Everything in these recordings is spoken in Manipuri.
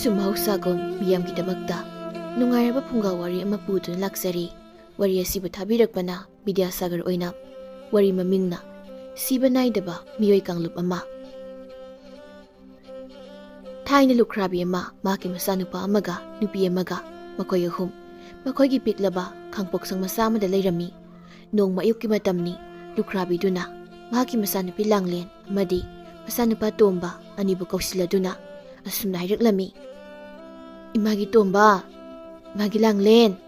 ꯉꯁꯤꯁꯨ ꯃꯍꯧꯁꯥꯒꯨꯝ ꯃꯤꯌꯥꯝꯒꯤꯗꯃꯛꯇ ꯅꯨꯡꯉꯥꯏꯔꯕ ꯐꯨꯡꯒꯥ ꯋꯥꯔꯤ ꯑꯃ ꯄꯨꯗꯨꯅ ꯂꯥꯛꯆꯔꯤ. ꯋꯥꯔꯤ ꯑꯁꯤꯕꯨ ꯊꯥꯕꯤꯔꯛꯄꯅ ꯕꯤꯗ꯭ꯌꯥꯁꯥꯒꯔ ꯑꯣꯏꯅ. ꯋꯥꯔꯤ ꯃꯃꯤꯡꯅ ꯁꯤꯕ ꯅꯥꯏꯗꯕ ꯃꯤꯑꯣꯏ ꯀꯥꯡꯂꯨꯞ ꯑꯃ. ꯊꯥꯏꯅ ꯂꯨꯈ꯭ꯔꯥꯕꯤ ꯑꯃ ꯃꯍꯥꯛꯀꯤ ꯃꯆꯥꯅꯨꯄꯥ ꯑꯃꯒ ꯅꯨꯄꯤ ꯑꯃꯒ ꯃꯈꯣꯏ ꯑꯍꯨꯝ ꯃꯈꯣꯏꯒꯤ ꯄꯤꯛꯂꯕ ꯈꯥꯡꯄꯣꯛꯁꯪ ꯃꯆꯥ ꯑꯃꯗ ꯂꯩꯔꯝꯃꯤ. ꯅꯣꯡꯃ ꯑꯌꯨꯛꯀꯤ ꯃꯇꯝꯅꯤ. ꯂꯨꯈ꯭ꯔꯥꯕꯤꯗꯨꯅ ꯃꯍꯥꯛꯀꯤ ꯃꯆꯥꯅꯨꯄꯤ ꯂꯥꯡꯂꯦꯟ ꯑꯃꯗꯤ ꯃꯆꯥꯅꯨꯄꯥ ꯇꯣꯝꯕ ꯑꯅꯤꯕꯨ ꯀꯧꯁꯤꯜꯂꯗꯨꯅ ꯑꯁꯨꯝꯅ ꯍꯥꯏꯔꯛꯂꯝꯃꯤ. "ꯏꯃꯥꯒꯤ ꯇꯣꯝꯕ, ꯏꯃꯥꯒꯤ ꯂꯥꯡꯂꯦꯟ,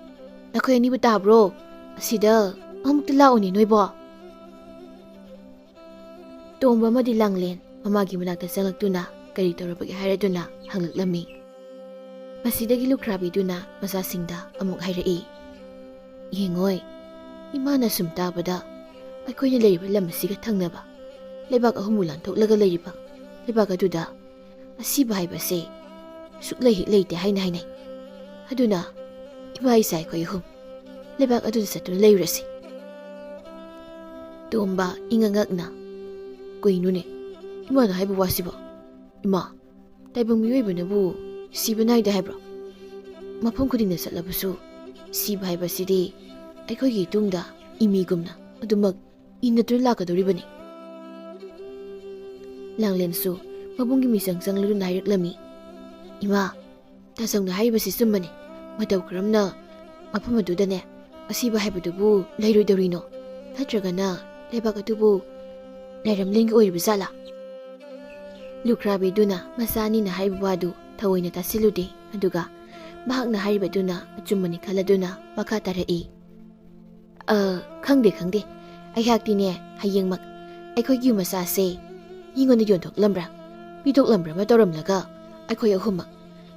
ꯅꯈꯣꯏ ꯑꯅꯤꯕꯨ ꯇꯥꯕ꯭ꯔꯣ? ꯑꯁꯤꯗ ꯑꯃꯨꯛꯇ ꯂꯥꯛꯎꯅꯦ ꯅꯣꯏꯕꯣ." ꯇꯣꯝꯕ ꯑꯃꯗꯤ ꯂꯥꯡꯂꯦꯟ ꯃꯃꯥꯒꯤ ꯃꯅꯥꯛꯇ ꯆꯪꯂꯛꯇꯨꯅ ꯀꯔꯤ ꯇꯧꯔꯕꯒꯦ ꯍꯥꯏꯔꯗꯨꯅ ꯍꯪꯂꯛꯂꯝꯃꯤ. ꯃꯁꯤꯗꯒꯤ ꯂꯨꯈ꯭ꯔꯥꯕꯤꯗꯨꯅ ꯃꯆꯥꯁꯤꯡꯗ ꯑꯃꯨꯛ ꯍꯥꯏꯔꯛꯏ. "ꯌꯦꯡꯉꯣꯏ, ꯏꯃꯥꯅ ꯁꯨꯝ ꯇꯥꯕꯗ ꯑꯩꯈꯣꯏꯅ ꯂꯩꯔꯤꯕ ꯂꯝ ꯑꯁꯤꯒ ꯊꯪꯅꯕ ꯂꯩꯕꯥꯛ ꯑꯍꯨꯝꯕꯨ ꯂꯥꯟꯊꯣꯛꯂꯒ ꯂꯩꯔꯤꯕ ꯂꯩꯕꯥꯛ ꯑꯗꯨꯗ ꯑꯁꯤꯕ ꯍꯥꯏꯕꯁꯦ ꯁꯨꯛꯂꯩ ꯍꯦꯛ ꯂꯩꯇꯦ ꯍꯥꯏꯅ ꯍꯥꯏꯅꯩ. ꯑꯗꯨꯅ ꯏꯃꯥ ꯏꯆꯥ ꯑꯩꯈꯣꯏ ꯑꯍꯨꯝ ꯂꯩꯕꯥꯛ ꯑꯗꯨꯗ ꯆꯠꯇꯨꯅ ꯂꯩꯔꯨꯔꯁꯤ." ꯇꯣꯝꯕ ꯏꯉꯛꯉꯛꯅ, "ꯀꯩꯅꯣꯅꯦ ꯏꯃꯥꯅ ꯍꯥꯏꯕ ꯋꯥꯁꯤꯕꯣ? ꯏꯃꯥ, ꯇꯥꯏꯕꯪ ꯃꯤꯑꯣꯏꯕꯅꯕꯨ ꯁꯤꯕ ꯅꯥꯏꯗꯦ ꯍꯥꯏꯕ꯭ꯔꯣ? ꯃꯐꯝ ꯈꯨꯗꯤꯡꯗ ꯆꯠꯂꯕꯁꯨ ꯁꯤꯕ ꯍꯥꯏꯕꯁꯤꯗꯤ ꯑꯩꯈꯣꯏꯒꯤ ꯏꯇꯨꯡꯗ ꯏꯃꯤꯒꯨꯝꯅ ꯑꯗꯨꯃꯛ ꯏꯟꯅꯗꯨꯅ ꯂꯥꯛꯀꯗꯧꯔꯤꯕꯅꯤ." ꯂꯥꯡꯂꯦꯟꯁꯨ ꯃꯕꯨꯡꯒꯤ ꯃꯤꯆꯪ ꯆꯪꯂꯗꯨꯅ ꯍꯥꯏꯔꯛꯂꯝꯃꯤ. "ꯏꯃꯥ, ꯇꯥꯆꯧꯅ ꯍꯥꯏꯔꯤꯕꯁꯤ ꯆꯨꯝꯕꯅꯤ. ꯃꯇꯧ ꯀꯔꯝꯅ ꯃꯐꯝ ꯑꯗꯨꯗꯅꯦ ꯑꯁꯤꯕ ꯍꯥꯏꯕꯗꯨꯕꯨ ꯂꯩꯔꯣꯏꯗꯧꯔꯤꯅꯣ? ꯅꯠꯇ꯭ꯔꯒꯅ ꯂꯩꯕꯥꯛ ꯑꯗꯨꯕꯨ ꯂꯩꯔꯝꯂꯦꯟꯒꯤ ꯑꯣꯏꯔꯤꯕ ꯖꯥꯠꯂꯥ?" ꯂꯨꯈ꯭ꯔꯥꯕꯤꯗꯨꯅ ꯃꯆꯥ ꯑꯅꯤꯅ ꯍꯥꯏꯔꯤꯕ ꯋꯥꯗꯨ ꯊꯑꯣꯏꯅ ꯇꯥꯁꯤꯜꯂꯨꯗꯦ. ꯑꯗꯨꯒ ꯃꯍꯥꯛꯅ ꯍꯥꯏꯔꯤꯕꯗꯨꯅ ꯑꯆꯨꯝꯕꯅꯤ ꯈꯜꯂꯗꯨꯅ ꯃꯈꯥ ꯇꯥꯔꯛꯏ. "ꯈꯪꯗꯦ. ꯑꯩꯍꯥꯛꯇꯤꯅꯦ ꯍꯌꯦꯡꯃꯛ ꯑꯩꯈꯣꯏꯒꯤ ꯌꯨꯝ ꯃꯆꯥꯁꯦ ꯃꯤꯉꯣꯟꯗ ꯌꯣꯟꯊꯣꯛꯂꯝꯕ꯭ꯔꯥ ꯄꯤꯊꯣꯛꯂꯝꯕ꯭ꯔꯥ ꯑꯃ ꯇꯧꯔꯝꯂꯒ ꯑꯩꯈꯣꯏ ꯑꯍꯨꯝꯃꯛ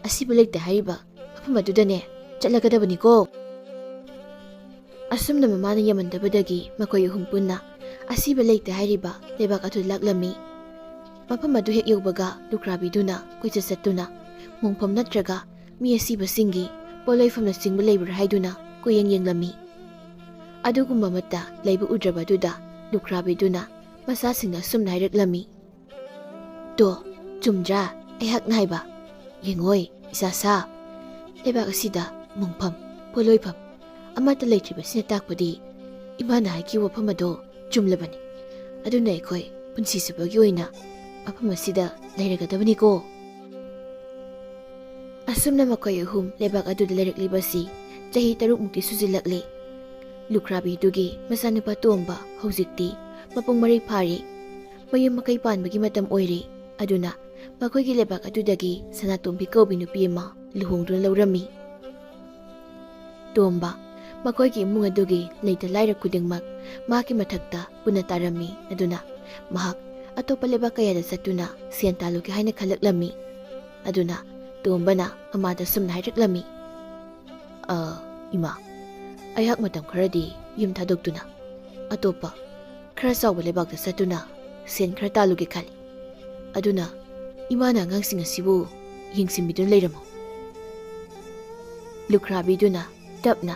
ꯑꯁꯤꯕ ꯂꯩꯇꯦ ꯍꯥꯏꯔꯤꯕ ꯃꯐꯝ ꯑꯗꯨꯗꯅꯦ ꯆꯠꯂꯒꯗꯕꯅꯤꯀꯣ." ꯑꯁꯨꯝꯅ ꯃꯃꯥꯅ ꯌꯥꯝꯃꯟꯗꯕꯗꯒꯤ ꯃꯈꯣꯏ ꯑꯍꯨꯝ ꯄꯨꯟꯅ ꯑꯁꯤꯕ ꯂꯩꯇꯦ ꯍꯥꯏꯔꯤꯕ ꯂꯩꯕꯥꯛ ꯑꯗꯨꯗ ꯂꯥꯛꯂꯝꯃꯤ. ꯃꯐꯝ ꯑꯗꯨ ꯍꯦꯛ ꯌꯧꯕꯒ ꯂꯨꯈ꯭ꯔꯥꯕꯤꯗꯨꯅ ꯀꯣꯏꯆꯠ ꯆꯠꯇꯨꯅ ꯃꯣꯡꯐꯝ ꯅꯠꯇ꯭ꯔꯒ ꯃꯤ ꯑꯁꯤꯕꯁꯤꯡꯒꯤ ꯄꯣꯠꯂꯣꯏꯐꯝꯅꯆꯤꯡꯕ ꯂꯩꯕ꯭ꯔꯥ ꯍꯥꯏꯗꯨꯅ ꯀꯣꯏꯌꯦꯡ ꯌꯦꯡꯂꯝꯃꯤ. ꯑꯗꯨꯒꯨꯝꯕ ꯑꯃꯠꯇ ꯂꯩꯕ ꯎꯗ꯭ꯔꯕ ꯑꯗꯨꯗ ꯂꯨꯈ꯭ꯔꯥꯕꯤꯗꯨꯅ ꯃꯆꯥꯁꯤꯡꯅ ꯑꯁꯨꯝꯅ ꯍꯥꯏꯔꯛꯂꯝꯃꯤ. "ꯇꯣ, ꯆꯨꯝꯗ꯭ꯔꯥ ꯑꯩꯍꯥꯛꯅ ꯍꯥꯏꯕ? ꯌꯦꯡꯉꯣꯏ ꯏꯆꯥꯁꯥ, ꯂꯩꯕꯥꯛ ꯑꯁꯤꯗ ꯃꯣꯡꯐꯝ ꯄꯣꯠꯂꯣꯏꯐꯝ ꯑꯃꯠꯇ ꯂꯩꯇ꯭ꯔꯤꯕꯁꯤꯅ ꯇꯥꯛꯄꯗꯤ ꯏꯃꯥꯅ ꯍꯥꯏꯈꯤꯕ ꯋꯥꯐꯝ ꯑꯗꯣ ꯆꯨꯝꯂꯕꯅꯤ. ꯑꯗꯨꯅ ꯑꯩꯈꯣꯏ ꯄꯨꯟꯁꯤ ꯆꯨꯞꯄꯒꯤ ꯑꯣꯏꯅ ꯃꯐꯝ ꯑꯁꯤꯗ ꯂꯩꯔꯒꯗꯕꯅꯤꯀꯣ." ꯑꯁꯨꯝꯅ ꯃꯈꯣꯏ ꯑꯍꯨꯝ ꯂꯩꯕꯥꯛ ꯑꯗꯨꯗ ꯂꯩꯔꯛꯂꯤꯕꯁꯤ ꯆꯍꯤ 3 ꯁꯨꯖꯤꯜꯂꯛꯂꯤ. ꯂꯨꯈ꯭ꯔꯥꯕꯤꯗꯨꯒꯤ ꯃꯆꯥꯅꯨꯄꯥ ꯇꯣꯝꯕ ꯍꯧꯖꯤꯛꯇꯤ ꯃꯄꯨꯡ ꯃꯔꯩ ꯐꯥꯔꯤ. ꯃꯌꯨꯝ ꯃꯀꯩ ꯄꯥꯟꯕꯒꯤ ꯃꯇꯝ ꯑꯣꯏꯔꯤ. ꯑꯗꯨꯅ ꯃꯈꯣꯏꯒꯤ ꯂꯩꯕꯥꯛ ꯑꯗꯨꯗꯒꯤ ꯁꯅꯥꯇꯣꯝꯕꯤ ꯀꯧꯕꯤ ꯅꯨꯄꯤ ꯑꯃ ꯂꯨꯍꯣꯡꯗꯨꯅ ꯂꯧꯔꯝꯃꯤ. ꯇꯣꯝꯕ ꯃꯈꯣꯏꯒꯤ ꯏꯃꯨꯡ ꯑꯗꯨꯒꯤ ꯂꯩꯇ ꯂꯥꯏꯔ ꯈꯨꯗꯤꯡꯃꯛ ꯃꯍꯥꯛꯀꯤ ꯃꯊꯛꯇ ꯄꯨꯟꯅ ꯇꯥꯔꯝꯃꯤ. ꯑꯗꯨꯅ ꯃꯍꯥꯛ ꯑꯇꯣꯞꯄ ꯂꯩꯕꯥꯛ ꯀꯌꯥꯗ ꯆꯠꯇꯨꯅ ꯁꯦꯟ ꯇꯥꯜꯂꯨꯒꯦ ꯍꯥꯏꯅ ꯈꯜꯂꯛꯂꯝꯃꯤ. ꯑꯗꯨꯅ ꯇꯣꯝꯕꯅ ꯃꯃꯥꯗ ꯁꯨꯝꯅ ꯍꯥꯏꯔꯛꯂꯝꯃꯤ. "ꯏꯃꯥ, ꯑꯩꯍꯥꯛ ꯃꯇꯝ ꯈꯔꯗꯤ ꯌꯨꯝ ꯊꯥꯗꯣꯛꯇꯨꯅ ꯑꯇꯣꯞꯄ ꯈꯔ ꯆꯥꯎꯕ ꯂꯩꯕꯥꯛꯇ ꯆꯠꯇꯨꯅ ꯁꯦꯟ ꯈꯔ ꯇꯥꯜꯂꯨꯒꯦ ꯈꯜꯂꯤ. ꯑꯗꯨꯅ ꯏꯃꯥꯅ ꯑꯉꯥꯡꯁꯤꯡ ꯑꯁꯤꯕꯨ ꯌꯦꯡꯁꯤꯟꯕꯤꯗꯨꯅ ꯂꯩꯔꯝꯃꯣ." ꯂꯨꯈ꯭ꯔꯥꯕꯤꯗꯨꯅ ꯇꯞꯅ,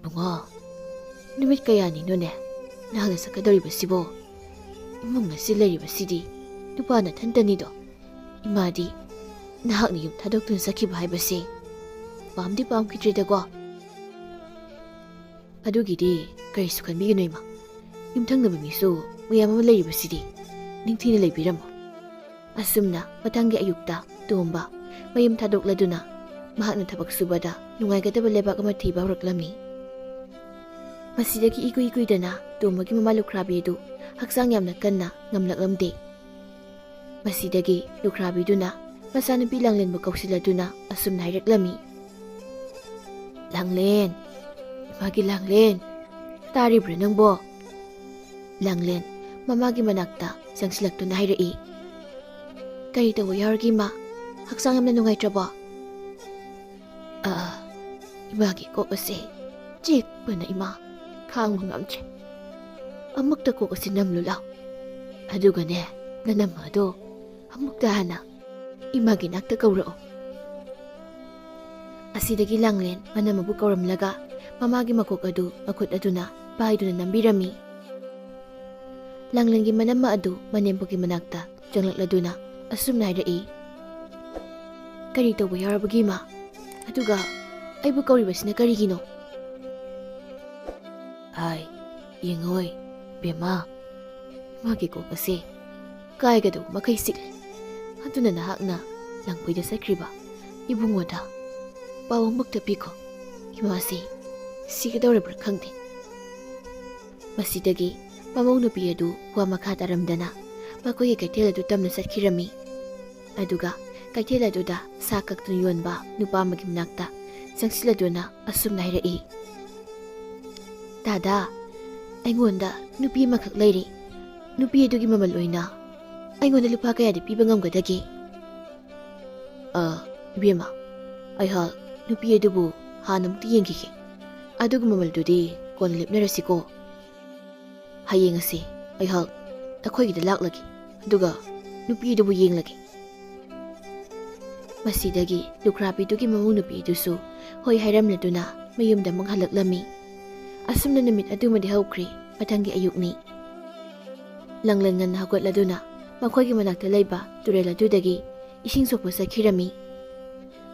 "ꯏꯕꯨꯡꯉꯣ, ꯅꯨꯃꯤꯠ ꯀꯌꯥꯅꯤꯅꯣꯅꯦ ꯅꯍꯥꯛꯅ ꯆꯠꯀꯗꯧꯔꯤꯕꯁꯤꯕꯣ? ꯏꯃꯨꯡ ꯑꯁꯤ ꯂꯩꯔꯤꯕꯁꯤꯗꯤ ꯅꯨꯄꯥ ꯅꯊꯟꯇꯅꯤꯗꯣ. ꯏꯃꯥꯗꯤ ꯅꯍꯥꯛꯅ ꯌꯨꯝ ꯊꯥꯗꯣꯛꯇꯨꯅ ꯆꯠꯈꯤꯕ ꯍꯥꯏꯕꯁꯦ ꯄꯥꯝꯗꯤ ꯄꯥꯝꯈꯤꯗ꯭ꯔꯦꯗꯀꯣ." "ꯑꯗꯨꯒꯤꯗꯤ ꯀꯔꯤꯁꯨ ꯈꯟꯕꯤꯒꯅꯨ ꯏꯃꯥ. ꯌꯨꯝꯊꯪꯅꯕ ꯃꯤꯁꯨ ꯃꯌꯥꯝ ꯑꯃ ꯂꯩꯔꯤꯕꯁꯤꯗꯤ ꯅꯤꯡꯊꯤꯅ ꯂꯩꯕꯤꯔꯝꯃꯣ." ꯑꯁꯨꯝꯅ ꯃꯊꯪꯒꯤ ꯑꯌꯨꯛꯇ ꯇꯣꯝꯕ ꯃꯌꯨꯝ ꯊꯥꯗꯣꯛꯂꯗꯨꯅ ꯃꯍꯥꯛꯅ ꯊꯕꯛ ꯁꯨꯕꯗ ꯅꯨꯡꯉꯥꯏꯒꯗꯕ ꯂꯩꯕꯥꯛ ꯑꯃ ꯊꯤꯕ ꯍꯧꯔꯛꯂꯝꯃꯤ. ꯃꯁꯤꯗꯒꯤ ꯏꯀꯨꯏ ꯀꯨꯏꯗꯅ ꯇꯣꯝꯕꯒꯤ ꯃꯃꯥ ꯂꯨꯈ꯭ꯔꯥꯕꯤ ꯑꯗꯨ ꯍꯛꯆꯥꯡ ꯌꯥꯝꯅ ꯀꯟꯅ ꯉꯝꯂꯛꯂꯝꯗꯦ. ꯃꯁꯤꯗꯒꯤ ꯂꯨꯈ꯭ꯔꯥꯕꯤꯗꯨꯅ ꯃꯆꯥꯅꯨꯄꯤ ꯂꯥꯡꯂꯦꯟꯕꯨ ꯀꯧꯁꯤꯜꯂꯗꯨꯅ ꯑꯁꯨꯝꯅ ꯍꯥꯏꯔꯛꯂꯝꯃꯤ. "ꯂꯥꯡꯂꯦꯟ, ꯏꯃꯥꯒꯤ ꯂꯥꯡꯂꯦꯟ, ꯇꯥꯔꯤꯕ꯭ꯔꯥ ꯅꯪꯕꯣ?" ꯂꯥꯡꯂꯦꯟ ꯃꯃꯥꯒꯤ ꯃꯅꯥꯛꯇ ꯆꯪꯁꯤꯜꯂꯛꯇꯨꯅ ꯍꯥꯏꯔꯛꯏ. "ꯀꯔꯤ ꯇꯧꯕ ꯌꯥꯎꯔꯒꯦ ꯏꯃꯥ? ꯍꯛꯆꯥꯡ ꯌꯥꯝꯅ ꯅꯨꯡꯉꯥꯏꯇ꯭ꯔꯕꯣ?" "ꯏꯃꯥꯒꯤ ꯀꯣꯛ ꯑꯁꯦ ꯆꯤꯛꯄꯅ ꯏꯃꯥ ꯈꯥꯡꯕ ꯉꯝꯗ꯭ꯔꯦ. ꯑꯃꯨꯛꯇ ꯀꯣꯛ ꯑꯁꯤ ꯅꯝꯂꯨ ꯂꯥꯎ. ꯑꯗꯨꯒꯅꯦ ꯅꯅꯝꯃ ꯑꯗꯣ ꯑꯃꯨꯛꯇ ꯍꯥꯟꯅ ꯏꯃꯥꯒꯤ ꯅꯥꯛꯇ ꯀꯧꯔꯛꯑꯣ." ꯑꯁꯤꯗꯒꯤ ꯂꯥꯡꯂꯦꯟ ꯃꯅꯝꯃꯕꯨ ꯀꯧꯔꯝꯂꯒ ꯃꯃꯥꯒꯤ ꯃꯀꯣꯛ ꯑꯗꯨ ꯃꯈꯨꯠ ꯑꯗꯨꯅ ꯄꯥꯏꯗꯨꯅ ꯅꯝꯕꯤꯔꯝꯃꯤ. ꯂꯥꯡꯂꯦꯟꯒꯤ ꯃꯅꯝꯃ ꯑꯗꯨ ꯃꯅꯦꯝꯄꯣꯛꯀꯤ ꯃꯅꯥꯛꯇ ꯆꯪꯂꯛꯂꯗꯨꯅ ꯑꯁꯨꯝꯅ ꯍꯥꯏꯔꯛꯏ. Kari tawba yarabagi ma? Aduga, aibu kauribasina karigino? Ay, yengoy, bema. Magi ko kasi, kaya ka daw makaisikli. Aduna nahakna, langpoy da sa kriba, ibungoda. Bawang magtapi ko, imasi, siga daw rabar kangdi. Masidagi, mamong nupi adu, wa makataramdana, makoy kaitil adu tam na sa kirami. Aduga, kaitil adu da, sakak tunyon ba, nupa magimnakta, sang sila doon na asum na hirai. Dada, ay ngonda, nupi makaklayri, nupi adu gimamaloy na, ay ngonda lupa kaya di pibangam gadagi. Ibima, ay hal, nupi adu bu, hanam tiyeng kiki, adu gimamaldo di, kung lip na rasiko. Hayeng asi, ay hal, ako'y gidalak lagi, aduga, nupi adu bu yeng lagi. Masidagi, lukrapi ito gimamong nupi ito so, hoy hayram na doon na, mayumda mang halaklami. Asum na namit adu madihaw kri, matanggi ayuk ni. Langlan nga nahagot la doon na, mako'y gimanagtalay ba, turela dudagi, ising sopo sa kirami.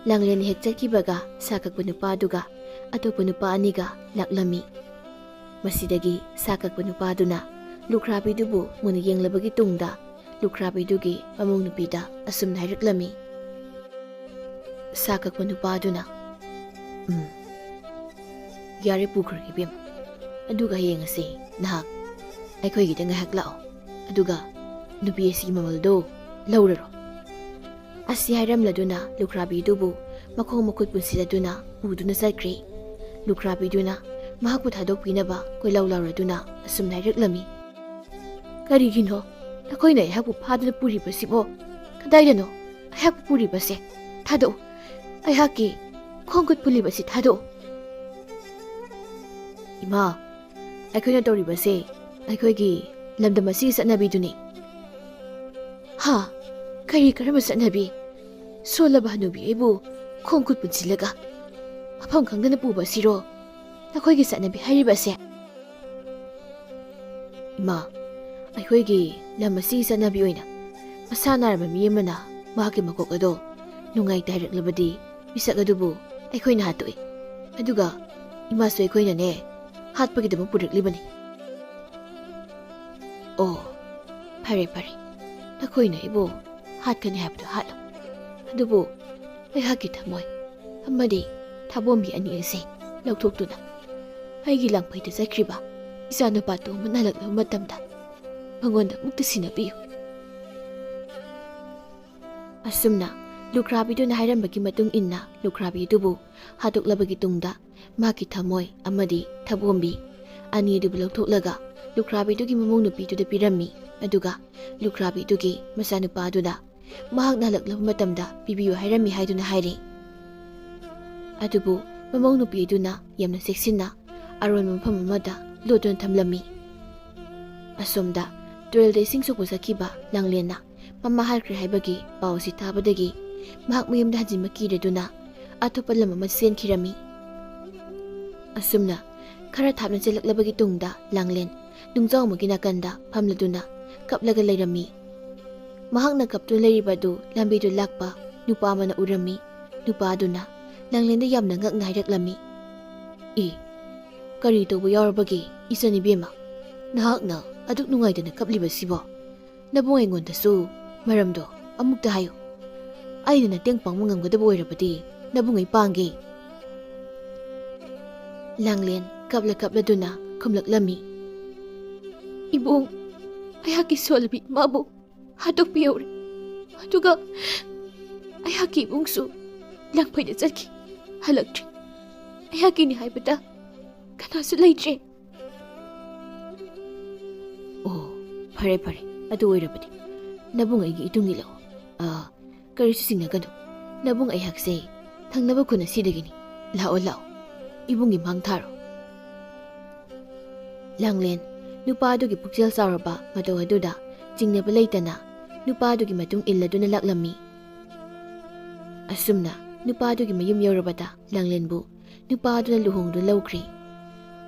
Langlan ni hektat kibaga, sakag panupaduga, ato panupaaniga, laklami. Masidagi, sakag panupado na, lukrapi dubo, munayang labagi tungda, lukrapi dugi, mamong nupida, asum na hiraklami. Sakag panupado na. Yari pukar kibim. Aduga hiyang asi, nahak. Ay ko'y kita nga haklao. Aduga, nubi si mamaldo, lauraro. Asi hayram la doon na, lukrabi dubo, makong makutpun sila doon na, udo na sa kri. Lukrabi doon na, mahakot hadok pinaba, ko'y laulawra doon na, asum na hiraklami. Karigin ho, ako'y na ihak pupado na puri ba si mo. Kaday na no, ihak pupuri ba si, tado. Ay haki, kongkot puli ba si tado? Ima, ay ko'y natori ba si, ay ko'y gi, lamdamasi sa nabi duni. Ha, kari karama sa nabi, so labahan nubi ay bu, kongkot pun sila ka. Apang kang na po ba si ro, na ko'y gi sa nabi hari ba si? Ima, ay ko'y gi, lamasi sa nabi oy na, masana raman miyama na, mahaki makokado, nungay tahirak labadi, bisa gadubo, ay ko'y nahato eh. Aduga, imaso ay ko'y na ne, hat pagida mong pudak liban eh. Oh, pare, na ko'y na ibo, hat ka ni hapdo halo. Adubo, ay hakit hamoy, amadi, tabombi ani ese, lagtok to na. Ay gilang pa ito sa kriba, isa na pa ito manalag na matamda. Pangonda mukta sinabiyo. Asum na, lukrabi do na hayran bagi matung inna, lukrabi dubo, hatok labagi tungda, makita moy, amadi, tabombi. Ani dubo lagtok laga, lukrabi do gimamong nupi do da pirami, aduga, lukrabi do gi, masano pa do da. Mahag nalaglaw matamda, bibiyo hayrami hay do na hayri. Adubo, mamong nupi do na, yam na seksin na, aron mampamamada, lodo na tamlami. Asum da, duel da ising suko sa kiba, langlien na, mamahal kri hay bagi, pao si tabadagi, mahak mayam da hadin makira do na, ato pala mamasin kirami. Asum na, karat hap na silak labagi tungda, langlien, nungzaw mo ginaganda, pamla do na, kaplaga lay rami. Mahak nagkapto lay ribado, lambi do lakpa, nupa man na urami, nupa do na, langlien da yam na ngak nahayrak lami. Karito bo yarabagi, isa ni Bema. Nahak na, aduk nungay da nakapliba sibo. Nabungay ngonda so, maramdo, amuk tayo. Ay na nating pang mga ngada buhay rapati, nabungay panggi. Langlien, kapla do na, kumlaklami. Ibong, ay haki solbi, mabo, hatok piyori. Hatuga, ay haki ibong so, langpay na sarki, halagtri. Ay haki ni haibata, kanasulay tre. Oh, pare, ado ay rapati. Nabungay gi itong ilaw. Kari susing na gano. Nabungay haksay, tang nabag ko na sidagini. Lao. Ibong imang taro. Langlien, nupado gi puksel saraba, matawado da, jing na balay na, nupado gi matong illa do na laklami. Asum na, nupado gi mayum yorabata, langlien bu, nupado na luhong do lawkri.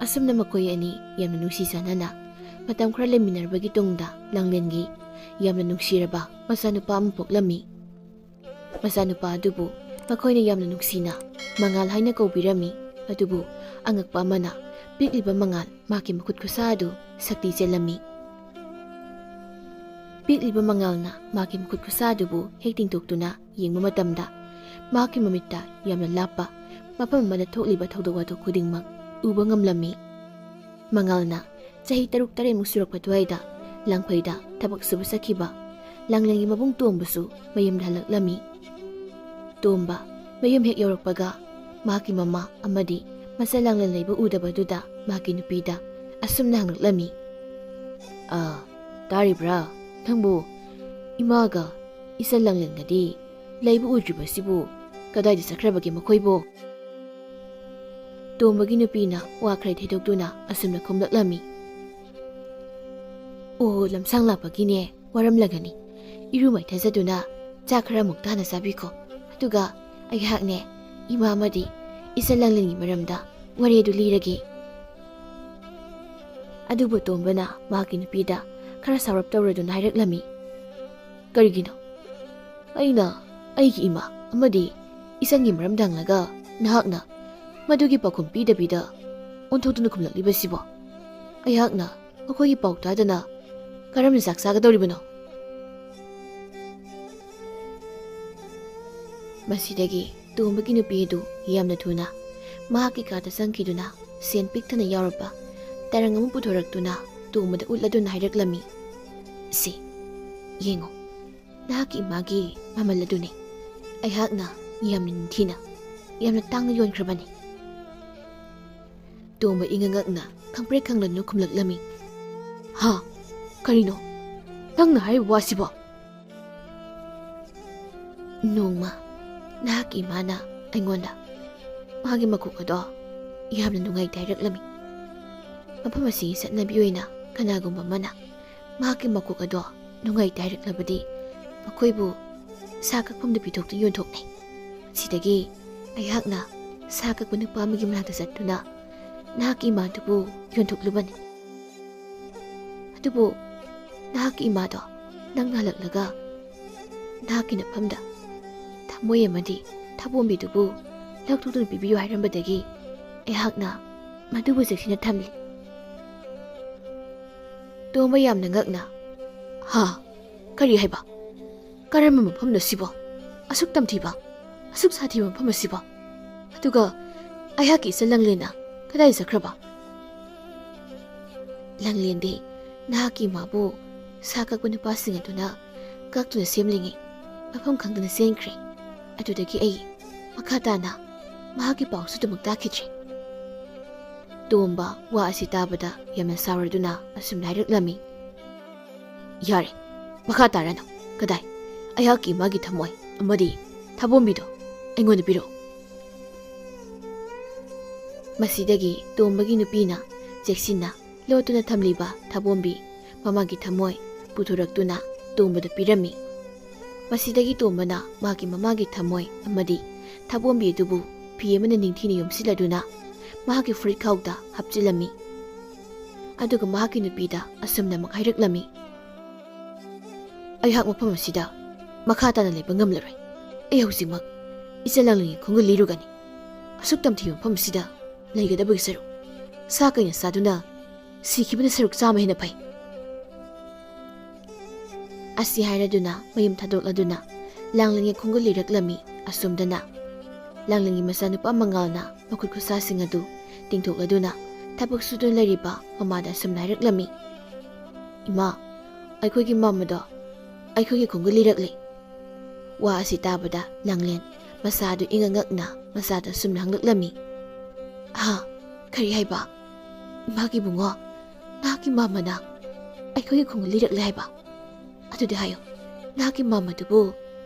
Asum na makoy ani, yam na nusisa na na, matam krale minar bagi tongda, langlien gi, yam na nungsira ba, masano pa ampok lami. Masano pa dubo, ꯃꯈꯣꯏꯅ ꯌꯥꯝꯅ ꯅꯨꯡꯁꯤꯅ ꯃꯉꯥꯜ ꯍꯥꯏꯅ ꯀꯧꯕꯤꯔꯝꯃꯤ꯫ ꯑꯗꯨꯕꯨ ꯑꯉꯛꯄ ꯑꯃꯅ ꯄꯤꯛꯂꯤꯕ ꯃꯉꯥꯜ ꯃꯍꯥꯛꯀꯤ ꯃꯈꯨꯠ ꯈꯨꯠꯁꯥ ꯑꯗꯨ ꯁꯛꯇꯤ ꯆꯦꯜꯂꯝꯃꯤ꯫ ꯄꯤꯛꯂꯤꯕ ꯃꯉꯥꯜꯅ ꯃꯍꯥꯛꯀꯤ ꯃꯈꯨꯠ ꯈꯨꯠꯁꯥ ꯑꯗꯨꯕꯨ ꯍꯦꯛ ꯇꯤꯡꯊꯣꯛꯇꯨꯅ ꯌꯦꯡꯕ ꯃꯇꯝꯗ ꯃꯍꯥꯛꯀꯤ ꯃꯃꯤꯠꯇ ꯌꯥꯝꯅ ꯂꯥꯞꯄ ꯃꯐꯝ ꯑꯃꯗ ꯊꯣꯛꯂꯤꯕ ꯊꯧꯗꯣꯛ ꯋꯥꯊꯣꯛ ꯈꯨꯗꯤꯡꯃꯛ ꯎꯕ ꯉꯝꯂꯝꯃꯤ꯫ ꯃꯉꯥꯜꯅ ꯆꯍꯤ 6-7 ꯁꯨꯔꯛꯄ ꯑꯗꯨꯋꯥꯏꯗ ꯂꯪꯐꯩꯗ ꯊꯕꯛ ꯁꯨꯕ ꯆꯠꯈꯤꯕ ꯂꯥꯡꯂꯦꯟꯒꯤ ꯃꯕꯨꯡ ꯇꯣꯝꯕꯁꯨ ꯃꯌꯨꯝꯗ ꯍꯜꯂꯛꯂꯝꯃꯤ꯫ ꯇꯣꯝꯕ ꯃꯌꯨꯝ ꯍꯦꯛ ꯌꯧꯔꯛꯄꯒ ꯃꯍꯥꯛꯀꯤ ꯃꯃꯥ ꯑꯃꯗꯤ ꯃꯆꯥ ꯂꯥꯡꯂꯦꯟ ꯂꯩꯕ ꯎꯗꯕꯗꯨꯗ ꯃꯍꯥꯛꯀꯤ ꯅꯨꯄꯤꯗ ꯑꯁꯨꯝꯅ ꯍꯪꯂꯛꯂꯝꯃꯤ꯫ ꯇꯥꯔꯤꯕ꯭ꯔꯥ? ꯅꯪꯕꯨ ꯏꯃꯥꯒ ꯏꯆꯟ ꯂꯥꯡꯂꯦꯟꯒꯗꯤ ꯂꯩꯕ ꯎꯗ꯭ꯔꯤꯕꯁꯤꯕꯨ ꯀꯗꯥꯏꯗ ꯆꯠꯈ꯭ꯔꯕꯒꯦ ꯃꯈꯣꯏꯕꯨ? ꯇꯣꯝꯕꯒꯤ ꯅꯨꯄꯤꯅ ꯋꯥ ꯈꯔ ꯊꯩꯗꯣꯛꯇꯨꯅ ꯑꯁꯨꯝꯅ ꯈꯨꯝꯂꯛꯂꯝꯃꯤ꯫ ꯑꯣ, ꯂꯝꯁꯥꯡ ꯂꯥꯛꯄꯒꯤꯅꯦ, ꯋꯥꯔꯝꯂꯒꯅꯤ꯫ ꯏꯔꯨ ꯃꯥꯏꯊꯖꯗꯨꯅ ꯆꯥꯛ ꯈꯔ ꯑꯃꯨꯛ ꯇꯥꯅ ꯆꯥꯕꯤꯈꯣ꯫ ꯑꯗꯨꯒ ꯑꯩꯍꯥꯛꯅꯦ ꯏꯃꯥ ꯑꯃꯗꯤ ꯏꯆꯟ ꯂꯥꯡꯂꯦꯟꯒꯤ ꯃꯔꯝꯗ ꯋꯥꯔꯤ ꯑꯗꯨ ꯂꯤꯔꯒꯦ꯫ ꯑꯗꯨꯕꯨ ꯇꯣꯝꯕꯅ ꯃꯍꯥꯛꯀꯤ ꯅꯨꯄꯤꯗ ꯈꯔ ꯁꯥꯎꯔꯞ ꯇꯧꯔꯗꯨꯅ ꯍꯥꯏꯔꯛꯂꯝꯃꯤ꯫ ꯀꯔꯤꯒꯤꯅꯣ? ꯑꯩꯅ ꯑꯩꯒꯤ ꯏꯃꯥ ꯑꯃꯗꯤ ꯏꯆꯟꯒꯤ ꯃꯔꯝꯗ ꯍꯪꯂꯒ ꯅꯍꯥꯛꯅ ꯃꯗꯨꯒꯤ ꯄꯥꯎꯈꯨꯝ ꯄꯤꯗꯕꯤꯗ ꯑꯣꯟꯊꯣꯛꯇꯨꯅ ꯈꯨꯝꯂꯛꯂꯤꯕꯁꯤꯕꯣ? ꯑꯩꯍꯥꯛꯅ ꯃꯈꯣꯏꯒꯤ ꯄꯥꯎ ꯇꯥꯗꯅ ꯀꯔꯝꯅ ꯆꯥꯛ ꯆꯥꯒꯗꯧꯔꯤꯕꯅꯣ? ꯃꯁꯤꯗꯒꯤ ꯇꯣꯝꯕꯒꯤ ꯅꯨꯄꯤ ꯑꯗꯨ ꯌꯥꯝꯅ ꯊꯨꯅ ꯃꯍꯥꯛꯀꯤ ꯀꯥꯗ ꯆꯪꯈꯤꯗꯨꯅ ꯁꯦꯟ ꯄꯤꯛꯊꯅ ꯌꯥꯎꯔꯕ ꯇꯔꯪ ꯑꯃ ꯄꯨꯊꯣꯔꯛꯇꯨꯅ ꯇꯣꯝꯕꯗ ꯎꯠꯂꯗꯨꯅ ꯍꯥꯏꯔꯛꯂꯝꯃꯤ꯫ ꯁꯤ ꯌꯦꯡꯉꯣ, ꯅꯍꯥꯛꯀꯤ ꯏꯃꯥꯒꯤ ꯃꯃꯜ ꯑꯗꯨꯅꯤ꯫ ꯑꯩꯍꯥꯛꯅ ꯌꯥꯝꯅ ꯅꯤꯡꯊꯤꯅ ꯌꯥꯝꯅ ꯇꯥꯡꯅ ꯌꯣꯟꯈ꯭ꯔꯕꯅꯤ꯫ ꯇꯣꯝꯕ ꯏꯉꯛꯉꯛꯅ ꯈꯪꯄ꯭ꯔꯦꯛ ꯈꯪꯂꯗꯨꯅ ꯈꯨꯝꯂꯛꯂꯝꯃꯤ꯫ ꯍꯥ? ꯀꯔꯤꯅꯣ ꯅꯪꯅ ꯍꯥꯏꯔꯤꯕ ꯋꯥꯁꯤꯕꯣ? ꯅꯣꯡꯃ ꯅꯍꯥꯛꯀꯤ ꯏꯃꯥꯅ ꯑꯩꯉꯣꯟꯗ ꯃꯥꯒꯤ ꯃꯀꯣꯛ ꯑꯗꯣ ꯌꯥꯝꯅ ꯅꯨꯡꯉꯥꯏꯇꯦ ꯍꯥꯏꯔꯛꯂꯝꯃꯤ꯫ ꯃꯐꯝ ꯑꯁꯤꯒꯤ ꯆꯠꯅꯕꯤ ꯑꯣꯏꯅ ꯀꯅꯥꯒꯨꯝꯕ ꯑꯃꯅ ꯃꯍꯥꯛꯀꯤ ꯃꯀꯣꯛ ꯑꯗꯣ ꯅꯨꯡꯉꯥꯏꯇꯦ ꯍꯥꯏꯔꯛꯂꯕꯗꯤ ꯃꯈꯣꯏꯕꯨ ꯁꯥ ꯀꯛꯐꯝꯗ ꯄꯤꯊꯣꯛꯇꯨꯅ ꯌꯣꯟꯊꯣꯛꯅꯩ꯫ ꯁꯤꯗꯒꯤ ꯑꯩꯍꯥꯛꯅ ꯁꯥ ꯀꯛꯄ ꯅꯨꯄꯥ ꯑꯃꯒꯤ ꯃꯅꯥꯛꯇ ꯆꯠꯇꯨꯅ ꯅꯍꯥꯛꯀꯤ ꯏꯃꯥꯗꯨꯕꯨ ꯌꯣꯟꯊꯣꯛꯂꯨꯕꯅꯤ꯫ ꯑꯗꯨꯕꯨ ꯅꯍꯥꯛꯀꯤ ꯏꯃꯥꯗꯣ ꯅꯪꯅ ꯍꯜꯂꯛꯂꯒ ꯅꯍꯥꯛꯀꯤ ꯅꯐꯝꯗ ꯊꯃꯣꯏ ꯑꯃꯗꯤ ꯊꯥꯕꯣꯝꯕꯤꯗꯨꯕꯨ ꯂꯧꯊꯣꯛꯇꯨꯅ ꯄꯤꯕꯤꯌꯨ ꯍꯥꯏꯔꯝꯕꯗꯒꯤ ꯑꯩꯍꯥꯛꯅ ꯃꯗꯨꯕꯨ ꯆꯦꯛꯁꯤꯟꯅ ꯊꯝꯂꯤ꯫ ꯇꯣꯝꯕ ꯌꯥꯝꯅ ꯉꯛꯅ, ꯍꯥ? ꯀꯔꯤ ꯍꯥꯏꯕ? ꯀꯔꯝꯕ ꯃꯐꯝꯅꯣ ꯁꯤꯕꯣ? ꯑꯁꯨꯛ ꯇꯝꯊꯤꯕ, ꯑꯁꯨꯛ ꯁꯥꯊꯤꯕ ꯃꯐꯝ ꯑꯁꯤꯕꯣ? ꯑꯗꯨꯒ ꯑꯩꯍꯥꯛꯀꯤ ꯏꯆꯟ ꯂꯥꯡꯂꯦꯟꯅ ꯀꯗꯥꯏ ꯆꯠꯈ꯭ꯔꯕ? ꯂꯥꯡꯂꯦꯟꯗꯤ ꯅꯍꯥꯛꯀꯤ ꯏꯃꯥꯕꯨ ꯁꯥ ꯀꯛꯄ ꯅꯨꯄꯥꯁꯤꯡ ꯑꯗꯨꯅ ꯀꯛꯇꯨꯅ ꯁꯦꯝꯂꯤꯉꯩ ꯃꯐꯝ ꯈꯪꯗꯅ ꯆꯦꯟꯈ꯭ꯔꯦ꯫ ꯑꯗꯨꯗꯒꯤ ꯑꯩ ꯃꯈꯥ ꯇꯥꯅ ꯃꯍꯥꯛꯀꯤ ꯄꯥꯎꯁꯨ ꯑꯗꯨꯃꯛ ꯇꯥꯈꯤꯗ꯭ꯔꯦ꯫ ꯇꯣꯝꯕ ꯋꯥ ꯑꯁꯤ ꯇꯥꯕꯗ ꯌꯥꯝꯅ ꯁꯥꯎꯔꯗꯨꯅ ꯑꯁꯨꯝꯅ ꯍꯥꯏꯔꯛꯂꯝꯃꯤ꯫ ꯌꯥꯔꯦ, ꯃꯈꯥ ꯇꯥꯔꯅꯨ꯫ ꯀꯗꯥꯏ? ꯑꯩꯍꯥꯛꯀꯤ ꯏꯃꯥꯒꯤ ꯊꯃꯣꯏ ꯑꯃꯗꯤ ꯊꯥꯕꯣꯝꯕꯤꯗꯣ ꯑꯩꯉꯣꯟꯗ ꯄꯤꯔꯛꯎ꯫ ꯃꯁꯤꯗꯒꯤ ꯇꯣꯝꯕꯒꯤ ꯅꯨꯄꯤꯅ ꯆꯦꯛꯁꯤꯟꯅ ꯂꯣꯠꯇꯨꯅ ꯊꯝꯂꯤꯕ ꯊꯥꯕꯣꯝꯕꯤ ꯃꯃꯥꯒꯤ ꯊꯃꯣꯏ ꯄꯨꯊꯣꯔꯛꯇꯨꯅ ꯇꯣꯝꯕꯗ ꯄꯤꯔꯝꯃꯤ꯫ ꯃꯁꯤꯗꯒꯤ ꯇꯣꯝꯕꯅ ꯃꯍꯥꯛꯀꯤ ꯃꯃꯥꯒꯤ ꯊꯃꯣꯏ ꯑꯃꯗꯤ ꯊꯥꯕꯣꯝꯕꯤ ꯑꯗꯨꯕꯨ ꯐꯤ ꯑꯃꯅ ꯅꯤꯡꯊꯤꯅ ꯌꯣꯝꯁꯤꯜꯂꯗꯨꯅ ꯃꯍꯥꯛꯀꯤ ꯐꯨꯔꯤꯠꯈꯥꯎꯗ ꯍꯥꯞꯆꯤꯜꯂꯝꯃꯤ꯫ ꯑꯗꯨꯒ ꯃꯍꯥꯛꯀꯤ ꯅꯨꯄꯤꯗ ꯑꯁꯨꯝꯅ ꯑꯃꯨꯛ ꯍꯥꯏꯔꯛꯂꯝꯃꯤ꯫ ꯑꯩꯍꯥꯛ ꯃꯐꯝ ꯑꯁꯤꯗ ꯃꯈꯥ ꯇꯥꯅ ꯂꯩꯕ ꯉꯝꯂꯔꯣꯏ꯫ ꯑꯩ ꯍꯧꯖꯤꯛꯃꯛ ꯏꯆꯟ ꯂꯥꯡꯂꯦꯟꯒꯤ ꯈꯣꯡꯒꯨꯜ ꯂꯤꯔꯨꯒꯅꯤ꯫ ꯑꯁꯨꯛ ꯇꯝꯊꯤꯕ ꯃꯐꯝ ꯑꯁꯤꯗ ꯂꯩꯒꯗꯕꯒꯤ ꯁꯔꯨꯛ ꯁꯥ ꯀꯩꯅ ꯆꯥꯗꯨꯅ ꯁꯤꯈꯤꯕꯅ ꯁꯔꯨꯛ 100 ꯍꯦꯟꯅ ꯐꯩ꯫ ꯑꯁꯤ ꯍꯥꯏꯔꯗꯨꯅ ꯃꯌꯨꯝ ꯊꯥꯗꯣꯛꯂꯗꯨꯅ ꯂꯥꯡꯂꯦꯟꯒꯤ ꯈꯣꯡꯒꯨꯜ ꯂꯤꯔꯛꯂꯝꯃꯤ꯫ ꯑꯁꯨꯝꯗꯅ ꯂꯥꯡꯂꯦꯟꯒꯤ ꯃꯆꯥꯅꯨꯄꯥ ꯃꯉꯥꯜꯅ ꯃꯈꯨꯠ ꯈꯨꯠꯁꯥꯁꯤꯡ ꯑꯗꯨ ꯇꯤꯡꯊꯣꯛꯂꯗꯨꯅ ꯊꯕꯛ ꯁꯨꯗꯨꯅ ꯂꯩꯔꯤꯕ ꯃꯃꯥꯗ ꯑꯁꯨꯝꯅ ꯍꯥꯏꯔꯛꯂꯝꯃꯤ꯫ ꯏꯃꯥ, ꯑꯩꯈꯣꯏꯒꯤ ꯃꯃꯥꯗꯣ ꯑꯩꯈꯣꯏꯒꯤ ꯈꯣꯡꯒꯨꯜ ꯂꯤꯔꯛꯂꯤ꯫ ꯋꯥ ꯑꯁꯤ ꯇꯥꯕꯗ ꯂꯥꯡꯂꯦꯟ ꯃꯆꯥꯗꯨ ꯏꯉꯛꯉꯛꯅ ꯃꯆꯥꯗ ꯑꯁꯨꯝꯅ ꯍꯪꯂꯛꯂꯝꯃꯤ꯫ ꯍꯥ? ꯀꯔꯤ ꯍꯥꯏꯕ? ꯏꯃꯥꯒꯤ ꯕꯨꯡꯉꯣ, ꯅꯍꯥꯛꯀꯤ ꯃꯃꯥꯅ ꯑꯩꯈꯣꯏꯒꯤ ꯈꯣꯡꯒꯨꯜ ꯂꯤꯔꯛꯂꯦ ꯍꯥꯏꯕ? ꯑꯗꯨꯗꯤ ꯍꯥꯏꯌꯨ, ꯅꯍꯥꯛꯀꯤ ꯃꯃꯥꯗꯨꯕꯨ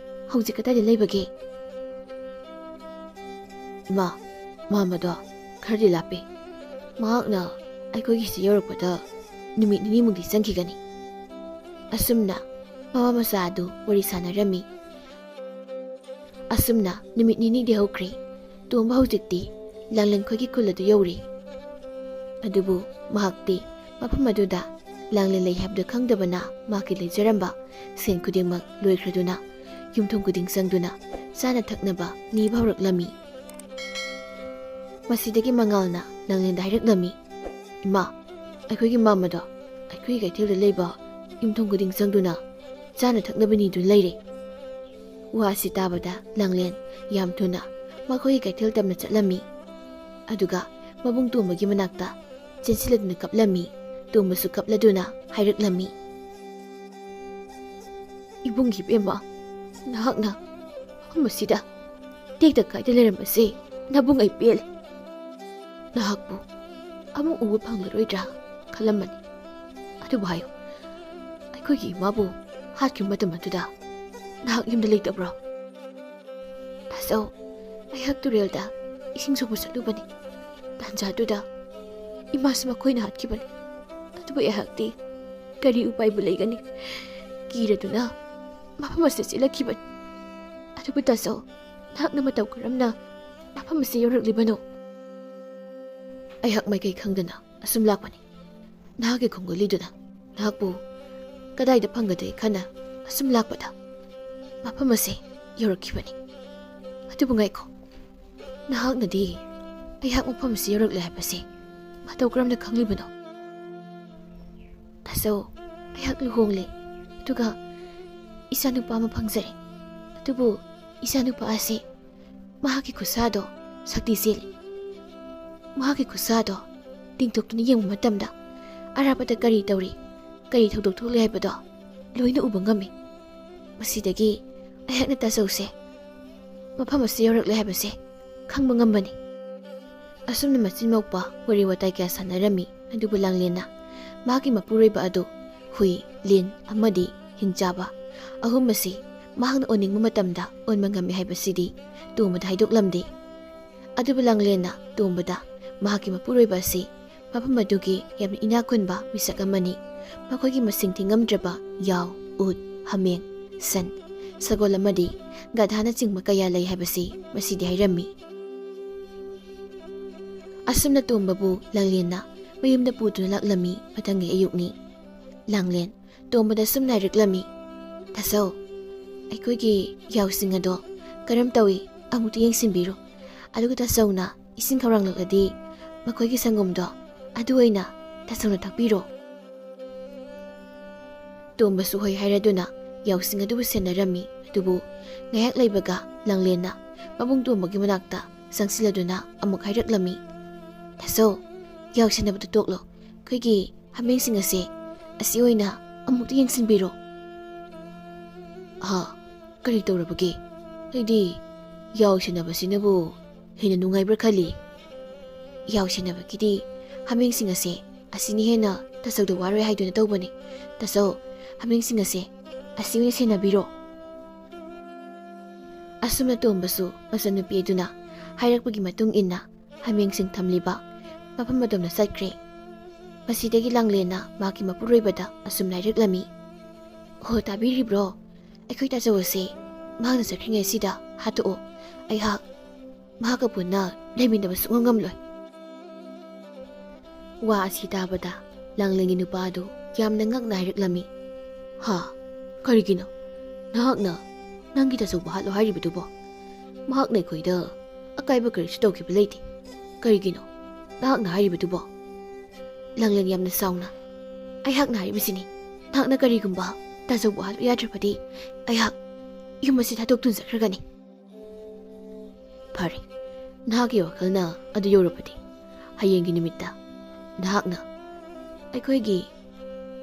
ꯍꯧꯖꯤꯛ ꯀꯗꯥꯏꯗ ꯂꯩꯕꯒꯦ? ꯏꯃꯥ, ꯃꯃꯥꯗꯣ ꯈꯔꯗꯤ ꯂꯥꯞꯄꯦ꯫ ꯃꯍꯥꯛꯅ ꯑꯩꯈꯣꯏꯒꯤꯁꯤ ꯌꯧꯔꯛꯄꯗ ꯅꯨꯃꯤꯠ 2ꯃꯨꯛꯇꯤ ꯆꯪꯈꯤꯒꯅꯤ꯫ ꯑꯁꯨꯝꯅ ꯃꯃꯥ ꯃꯆꯥ ꯑꯗꯨ ꯋꯥꯔꯤ ꯁꯥꯟꯅꯔꯝꯃꯤ꯫ ꯑꯁꯨꯝꯅ ꯅꯨꯃꯤꯠ 2ꯗꯤ ꯍꯧꯈ꯭ꯔꯦ꯫ ꯇꯣꯝꯕ ꯍꯧꯖꯤꯛꯇꯤ ꯂꯥꯡꯂꯦꯟ ꯈꯣꯏꯒꯤ ꯈꯨꯜ ꯑꯗꯨ ꯌꯧꯔꯦ꯫ ꯑꯗꯨꯕꯨ ꯃꯍꯥꯛꯇꯤ ꯃꯐꯝ ꯑꯗꯨꯗ ꯂꯥꯡꯂꯦꯟ ꯂꯩ ꯍꯥꯏꯕꯗꯨ ꯈꯪꯗꯕꯅ ꯃꯍꯥꯛꯀꯤ ꯂꯩꯖꯔꯝꯕ ꯁꯦꯟ ꯈꯨꯗꯤꯡꯃꯛ ꯂꯣꯏꯈ꯭ꯔꯗꯨꯅ ꯌꯨꯝꯊꯣꯡ ꯈꯨꯗꯤꯡ ꯆꯪꯗꯨꯅ ꯆꯥꯅ ꯊꯛꯅꯕ ꯅꯤꯕ ꯍꯧꯔꯛꯂꯝꯃꯤ꯫ ꯃꯁꯤꯗꯒꯤ ꯃꯉꯥꯜꯅ ꯂꯥꯡꯂꯦꯟꯗ ꯍꯥꯏꯔꯛꯂꯝꯃꯤ, "ꯏꯃꯥ, ꯑꯩꯈꯣꯏꯒꯤ ꯃꯥꯝꯃꯗꯣ ꯑꯩꯈꯣꯏꯒꯤ ꯀꯩꯊꯦꯜꯗ ꯂꯩꯕ ꯌꯨꯝꯊꯣꯡ ꯈꯨꯗꯤꯡ ꯆꯪꯗꯨꯅ ꯆꯥꯅ ꯊꯛꯅꯕ ꯅꯤꯗꯨꯅ ꯂꯩꯔꯦ." ꯋꯥ ꯑꯁꯤ ꯇꯥꯕꯗ ꯂꯥꯡꯂꯦꯟ ꯌꯥꯝ ꯊꯨꯅ ꯃꯈꯣꯏꯒꯤ ꯀꯩꯊꯦꯜ ꯇꯝꯅ ꯆꯠꯂꯝꯃꯤ꯫ ꯑꯗꯨꯒ ꯃꯕꯨꯡ ꯇꯣꯝꯕꯒꯤ ꯃꯅꯥꯛꯇ ꯆꯦꯟꯁꯤꯜꯂꯗꯨꯅ ꯀꯞꯂꯝꯃꯤ꯫ ꯇꯣꯝꯕꯁꯨ ꯀꯞꯂꯗꯨꯅ ꯍꯥꯏꯔꯛꯂꯝꯃꯤ, "ꯏꯕꯨꯡꯒꯤ ꯏꯕꯦꯝꯃ, ꯅꯍꯥꯛꯅ ꯃꯐꯝ ꯑꯁꯤꯗ ꯇꯦꯛꯇ ꯀꯥꯏꯗ ꯂꯩꯔꯝꯕꯁꯦ ꯅꯕꯨꯡ ꯑꯩ ꯄꯦꯜꯂꯦ꯫ ꯅꯍꯥꯛꯄꯨ ꯑꯃꯨꯛ ꯎꯕ ꯐꯪꯂꯔꯣꯏꯗ꯭ꯔꯥ ꯈꯜꯂꯝꯕꯅꯤ꯫ ꯑꯗꯨꯕꯨ ꯍꯥꯏꯌꯨ, ꯑꯩꯈꯣꯏꯒꯤ ꯏꯃꯥꯕꯨ ꯍꯥꯠꯈꯤꯕ ꯃꯇꯝ ꯑꯗꯨꯗ ꯅꯍꯥꯛ ꯌꯨꯝꯗ ꯂꯩꯇꯕ꯭ꯔꯣ?" "ꯇꯥꯆꯧ, ꯑꯩꯍꯥꯛ ꯇꯨꯔꯦꯜꯗ ꯏꯁꯤꯡ ꯁꯣꯛꯄ ꯆꯠꯂꯨꯕꯅꯤ꯫ ꯇꯥꯟꯖꯥꯗꯨꯗ ꯏꯃꯥꯁꯨ ꯃꯈꯣꯏꯅ ꯍꯥꯠꯈꯤꯕꯅꯤ꯫ ꯑꯗꯨꯕꯨ ꯑꯩꯍꯥꯛꯇꯤ ꯀꯔꯤ ꯎꯄꯥꯏꯕꯨ ꯂꯩꯒꯅꯤ? ꯀꯤꯔꯗꯨꯅ ꯃꯐꯝ ꯑꯁꯤꯗ ꯆꯦꯜꯂꯛꯈꯤꯕꯅꯤ꯫ ꯑꯗꯨꯕꯨ ꯇꯥꯆꯧ, ꯅꯍꯥꯛꯅ ꯃꯇꯧ ꯀꯔꯝꯅ ꯃꯐꯝ ꯑꯁꯤꯗ ꯌꯧꯔꯛꯂꯤꯕꯅꯣ?" "ꯑꯩꯍꯥꯛ ꯃꯥꯏꯀꯩ ꯈꯪꯗꯅ ꯑꯁꯨꯝ ꯂꯥꯛꯄꯅꯤ꯫ ꯅꯍꯥꯛꯀꯤ ꯈꯣꯡꯒꯨꯜꯂꯤꯗꯨꯅ ꯅꯍꯥꯛꯄꯨ ꯀꯗꯥꯏꯗ ꯐꯪꯒꯗꯒꯦ ꯈꯟꯅ ꯑꯁꯨꯝ ꯂꯥꯛꯄꯗ ꯃꯐꯝ ꯑꯁꯤ ꯌꯧꯔꯛꯈꯤꯕꯅꯤ꯫ ꯑꯗꯨꯕꯨ ꯉꯥꯏꯈꯣ, ꯅꯍꯥꯛꯅꯗꯤ ꯑꯩꯍꯥꯛ ꯃꯐꯝ ꯑꯁꯤ ꯌꯧꯔꯛꯂꯦ ꯍꯥꯏꯕꯁꯤ ꯃꯇꯧ ꯀꯔꯝꯅ ꯈꯪꯂꯤꯕꯅꯣ?" "ꯇꯥꯆꯧ, ꯑꯩꯍꯥꯛ ꯂꯨꯍꯣꯡꯂꯦ, ꯑꯗꯨꯒ ꯏꯆꯥꯅꯨꯄꯥ ꯑꯃ ꯐꯪꯖꯔꯦ꯫ ꯑꯗꯨꯕꯨ ꯏꯆꯥꯅꯨꯄꯥ ꯑꯁꯤ ꯃꯍꯥꯛꯀꯤ ꯈꯨꯠꯁꯥꯗꯣ ꯁꯛꯇꯤ ꯆꯦꯜꯂꯤ꯫ ꯃꯍꯥꯛꯀꯤ ꯈꯨꯠꯁꯥꯗꯣ ꯇꯤꯡꯊꯣꯛꯇꯨꯅ ꯌꯦꯡꯕ ꯃꯇꯝꯗ ꯑꯔꯥꯞꯄꯗ ꯀꯔꯤ ꯇꯧꯔꯤ, ꯀꯔꯤ ꯊꯧꯗꯣꯛ ꯊꯣꯛꯂꯤ ꯍꯥꯏꯕꯗꯣ ꯂꯣꯏꯅ ꯎꯕ ꯉꯝꯃꯤ꯫ ꯃꯁꯤꯗꯒꯤ ꯑꯩꯍꯥꯛꯅ ꯇꯥꯆꯧꯁꯦ ꯃꯐꯝ ꯑꯁꯤ ꯌꯧꯔꯛꯂꯦ ꯍꯥꯏꯕꯁꯦ ꯈꯪꯕ ꯉꯝꯕꯅꯤ." ꯑꯁꯨꯝꯅ ꯃꯆꯤꯟ ꯃꯧꯄꯥ ꯋꯥꯔꯤ ꯋꯥꯇꯥꯏ ꯀꯌꯥ ꯁꯥꯟꯅꯔꯝꯃꯤ꯫ ꯑꯗꯨꯕꯨ ꯂꯥꯡꯂꯦꯟꯅ ꯃꯍꯥꯛꯀꯤ ꯃꯄꯨꯔꯣꯏꯕ ꯑꯗꯨ ꯍꯨꯏ, ꯂꯤꯟ ꯑꯃꯗꯤ ꯍꯤꯡꯆꯥꯕ ꯑꯍꯨꯝ ꯑꯁꯤ ꯃꯍꯥꯛꯅ ꯑꯣꯟꯅꯤꯡꯕ ꯃꯇꯝꯗ ꯑꯣꯟꯕ ꯉꯝꯃꯤ ꯍꯥꯏꯕꯁꯤꯗꯤ ꯇꯣꯝꯕꯗ ꯍꯥꯏꯗꯣꯛꯂꯝꯗꯦ꯫ ꯑꯗꯨꯕꯨ ꯂꯥꯡꯂꯦꯟꯅ ꯇꯣꯝꯕꯗ ꯃꯍꯥꯛꯀꯤ ꯃꯄꯨꯔꯣꯏꯕ ꯑꯁꯤ ꯃꯐꯝ ꯑꯗꯨꯒꯤ ꯌꯥꯝꯅ ꯏꯅꯥꯛ ꯈꯨꯟꯕ ꯃꯤꯁꯛ ꯑꯃꯅꯤ, ꯃꯈꯣꯏꯒꯤ ꯃꯁꯤꯡ ꯊꯤꯉꯝꯗ꯭ꯔꯕ ꯌꯥꯎ, ꯎꯠ, ꯍꯥꯃꯦꯡ, ꯁꯟ, ꯁꯒꯣꯜ ꯑꯃꯗꯤ ꯒꯙꯥꯅꯆꯤꯡꯕ ꯀꯌꯥ ꯂꯩ ꯍꯥꯏꯕꯁꯤ ꯃꯁꯤꯗꯤ ꯍꯥꯏꯔꯝꯃꯤ꯫ ꯑꯁꯨꯝꯅ ꯇꯣꯝꯕꯕꯨ ꯂꯥꯡꯂꯦꯟꯅ ꯃꯌꯨꯝꯗ ꯄꯨꯗꯨꯅ ꯂꯥꯛꯂꯝꯃꯤ꯫ ꯃꯊꯪꯒꯤ ꯑꯌꯨꯛꯅꯤ꯫ ꯂꯥꯡꯂꯦꯟ ꯇꯣꯝꯕꯗ ꯁꯨꯝꯅ ꯍꯥꯏꯔꯛꯂꯝꯃꯤ, "ꯇꯥꯆꯧ, ꯑꯩꯈꯣꯏꯒꯤ ꯌꯥꯎꯁꯤꯡ ꯑꯗꯣ ꯀꯔꯝ ꯇꯧꯏ ꯑꯃꯨꯛꯇ ꯌꯦꯡꯁꯤꯟꯕꯤꯔꯣ꯫ ꯑꯗꯨꯒ ꯇꯥꯆꯧꯅ ꯏꯁꯤꯡ ꯈꯧꯔꯥꯡꯂꯛꯂꯗꯤ ꯃꯈꯣꯏꯒꯤ ꯁꯪꯒꯣꯝꯗꯣ ꯑꯗꯨ ꯑꯣꯏꯅ ꯇꯥꯆꯧꯅ ꯊꯛꯄꯤꯔꯣ." ꯇꯣꯝꯕꯁꯨ ꯍꯣꯏ ꯍꯥꯏꯔꯗꯨꯅ ꯌꯥꯎꯁꯤꯡ ꯑꯗꯨꯕꯨ ꯁꯦꯟꯅꯔꯝꯃꯤ꯫ ꯑꯗꯨꯕꯨ ꯉꯥꯏꯍꯥꯛ ꯂꯩꯕꯒ ꯂꯥꯡꯂꯦꯟꯅ ꯃꯕꯨꯡ ꯇꯣꯝꯕꯒꯤ ꯃꯅꯥꯛꯇ ꯆꯪꯁꯤꯜꯂꯗꯨꯅ ꯑꯃꯨꯛ ꯍꯥꯏꯔꯛꯂꯝꯃꯤ, "ꯇꯥꯆꯧ, ꯌꯥꯎ ꯁꯦꯟꯅꯕꯗꯨ ꯇꯣꯛꯂꯣ꯫ ꯑꯩꯈꯣꯏꯒꯤ ꯍꯥꯃꯦꯡꯁꯤꯡ ꯑꯁꯤ ꯑꯣꯏꯅ ꯑꯃꯨꯛꯇ ꯌꯦꯡꯁꯤꯟꯕꯤꯔꯣ." "ꯀꯔꯤ ꯇꯧꯔꯕꯒꯦ? ꯑꯩꯗꯤ ꯌꯥꯎ ꯁꯦꯟꯅꯕꯁꯤꯅꯕꯨ ꯍꯦꯟꯅ ꯅꯨꯡꯉꯥꯏꯕ꯭ꯔꯥ ꯈꯜꯂꯤ꯫ ꯌꯥꯎ ꯁꯦꯟꯅꯕꯒꯤꯗꯤ ꯍꯥꯃꯦꯡꯁꯤꯡ ꯑꯁꯤꯅ ꯍꯦꯟꯅ ꯇꯥꯆꯧꯗ ꯋꯥꯔꯣꯏ ꯍꯥꯏꯗꯨꯅ ꯇꯧꯕꯅꯤ꯫ ꯇꯥꯆꯧ, ꯍꯥꯃꯦꯡꯁꯤꯡ ꯑꯁꯤ ꯑꯣꯏꯅ ꯁꯦꯟꯅꯕꯤꯔꯣ." ꯑꯁꯨꯝꯅ ꯇꯣꯝꯕꯁꯨ ꯃꯆꯟꯅꯨꯄꯤ ꯑꯗꯨꯅ ꯍꯥꯏꯔꯛꯄꯒꯤ ꯃꯇꯨꯡ ꯏꯟꯅ ꯍꯥꯃꯦꯡꯁꯤꯡ ꯊꯝꯂꯤꯕ ꯃꯐꯝ ꯑꯗꯣꯝꯗ ꯆꯠꯈ꯭ꯔꯦ꯫ ꯃꯁꯤꯗꯒꯤ ꯂꯥꯡꯂꯦꯟꯅ ꯃꯍꯥꯛꯀꯤ ꯃꯄꯨꯔꯣꯏꯕꯗ ꯑꯁꯨꯝꯅ ꯍꯥꯏꯔꯛꯂꯝꯃꯤ, "ꯍꯣ, ꯇꯥꯕꯤꯔꯤꯕ꯭ꯔꯣ? ꯑꯩꯈꯣꯏ ꯇꯥꯆꯧ ꯑꯁꯤ ꯃꯍꯥꯛꯅ ꯆꯠꯈ꯭ꯔꯤꯉꯩꯁꯤꯗ ꯍꯥꯠꯇꯣꯛꯑꯣ꯫ ꯑꯩꯍꯥꯛ ꯃꯍꯥꯛꯀ ꯄꯨꯟꯅ ꯂꯩꯃꯤꯟꯅꯕ ꯁꯨꯡꯉꯝ ꯉꯝꯂꯣꯏ." ꯋꯥ ꯑꯁꯤ ꯇꯥꯕꯗ ꯂꯥꯡꯂꯦꯟꯒꯤ ꯅꯨꯄꯥ ꯑꯗꯨ ꯌꯥꯝꯅ ꯉꯛꯅ ꯍꯥꯏꯔꯛꯂꯝꯃꯤ, "ꯀꯔꯤꯒꯤꯅꯣ ꯅꯍꯥꯛꯅ ꯅꯪꯒꯤ ꯇꯥꯆꯧꯕꯨ ꯍꯥꯠꯂꯣ ꯍꯥꯏꯔꯤꯕꯗꯨꯕꯣ? ꯃꯍꯥꯛꯅ ꯑꯩꯈꯣꯏꯗ ꯑꯀꯥꯏꯕ ꯀꯔꯤꯁꯨ ꯇꯧꯈꯤꯕ ꯂꯩꯇꯦ꯫ ꯀꯔꯤꯒꯤꯅꯣ ꯅꯍꯥꯛꯅ ꯍꯥꯏꯔꯤꯕꯗꯨꯕꯣ?" ꯂꯥꯡꯂꯦꯟ ꯌꯥꯝꯅ ꯁꯥꯎꯅ, "ꯑꯩꯍꯥꯛꯅ ꯍꯥꯏꯔꯤꯕꯁꯤꯅꯤ, ꯅꯍꯥꯛꯅ ꯀꯔꯤꯒꯨꯝꯕ ꯇꯥꯆꯧꯕꯨ ꯍꯥꯠꯂꯨ ꯌꯥꯗ꯭ꯔꯕꯗꯤ ꯑꯩꯍꯥꯛ ꯌꯨꯝ ꯑꯁꯤ ꯊꯥꯗꯣꯛꯇꯨꯅ ꯆꯠꯈ꯭ꯔꯒꯅꯤ." "ꯐꯔꯦ, ꯅꯍꯥꯛꯀꯤ ꯋꯥꯈꯜꯅ ꯑꯗꯨ ꯌꯧꯔꯕꯗꯤ ꯍꯌꯦꯡꯒꯤ ꯅꯨꯃꯤꯠꯇ ꯅꯍꯥꯛꯅ ꯑꯩꯈꯣꯏꯒꯤ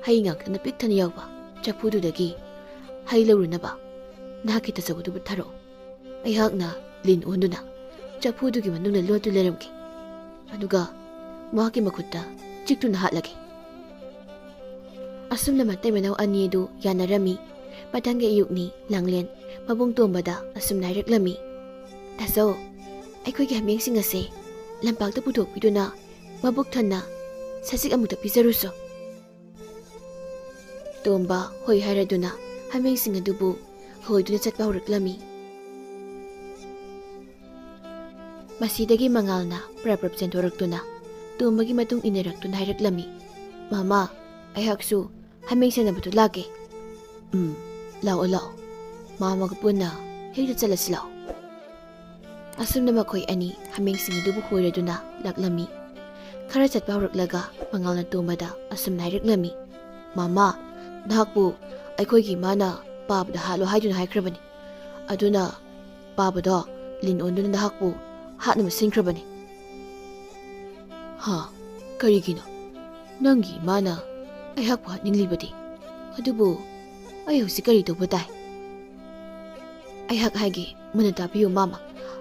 ꯍꯩ ꯉꯥꯛꯇꯅ ꯄꯤꯛ ꯊꯟꯅ ꯌꯥꯎꯕ ꯆꯐꯨꯗꯨꯗꯒꯤ ꯍꯩ ꯂꯧꯔꯨꯅꯕ ꯅꯍꯥꯛꯀꯤ ꯇꯥꯆꯧ ꯑꯗꯨꯕꯨ ꯊꯥꯔꯛꯑꯣ꯫ ꯑꯩꯍꯥꯛꯅ ꯂꯤꯟ ꯑꯣꯟꯗꯨꯅ ꯆꯐꯨꯗꯨꯒꯤ ꯃꯅꯨꯡꯗ ꯂꯣꯠꯇꯨ ꯂꯩꯔꯝꯒꯦ, ꯑꯗꯨꯒ ꯃꯍꯥꯛꯀꯤ ꯃꯈꯨꯠꯇ ꯆꯤꯛꯇꯨꯅ ꯍꯥꯠꯂꯒꯦ." ꯑꯁꯨꯝꯅ ꯃꯇꯩ ꯃꯅꯥꯎ ꯑꯅꯤ ꯑꯗꯨ ꯌꯥꯅꯔꯝꯃꯤ꯫ ꯃꯊꯪꯒꯤ ꯑꯌꯨꯛꯅꯤ꯫ ꯂꯥꯡꯂꯦꯟ ꯃꯕꯨꯡ ꯇꯣꯝꯕꯗ ꯑꯁꯨꯝꯅ ꯍꯥꯏꯔꯛꯂꯝꯃꯤ, "ꯇꯥꯆꯧ, ꯑꯩꯈꯣꯏꯒꯤ ꯍꯥꯃꯦꯡꯁꯤꯡ ꯑꯁꯤ ꯂꯝꯄꯥꯛꯇ ꯄꯨꯊꯣꯛꯄꯤꯗꯨꯅ ꯃꯕꯨꯛ ꯊꯟꯅ ꯁꯖꯤꯛ ꯑꯃꯨꯛꯇ ꯄꯤꯖꯔꯨꯆꯣ." ꯇꯣꯝꯕ ꯍꯣꯏ ꯍꯥꯏꯔꯗꯨꯅ ꯍꯥꯃꯦꯡꯁꯤꯡ ꯑꯗꯨꯕꯨ ꯍꯣꯏꯗꯨꯅ ꯆꯠꯄ ꯍꯧꯔꯛꯂꯝꯃꯤ꯫ ꯃꯁꯤꯗꯒꯤ ꯃꯉꯥꯜꯅ ꯄ꯭ꯔꯞ ꯆꯦꯟꯊꯣꯔꯛꯇꯨꯅ ꯇꯣꯝꯕꯒꯤ ꯃꯇꯨꯡ ꯏꯟꯅꯔꯛꯇꯨꯅ ꯍꯥꯏꯔꯛꯂꯝꯃꯤ, "ꯃꯃꯥ, ꯑꯩꯍꯥꯛꯁꯨ ꯍꯥꯃꯦꯡ ꯁꯦꯟꯅꯕꯗꯨ ꯂꯥꯛꯀꯦ." "ꯂꯥꯛꯑꯣ ꯂꯥꯛꯑꯣ, ꯃꯥꯃꯒ ꯄꯨꯟꯅ ꯍꯦꯛꯇ ꯆꯠꯂꯁꯤ ꯂꯥꯛꯑꯣ꯫ ꯑꯁꯨꯝꯅ ꯃꯈꯣꯏ ꯑꯅꯤ ꯍꯥꯃꯦꯡꯁꯤꯡ ꯑꯗꯨꯕꯨ ꯍꯣꯏꯔꯗꯨꯅ ꯂꯥꯛꯂꯝꯃꯤ꯫ ꯈꯔ ꯆꯠꯄ ꯍꯧꯔꯛꯂꯒ ꯃꯉꯥꯜꯅ ꯇꯣꯝꯕꯗ ꯑꯁꯨꯝꯅ ꯍꯥꯏꯔꯛꯂꯝꯃꯤ, ꯃꯥꯃꯥ, ꯅꯍꯥꯛꯄꯨ ꯑꯩꯈꯣꯏꯒꯤ ꯏꯃꯥꯅ ꯄꯥꯕꯗ ꯍꯥꯠꯂꯣ ꯍꯥꯏꯗꯨꯅ ꯍꯥꯏꯈ꯭ꯔꯕꯅꯤ꯫ ꯑꯗꯨꯅ ꯄꯥꯕꯗꯣ ꯂꯤꯟ ꯑꯣꯟꯗꯨꯅ ꯅꯍꯥꯛꯄꯨ ꯍꯥꯠꯅꯕ ꯁꯤꯟꯈ꯭ꯔꯕꯅꯤ꯫ ꯍꯥ, ꯀꯔꯤꯒꯤꯅꯣ? ꯅꯪꯒꯤ ꯏꯃꯥꯅ ꯑꯩꯍꯥꯛꯄꯨ ꯍꯥꯠꯅꯤꯡꯂꯤꯕꯗꯤ? ꯑꯗꯨꯕꯨ ꯑꯩ ꯍꯧꯖꯤꯛ ꯀꯔꯤ ꯇꯧꯕ ꯇꯥꯏ? ꯑꯩꯍꯥꯛ ꯍꯥꯏꯒꯦ, ꯃꯨꯟꯅ ꯇꯥꯕꯤꯌꯨ ꯃꯥꯃꯥ꯫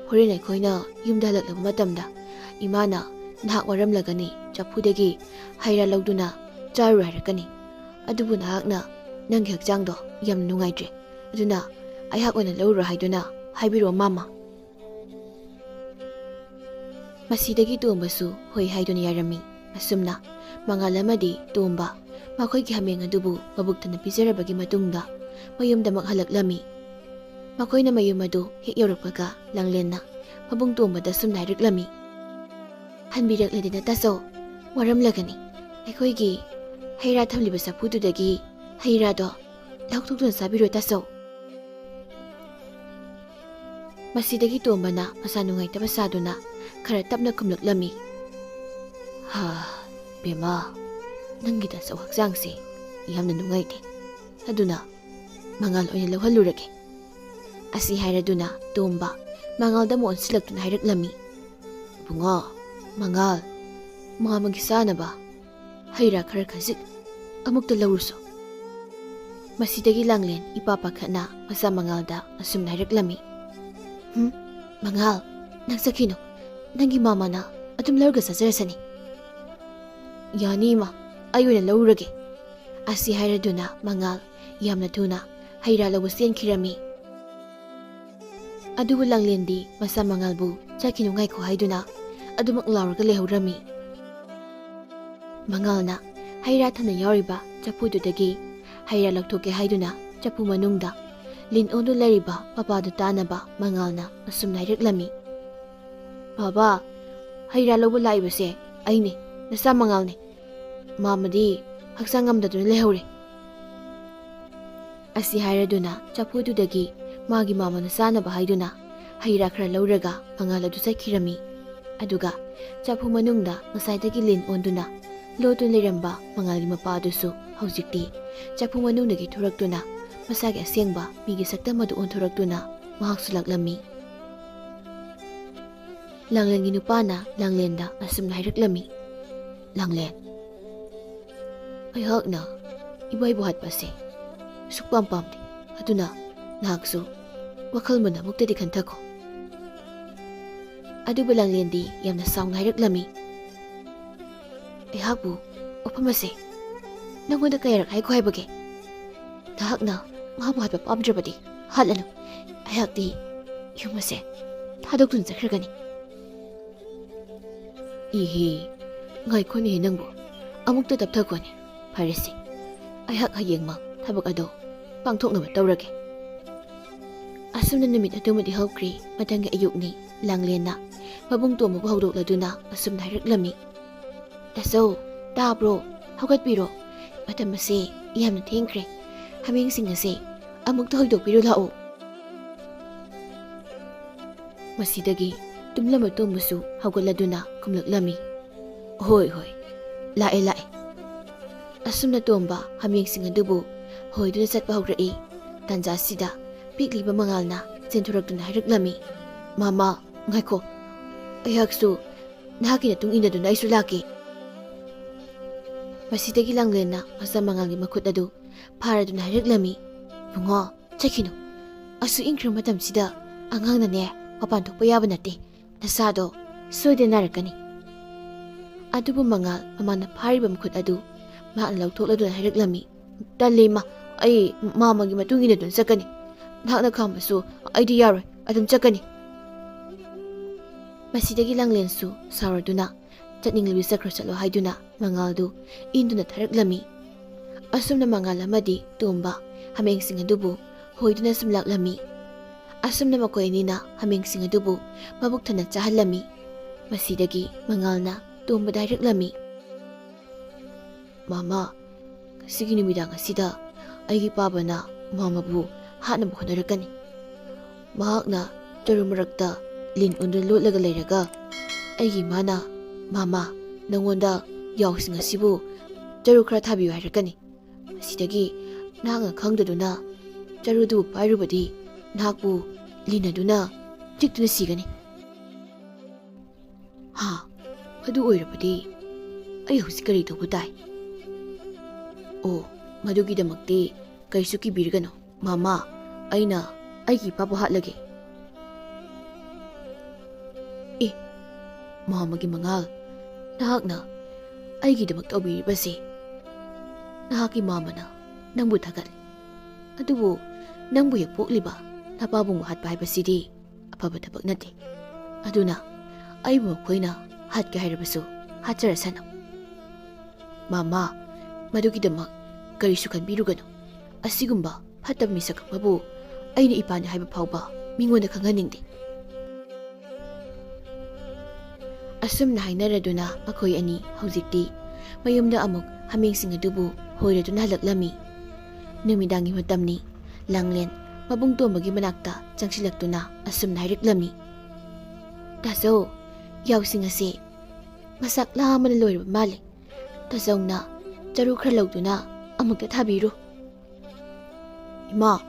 ꯍꯣꯔꯦꯟ ꯑꯩꯈꯣꯏꯅ ꯌꯨꯝꯗ ꯍꯜꯂꯛꯂꯕ ꯃꯇꯝꯗ ꯏꯃꯥꯅ ꯅꯍꯥꯛ ꯋꯥꯔꯝꯂꯒꯅꯤ ꯆꯐꯨꯗꯒꯤ ꯍꯩꯔꯥ ꯂꯧꯗꯨꯅ ꯆꯥꯔꯨ ꯍꯥꯏꯔꯛꯀꯅꯤ꯫ ꯑꯗꯨꯕꯨ ꯅꯍꯥꯛꯅ ꯅꯪꯒꯤ ꯍꯛꯆꯥꯡꯗꯣ ꯌꯥꯝꯅ ꯅꯨꯡꯉꯥꯏꯇ꯭ꯔꯦ, ꯑꯗꯨꯅ ꯑꯩꯍꯥꯛ ꯑꯣꯏꯅ ꯂꯧꯔꯨꯔꯣ ꯍꯥꯏꯗꯨꯅ ꯍꯥꯏꯕꯤꯔꯛꯑꯣ ꯃꯥꯃꯥ꯫ ꯃꯁꯤꯗꯒꯤ ꯇꯣꯝꯕꯁꯨ ꯍꯣꯏ ꯍꯥꯏꯗꯨꯅ ꯌꯥꯔꯝꯃꯤ꯫ ꯑꯁꯨꯝꯅ ꯃꯉꯥꯜ ꯑꯃꯗꯤ ꯇꯣꯝꯕ ꯃꯈꯣꯏꯒꯤ ꯍꯥꯃꯦꯡ ꯑꯗꯨꯕꯨ ꯃꯕꯨꯛ ꯊꯟꯅ ꯄꯤꯖꯔꯕꯒꯤ ꯃꯇꯨꯡꯗ ꯃꯌꯨꯝꯗꯃꯛ ꯍꯜꯂꯛꯂꯝꯃꯤ꯫ ꯃꯈꯣꯏꯅ ꯃꯌꯨꯝ ꯑꯗꯨ ꯍꯦꯛ ꯌꯧꯔꯛꯄꯒ ꯂꯥꯡꯂꯦꯟꯅ ꯃꯕꯨꯡ ꯇꯣꯝꯕꯗ ꯁꯨꯝꯅ ꯍꯥꯏꯔꯛꯂꯝꯃꯤ, ꯍꯟꯕꯤꯔꯛꯂꯦꯗꯅ ꯇꯥꯆꯧ, ꯋꯥꯔꯝꯂꯒꯅꯤ꯫ ꯑꯩꯈꯣꯏꯒꯤ ꯍꯩꯔꯥ ꯊꯝꯂꯤꯕ ꯆꯐꯨꯗꯨꯗꯒꯤ ꯍꯩꯔꯥꯗꯣ ꯂꯧꯊꯣꯛꯇꯨꯅ ꯆꯥꯕꯤꯔꯣ ꯇꯥꯆꯧ꯫ ꯃꯁꯤꯗꯒꯤ ꯇꯣꯝꯕꯅ ꯃꯁꯥ ꯅꯨꯡꯉꯥꯏꯇꯕ ꯁꯥꯗꯨꯅ ꯈꯔ ꯇꯞꯅ ꯈꯨꯝꯂꯛꯂꯝꯃꯤ, ꯕꯦꯝꯃꯥ, ꯅꯪꯒꯤ ꯇꯥꯆꯧ ꯍꯛꯆꯥꯡꯁꯦ ꯌꯥꯝꯅ ꯅꯨꯡꯉꯥꯏꯇꯦ, ꯑꯗꯨꯅ ꯃꯉꯥꯜ ꯑꯣꯏꯅ ꯂꯧꯍꯜꯂꯨꯔꯒꯦ꯫ ꯑꯁꯤ ꯍꯥꯏꯔꯗꯨꯅ ꯇꯣꯝꯕ ꯃꯉꯥꯜꯗ ꯑꯃꯨꯛ ꯑꯣꯟꯁꯤꯜꯂꯛꯇꯨꯅ ꯍꯥꯏꯔꯛꯂꯝꯃꯤ, ꯏꯕꯨꯡꯉꯣ, ꯃꯉꯥꯜ, ꯃꯥꯃꯒꯤ ꯆꯥꯅꯕ ꯍꯩꯔꯥ ꯈꯔ ꯈꯖꯤꯛ ꯑꯃꯨꯛꯇ ꯂꯧꯔꯨꯁꯣ꯫ ꯃꯁꯤꯗꯒꯤ ꯂꯥꯡꯂꯦꯟ ꯏꯄꯥ ꯄꯥꯈꯠꯅ ꯃꯆꯥ ꯃꯉꯥꯜꯗ ꯑꯁꯨꯝꯅ ꯍꯥꯏꯔꯛꯂꯝꯃꯤ, ꯃꯉꯥꯜ, ꯅꯪ ꯆꯠꯈꯤꯅꯨ, ꯅꯪꯒꯤ ꯃꯥꯃꯅ ꯑꯗꯨꯝ ꯂꯧꯔꯒ ꯆꯥꯖꯔꯁꯅꯤ꯫ ꯌꯥꯅꯤ ꯏꯃꯥ, ꯑꯩ ꯑꯣꯏꯅ ꯂꯧꯔꯨꯔꯒꯦ꯫ ꯑꯁꯤ ꯍꯥꯏꯔꯗꯨꯅ ꯃꯉꯥꯜ ꯌꯥꯝꯅ ꯊꯨꯅ ꯍꯩꯔꯥ ꯂꯧꯕ ꯆꯦꯟꯈꯤꯔꯝꯃꯤ꯫ ꯑꯗꯨꯕꯨ ꯂꯥꯡꯂꯦꯟꯗꯤ ꯃꯆꯥ ꯃꯉꯥꯜꯕꯨ ꯆꯠꯈꯤꯅꯨ ꯉꯥꯏꯈꯣ ꯍꯥꯏꯗꯨꯅ ꯑꯗꯨꯃꯛ ꯂꯥꯎꯔꯒ ꯂꯩꯍꯧꯔꯝꯃꯤ꯫ ꯃꯉꯥꯜꯅ ꯍꯩꯔꯥ ꯊꯝꯅ ꯌꯥꯎꯔꯤꯕ ꯆꯐꯨꯗꯨꯗꯒꯤ ꯍꯩꯔꯥ ꯂꯧꯊꯣꯛꯀꯦ ꯍꯥꯏꯗꯨꯅ ꯆꯐꯨ ꯃꯅꯨꯡꯗ ꯂꯤꯟ ꯑꯣꯟꯗꯨ ꯂꯩꯔꯤꯕ ꯃꯄꯥꯗꯨ ꯇꯥꯅꯕ ꯃꯉꯥꯜꯅ ꯑꯁꯨꯝꯅ ꯍꯥꯏꯔꯛꯂꯝꯃꯤ, ꯕꯥꯕꯥ, ꯍꯩꯔꯥ ꯂꯧꯕ ꯂꯥꯛꯏꯕꯁꯦ ꯑꯩꯅꯦ, ꯅꯆꯥ ꯃꯉꯥꯜꯅꯦ꯫ ꯃꯥꯃꯗꯤ ꯍꯛꯆꯥꯡ ꯉꯝꯗꯗꯨꯅ ꯂꯩꯍꯧꯔꯦ꯫ ꯑꯁꯤ ꯍꯥꯏꯔꯗꯨꯅ ꯆꯐꯨꯗꯨꯗꯒꯤ ꯃꯥꯒꯤ ꯃꯥꯃꯅ ꯆꯥꯅꯕ ꯍꯥꯏꯗꯨꯅ ꯍꯩꯔꯥ ꯈꯔ ꯂꯧꯔꯒ ꯃꯉꯥꯜ ꯑꯗꯨ ꯆꯠꯈꯤꯔꯝꯃꯤ꯫ ꯑꯗꯨꯒ ꯆꯐꯨ ꯃꯅꯨꯡꯗ ꯉꯁꯥꯏꯗꯒꯤ ꯂꯤꯟ ꯑꯣꯟꯗꯨꯅ ꯂꯣꯠꯇꯨꯅ ꯂꯩꯔꯝꯕ ꯃꯉꯥꯜꯒꯤ ꯃꯄꯥ ꯑꯗꯨꯁꯨ ꯍꯧꯖꯤꯛꯇꯤ ꯆꯐꯨ ꯃꯅꯨꯡꯗꯒꯤ ꯊꯣꯔꯛꯇꯨꯅ ꯃꯁꯥꯒꯤ ꯑꯁꯦꯡꯕ ꯃꯤꯒꯤ ꯁꯛꯇꯝ ꯑꯗꯨ ꯑꯣꯟꯊꯣꯔꯛꯇꯨꯅ ꯃꯍꯥꯛꯁꯨ ꯂꯥꯛꯂꯝꯃꯤ꯫ ꯂꯥꯡꯂꯦꯟꯒꯤ ꯅꯨꯄꯥꯅ ꯂꯥꯡꯂꯦꯟꯗ ꯑꯁꯨꯝꯅ ꯍꯥꯏꯔꯛꯂꯝꯃꯤ, ꯂꯥꯡꯂꯦꯟ, ꯑꯩꯍꯥꯛꯅ ꯏꯕꯥꯏꯕꯨ ꯍꯥꯠꯄꯁꯦ ꯁꯨꯛꯄꯥꯝ ꯄꯥꯝꯗꯦ, ꯑꯗꯨꯅ ꯅꯍꯥꯛꯁꯨ ꯋꯥꯈꯜ ꯃꯨꯟꯅ ꯑꯃꯨꯛꯇꯗꯤ ꯈꯟꯊꯈꯣ꯫ ꯑꯗꯨꯕꯨ ꯂꯥꯡꯂꯦꯟꯗꯤ ꯌꯥꯝꯅ ꯁꯥꯎꯅ ꯍꯥꯏꯔꯛꯂꯝꯃꯤ, ꯑꯩꯍꯥꯛꯄꯨ ꯋꯥꯐꯝ ꯑꯁꯦ ꯅꯪꯉꯣꯟꯗ ꯀꯌꯥꯔꯛ ꯍꯥꯏꯈꯣ ꯍꯥꯏꯕꯒꯦ? ꯅꯍꯥꯛꯅ ꯃꯥꯕꯨ ꯍꯥꯠꯄ ꯄꯥꯝꯗ꯭ꯔꯕꯗꯤ ꯍꯥꯠꯂꯅꯨ, ꯑꯩꯍꯥꯛꯇꯤ ꯌꯨꯝ ꯑꯁꯦ ꯊꯥꯗꯣꯛꯇꯨꯅ ꯆꯠꯈ꯭ꯔꯒꯅꯤ꯫ ꯏꯍꯦ, ꯉꯥꯏꯈꯣꯅꯦ ꯅꯪꯕꯨ, ꯑꯃꯨꯛꯇ ꯇꯞꯊꯈꯣꯅꯦ꯫ ꯐꯔꯦꯁꯦ, ꯑꯩꯍꯥꯛ ꯍꯌꯦꯡꯃꯛ ꯊꯕꯛ ꯑꯗꯣ ꯄꯥꯡꯊꯣꯛꯅꯕ ꯇꯧꯔꯒꯦ꯫ ꯑꯁꯨꯝꯅ ꯅꯨꯃꯤꯠ ꯑꯗꯨꯃꯗꯤ ꯍꯧꯈ꯭ꯔꯦ꯫ ꯃꯊꯪꯒꯤ ꯑꯌꯨꯛꯅꯤ꯫ ꯂꯥꯡꯂꯦꯟꯅ ꯃꯕꯨꯡ ꯇꯣꯝꯕꯕꯨ ꯍꯧꯗꯣꯛꯂꯗꯨꯅ ꯑꯁꯨꯝꯅ ꯍꯥꯏꯔꯛꯂꯝꯃꯤ, ꯇꯥꯆꯧ, ꯇꯥꯕ꯭ꯔꯣ? ꯍꯧꯒꯠꯄꯤꯔꯣ, ꯃꯇꯝ ꯑꯁꯦ ꯌꯥꯝꯅ ꯊꯦꯡꯈ꯭ꯔꯦ, ꯍꯥꯃꯦꯡꯁꯤꯡ ꯑꯁꯦ ꯑꯃꯨꯛꯇ ꯍꯣꯏꯗꯣꯛꯄꯤꯔꯣ ꯂꯥꯛꯑꯣ꯫ ꯃꯁꯤꯗꯒꯤ ꯇꯨꯝꯂꯝꯕ ꯇꯣꯝꯕꯁꯨ ꯍꯧꯒꯠꯂꯗꯨꯅ ꯈꯨꯝꯂꯛꯂꯝꯃꯤ, ꯍꯣꯏ ꯍꯣꯏ, ꯂꯥꯛꯑꯦ ꯂꯥꯛꯑꯦ꯫ ꯑꯁꯨꯝꯅ ꯇꯣꯝꯕ ꯍꯥꯃꯦꯡꯁꯤꯡ ꯑꯗꯨꯕꯨ ꯍꯣꯏꯗꯨꯅ ꯆꯠꯄ ꯍꯧꯔꯛꯏ꯫ ꯇꯥꯟꯖꯥꯁꯤꯗ ꯄꯤꯛꯂꯤꯕ ꯃꯉꯥꯜꯅ ꯆꯦꯟꯊꯣꯔꯛꯇꯨꯅ ꯍꯥꯏꯔꯛꯂꯝꯃꯤ, ꯃꯥꯃꯥ, ꯉꯥꯏꯈꯣ, ꯑꯩꯍꯥꯛꯁꯨ ꯅꯍꯥꯛꯀꯤ ꯃꯇꯨꯡ ꯏꯟꯅꯗꯨꯅ ꯑꯩꯁꯨ ꯂꯥꯛꯀꯦ꯫ ꯃꯁꯤꯗꯒꯤ ꯂꯥꯡꯂꯦꯟꯅ ꯃꯆꯥ ꯃꯉꯥꯜꯒꯤ ꯃꯈꯨꯠ ꯑꯗꯨ ꯐꯥꯔꯗꯨꯅ ꯍꯥꯏꯔꯛꯂꯝꯃꯤ, ꯏꯕꯨꯡꯉꯣ, ꯆꯠꯈꯤꯅꯨ, ꯑꯁꯨꯛ ꯏꯪꯈ꯭ꯔꯕ ꯃꯇꯝꯁꯤꯗ ꯑꯉꯥꯡꯅꯅꯦ ꯃꯄꯥꯟ ꯊꯣꯛꯄ ꯌꯥꯕ ꯅꯠꯇꯦ, ꯅꯁꯥꯗꯣ ꯁꯣꯏꯗꯅ ꯅꯥꯔꯛꯀꯅꯤ꯫ ꯑꯗꯨꯕꯨ ꯃꯉꯥꯜ ꯃꯃꯥꯅ ꯐꯥꯔꯤꯕ ꯃꯈꯨꯠ ꯑꯗꯨ ꯃꯍꯥꯛꯅ ꯂꯧꯊꯣꯛꯂꯗꯨꯅ ꯍꯥꯏꯔꯛꯂꯝꯃꯤ, ꯇꯜꯂꯤ ꯏꯃꯥ, ꯑꯩ ꯃꯥꯃꯒꯤ ꯃꯇꯨꯡ ꯏꯟꯅꯗꯨꯅ ꯆꯠꯀꯅꯤ, ꯅꯍꯥꯛꯅ ꯈꯥꯝꯕꯁꯨ ꯑꯩꯗꯤ ꯌꯥꯔꯣꯏ, ꯑꯗꯨꯝ ꯆꯠꯀꯅꯤ꯫ ꯃꯁꯤꯗꯒꯤ ꯂꯥꯡꯂꯦꯟꯁꯨ ꯁꯥꯎꯔꯗꯨꯅ ꯆꯠꯅꯤꯡꯂꯕꯤ ꯆꯠꯈ꯭ꯔꯣ ꯆꯠꯂꯣ ꯍꯥꯏꯗꯨꯅ ꯃꯉꯥꯜꯗꯨ ꯏꯟꯗꯨꯅ ꯊꯥꯔꯛꯂꯝꯃꯤ꯫ ꯑꯁꯨꯝꯅ ꯃꯉꯥꯜ ꯑꯃꯗꯤ ꯇꯣꯝꯕ ꯍꯥꯃꯦꯡꯁꯤꯡ ꯑꯗꯨꯕꯨ ꯍꯣꯏꯗꯨꯅ ꯁꯨꯝ ꯂꯥꯛꯂꯝꯃꯤ꯫ ꯑꯁꯨꯝꯅ ꯃꯈꯣꯏ ꯑꯅꯤꯅ ꯍꯥꯃꯦꯡꯁꯤꯡ ꯑꯗꯨꯕꯨ ꯃꯕꯨꯛ ꯊꯟꯅ ꯆꯥꯍꯜꯂꯝꯃꯤ꯫ ꯃꯁꯤꯗꯒꯤ ꯃꯉꯥꯜꯅ ꯇꯣꯝꯕꯗ ꯍꯥꯏꯔꯛꯂꯝꯃꯤ, ꯃꯥꯃꯥ, ꯉꯁꯤꯒꯤ ꯅꯨꯃꯤꯗꯥꯡ ꯑꯁꯤꯗ ꯑꯩꯒꯤ ꯄꯥꯕꯅ ꯃꯥꯃꯕꯨ ꯍꯥꯠꯅꯕ ꯍꯣꯠꯅꯔꯛꯀꯅꯤ꯫ ꯃꯍꯥꯛꯅ ꯆꯔꯨ ꯃꯔꯛꯇ ꯂꯤꯟ ꯑꯣꯟꯗꯨꯅ ꯂꯣꯠꯂꯒ ꯂꯩꯔꯒ ꯑꯩꯒꯤ ꯏꯃꯥꯅ ꯃꯥꯃꯥ ꯅꯪꯉꯣꯟꯗ ꯌꯥꯎꯁꯤꯡ ꯑꯁꯤꯕꯨ ꯆꯔꯨ ꯈꯔ ꯊꯥꯕꯤꯌꯨ ꯍꯥꯏꯔꯛꯀꯅꯤ꯫ ꯃꯁꯤꯗꯒꯤ ꯅꯍꯥꯛꯅ ꯈꯪꯗꯗꯨꯅ ꯆꯔꯨꯗꯨ ꯄꯥꯏꯔꯨꯕꯗꯤ ꯅꯍꯥꯛꯄꯨ ꯂꯤꯟ ꯑꯗꯨꯅ ꯆꯤꯛꯇꯨꯅ ꯁꯤꯒꯅꯤ꯫ ꯑꯗꯨ ꯑꯣꯏꯔꯕꯗꯤ ꯑꯩ ꯍꯧꯖꯤꯛ ꯀꯔꯤ ꯇꯧꯕ ꯇꯥꯏ? ꯑꯣ, ꯃꯗꯨꯒꯤꯗꯃꯛꯇꯤ ꯀꯩꯁꯨ ꯀꯤꯕꯤꯔꯒꯅꯨ ꯃꯥꯃꯥ, ꯑꯩꯅ ꯑꯩꯒꯤ ꯏꯄꯥꯕꯨ ꯍꯥꯠꯂꯒꯦ꯫ ꯃꯥꯃꯥꯒꯤ ꯃꯉꯥꯜ, ꯅꯍꯥꯛꯅ ꯑꯩꯒꯤꯗꯃꯛ ꯇꯧꯕꯤꯔꯤꯕꯁꯤ ꯅꯍꯥꯛꯀꯤ ꯃꯥꯃꯥꯅ ꯅꯪꯕꯨ ꯊꯥꯒꯠꯂꯤ꯫ ꯑꯗꯨꯕꯨ ꯅꯪꯕꯨ ꯍꯦꯛ ꯄꯣꯛꯂꯤꯕ ꯅꯄꯥꯕꯨꯡꯕꯨ ꯍꯥꯠꯄ ꯍꯥꯏꯕꯁꯤꯗꯤ ꯑꯐꯕ ꯊꯕꯛ ꯅꯠꯇꯦ꯫ ꯑꯗꯨꯅ ꯑꯩꯕꯨ ꯃꯈꯣꯏꯅ ꯍꯥꯠꯀꯦ ꯍꯥꯏꯔꯕꯁꯨ ꯍꯥꯠꯆꯔꯁꯅꯨ꯫ ꯃꯥꯃꯥ, ꯃꯗꯨꯒꯤꯗꯃꯛ ꯀꯔꯤꯁꯨ ꯈꯟꯕꯤꯔꯨꯒꯅꯨ꯫ ꯑꯁꯤꯒꯨꯝꯕ ꯐꯠꯇꯕ ꯃꯤꯁꯛ ꯑꯃꯕꯨ ꯑꯩꯅ ꯏꯄꯥꯅꯤ ꯍꯥꯏꯕ ꯐꯥꯎꯕ ꯃꯤꯉꯣꯟꯗ ꯈꯪꯍꯟꯅꯤꯡꯗꯦ꯫ ꯑꯁꯨꯝꯅ ꯍꯥꯏꯅꯔꯗꯨꯅ ꯃꯈꯣꯏ ꯑꯅꯤ ꯍꯧꯖꯤꯛꯇꯤ ꯃꯌꯨꯝꯗ ꯑꯃꯨꯛ ꯍꯥꯃꯦꯡꯁꯤꯡ ꯑꯗꯨꯕꯨ ꯍꯣꯏꯔꯗꯨꯅ ꯍꯜꯂꯛꯂꯝꯃꯤ꯫ ꯅꯨꯃꯤꯗꯥꯡꯒꯤ ꯃꯇꯝꯅꯤ꯫ ꯂꯥꯡꯂꯦꯟ ꯃꯕꯨꯡ ꯇꯣꯝꯕꯒꯤ ꯃꯅꯥꯛꯇ ꯆꯪꯁꯤꯜꯂꯛꯇꯨꯅ ꯑꯁꯨꯝꯅ ꯍꯥꯏꯔꯛꯂꯝꯃꯤ꯫ ꯇꯥꯆꯧ, ꯌꯥꯎꯁꯤꯡ ꯑꯁꯤ ꯃꯁꯛ ꯂꯥꯝꯕꯅ ꯂꯣꯏꯔꯕ ꯃꯥꯜꯂꯤ꯫ ꯇꯥꯆꯧꯅ ꯆꯔꯨ ꯈꯔ ꯂꯧꯗꯨꯅ ꯑꯃꯨꯛꯇ ꯊꯥꯕꯤꯔꯨ꯫ ꯏꯃꯥ,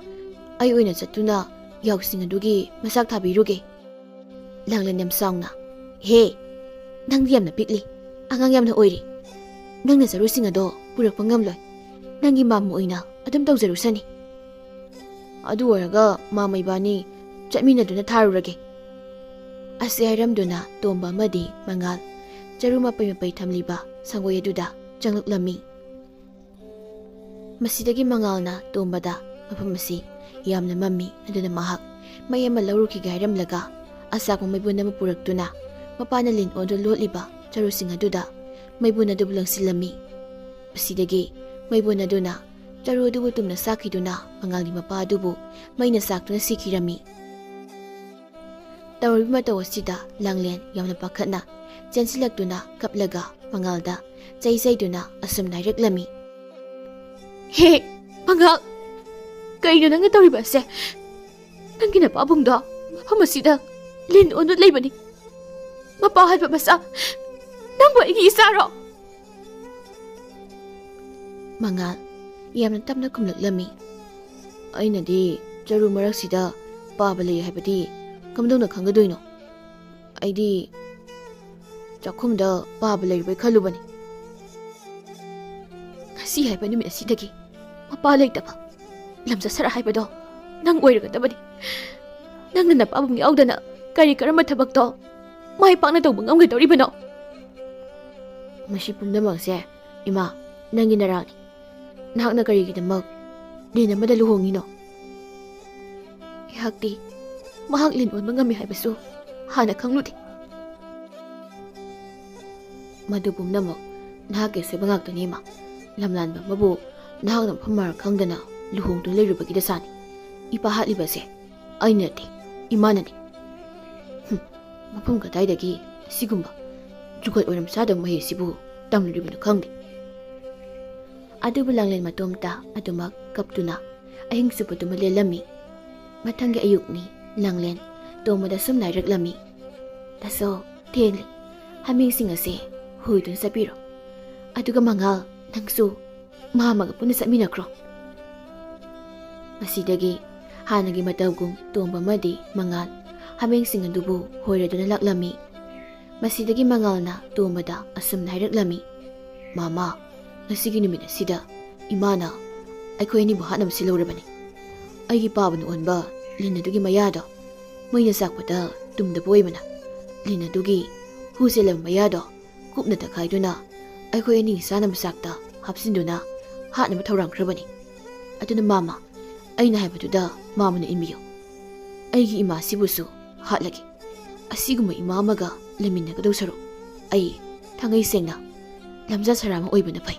ꯑꯩ ꯑꯣꯏꯅ ꯆꯠꯇꯨꯅ ꯌꯥꯎꯁꯤꯡ ꯑꯗꯨꯒꯤ ꯃꯁꯥꯛ ꯊꯥꯕꯤꯔꯨꯒꯦ꯫ ꯂꯥꯡꯂꯦꯟ ꯌꯥꯝ ꯁꯥꯎꯅ, ꯍꯦ, ꯅꯪꯗꯤ ꯌꯥꯝꯅ ꯄꯤꯛꯂꯤ, ꯑꯉꯥꯡ ꯌꯥꯝꯅ ꯑꯣꯏꯔꯤ꯫ ꯅꯪꯅ ꯆꯔꯨꯁꯤꯡ ꯑꯗꯣ ꯄꯨꯔꯛꯄ ꯉꯝꯂꯣꯏ꯫ ꯅꯪꯒꯤ ꯃꯥꯃꯥ ꯑꯣꯏꯅ ꯑꯗꯨꯝ ꯇꯧꯖꯔꯨꯁꯅꯤ꯫ ꯑꯗꯨ ꯑꯣꯏꯔꯒ ꯃꯥꯃꯥ ꯏꯕꯥꯅꯤ ꯆꯠꯃꯤꯟꯅꯗꯨꯅ ꯊꯥꯔꯨꯔꯒꯦ꯫ ꯑꯁꯤ ꯍꯥꯏꯔꯝꯗꯨꯅ ꯇꯣꯝꯕ ꯑꯃꯗꯤ ꯃꯉꯥꯜ ꯆꯔꯨ ꯃꯄꯩ ꯊꯝꯂꯤꯕ ꯁꯪꯒꯣꯏ ꯑꯗꯨꯗ ꯆꯪꯂꯛꯂꯝꯃꯤ꯫ ꯃꯁꯤꯗꯒꯤ ꯃꯉꯥꯜꯅ ꯇꯣꯝꯕꯗ ꯃꯐꯝ ꯑꯁꯤ ꯌꯥꯝꯅ ꯃꯝꯃꯤ, ꯑꯗꯨꯅ ꯃꯍꯥꯛ ꯃꯩ ꯑꯃ ꯂꯧꯔꯨꯈꯤꯒꯦ ꯍꯥꯏꯔꯝꯂꯒ ꯑꯆꯥꯛꯄ ꯃꯩꯕꯨꯟ ꯑꯃ ꯄꯨꯔꯛꯇꯨꯅ ꯃꯄꯥꯅ ꯂꯤꯟ ꯑꯣꯟꯗꯨꯅ ꯂꯣꯠꯂꯤꯕ ꯆꯔꯨꯁꯤꯡ ꯑꯗꯨꯗ ꯃꯩꯕꯨꯟ ꯑꯗꯨꯕꯨ ꯂꯪꯁꯤꯜꯂꯝꯃꯤ꯫ ꯃꯁꯤꯗꯒꯤ ꯃꯩꯕꯨꯟ ꯑꯗꯨꯅ ꯆꯔꯨ ꯑꯗꯨꯕꯨ ꯇꯨꯝꯅ ꯁꯥꯛꯈꯤꯗꯨꯅ ꯃꯉꯥꯜꯒꯤ ꯃꯄꯥ ꯑꯗꯨꯕꯨ ꯃꯩꯅ ꯆꯥꯛꯇꯨꯅ ꯁꯤꯈꯤꯔꯝꯃꯤ꯫ ꯇꯧꯔꯤꯕ ꯃꯇꯧ ꯑꯁꯤꯗ ꯂꯥꯡꯂꯦꯟ ꯌꯥꯝꯅ ꯄꯥꯈꯠꯅ ꯆꯦꯟꯁꯤꯜꯂꯛꯇꯨꯅ ꯀꯞꯂꯒ ꯃꯉꯥꯜꯗ ꯆꯩꯗꯨꯅ ꯑꯁꯨꯝꯅ ꯍꯥꯏꯔꯛꯂꯝꯃꯤ꯫ ꯍꯦ ꯃꯉꯥꯜ, ꯀꯩꯅꯣ ꯅꯪꯅ ꯇꯧꯔꯤꯕ ꯑꯁꯦ? ꯅꯪꯒꯤ ꯅꯄꯥꯕꯨꯡꯗꯣ ꯃꯐꯝ ꯑꯁꯤꯗ ꯂꯤꯟ ꯑꯣꯟꯗꯨꯅ ꯂꯩꯕꯅꯤ꯫ ꯃꯄꯥ ꯍꯥꯠꯄ ꯃꯆꯥ, ꯅꯪꯕꯨ ꯑꯩꯒꯤ ꯏꯆꯥꯔꯣ? ꯃꯉꯥꯜ ꯌꯥꯝꯅ ꯇꯞꯅ ꯈꯨꯝꯂꯛꯂꯝꯃꯤ꯫ ꯑꯩꯅꯗꯤ ꯆꯔꯨ ꯃꯔꯛꯁꯤꯗ ꯄꯥꯕ ꯂꯩ ꯍꯥꯏꯕꯗꯤ ꯀꯝꯗꯧꯅ ꯈꯪꯒꯗꯣꯏꯅꯣ? ꯑꯩꯗꯤ ꯆꯥꯛꯈꯨꯝꯗ ꯄꯥꯕ ꯂꯩꯔꯨꯕꯩ ꯈꯜꯂꯨꯕꯅꯤ꯫ ꯉꯁꯤ ꯍꯥꯏꯕ ꯅꯨꯃꯤꯠ ꯑꯁꯤꯗꯒꯤ ꯃꯄꯥ ꯂꯩꯇꯕ ꯂꯝꯆꯠ ꯍꯥꯏꯕꯗꯣ ꯅꯪ ꯑꯣꯏꯔꯒꯗꯕꯅꯤ꯫ ꯅꯪꯅ ꯅꯄꯥꯕꯨꯡ ꯌꯥꯎꯗꯅ ꯀꯔꯤ ꯀꯔꯝꯕ ꯊꯕꯛꯇꯣ ꯃꯥꯏ ꯄꯥꯛꯅ ꯇꯧꯕ ꯉꯝꯒꯗꯧꯔꯤꯕꯅꯣ? ꯃꯁꯤ ꯄꯨꯝꯅꯃꯛꯁꯦ ꯏꯃꯥ, ꯅꯪꯒꯤ ꯅꯔꯥꯜꯅꯤ꯫ ꯅꯍꯥꯛꯅ ꯀꯔꯤꯒꯤꯗꯃꯛ ꯂꯤꯟ ꯑꯃꯗ ꯂꯨꯍꯣꯡꯉꯤꯅꯣ? ꯑꯩꯍꯥꯛꯇꯤ ꯃꯍꯥꯛ ꯂꯤꯟ ꯑꯣꯟꯕ ꯉꯝꯃꯤ ꯍꯥꯏꯕꯁꯨ ꯍꯥꯟꯅ ꯈꯪꯂꯨꯗꯦ꯫ ꯃꯗꯨ ꯄꯨꯝꯅꯃꯛ ꯅꯍꯥꯛꯀꯤ ꯑꯁꯣꯏꯕ ꯉꯥꯛꯇꯅꯤ ꯏꯃꯥ꯫ ꯂꯝꯂꯥꯟꯕ ꯑꯃꯕꯨ ꯅꯍꯥꯛꯅ ꯃꯐꯝ ꯃꯔꯥ ꯈꯪꯗꯅ ꯂꯨꯍꯣꯡꯗꯨꯅ ꯂꯩꯔꯨꯕꯒꯤ ꯗꯁꯥꯅꯤ꯫ ꯏꯄꯥ ꯍꯥꯠꯂꯤꯕꯁꯦ ꯑꯩꯅ ꯅꯠꯇꯦ, ꯏꯃꯥꯅꯅꯤ꯫ ꯃꯐꯝ ꯀꯗꯥꯏꯗꯒꯤ ꯑꯁꯤꯒꯨꯝꯕ ꯖꯨꯒꯣꯠ ꯑꯣꯏꯔꯝ ꯆꯥꯗꯕ ꯃꯍꯩ ꯑꯁꯤꯕꯨ ꯇꯝꯂꯨꯔꯤꯕꯅꯣ ꯈꯪꯗꯦ꯫ ꯑꯗꯨꯕꯨ ꯂꯥꯡꯂꯦꯟ ꯃꯇꯣꯝꯇ ꯑꯗꯨꯃꯛ ꯀꯞꯇꯨꯅ ꯑꯍꯤꯡ ꯆꯨꯞꯄꯗꯨꯃ ꯂꯦꯜꯂꯝꯃꯤ꯫ ꯃꯊꯪꯒꯤ ꯑꯌꯨꯛꯅꯤ꯫ ꯂꯥꯡꯂꯦꯟ ꯇꯣꯝꯕꯗ ꯁꯨꯝ ꯍꯥꯏꯔꯛꯂꯝꯃꯤ꯫ ꯇꯥꯆꯧ, ꯊꯦꯡꯂꯦ, ꯍꯥꯃꯦꯡꯁꯤꯡ ꯑꯁꯤ ꯍꯣꯏꯗꯨꯅ ꯆꯠꯄꯤꯔꯣ꯫ ꯑꯗꯨꯒ ꯃꯉꯥꯜ, ꯅꯪꯁꯨ ꯃꯥꯃꯥꯒ ꯄꯨꯟꯅ ꯆꯠꯃꯤꯟꯅꯈ꯭ꯔꯣ꯫ ꯃꯁꯤꯗꯒꯤ ꯍꯥꯟꯅꯒꯤ ꯃꯇꯧꯒꯨꯝ ꯇꯣꯝꯕ ꯑꯃꯗꯤ ꯃꯉꯥꯜ ꯍꯥꯃꯦꯡꯁꯤꯡ ꯑꯗꯨꯕꯨ ꯍꯣꯏꯔꯗꯨꯅ ꯂꯥꯛꯂꯝꯃꯤ꯫ ꯃꯁꯤꯗꯒꯤ ꯃꯉꯥꯜꯅ ꯇꯣꯝꯕꯗ ꯑꯁꯨꯝꯅ ꯍꯥꯏꯔꯛꯂꯝꯃꯤ꯫ ꯃꯥꯃꯥ, ꯉꯁꯤꯒꯤ ꯅꯨꯃꯤꯠ ꯑꯁꯤꯗ ꯏꯃꯥꯅ ꯑꯩꯈꯣꯏ ꯑꯅꯤꯕꯨ ꯍꯥꯠꯅꯕ ꯁꯤꯜꯍꯧꯔꯕꯅꯤ꯫ ꯑꯩꯒꯤ ꯄꯥꯕꯅ ꯑꯣꯟꯕ ꯂꯤꯟ ꯑꯗꯨꯒꯤ ꯃꯌꯥꯗꯣ ꯃꯩꯅ ꯆꯥꯛꯄꯗ ꯇꯨꯝꯗꯕ ꯑꯣꯏꯕꯅ ꯂꯤꯟ ꯑꯗꯨꯒꯤ ꯍꯨ ꯆꯦꯜꯂꯕ ꯃꯌꯥꯗꯣ ꯀꯨꯞꯅ ꯇꯛꯈꯥꯏꯗꯨꯅ ꯑꯩꯈꯣꯏ ꯑꯅꯤꯒꯤ ꯆꯥꯅꯕ ꯆꯥꯛꯇ ꯍꯥꯞꯆꯤꯟꯗꯨꯅ ꯍꯥꯠꯅꯕ ꯊꯧꯔꯥꯡꯈ꯭ꯔꯕꯅꯤ꯫ ꯑꯗꯨꯅ ꯃꯥꯃꯥ, ꯑꯩꯅ ꯍꯥꯏꯕꯗꯨꯗ ꯃꯥꯃꯥꯅ ꯏꯟꯕꯤꯌꯨ꯫ ꯑꯩꯒꯤ ꯏꯃꯥꯁꯤꯕꯨꯁꯨ ꯍꯥꯠꯂꯒꯦ꯫ ꯑꯁꯤꯒꯨꯝꯕ ꯏꯃꯥ ꯑꯃꯒ ꯂꯩꯃꯤꯟꯅꯒꯗꯧ ꯁꯔꯨꯛ ꯑꯩ ꯊꯥꯡꯉꯩ ꯁꯦꯡꯅ ꯂꯝꯖꯥ ꯁꯔꯥꯃ ꯑꯣꯏꯕꯅ ꯐꯩ꯫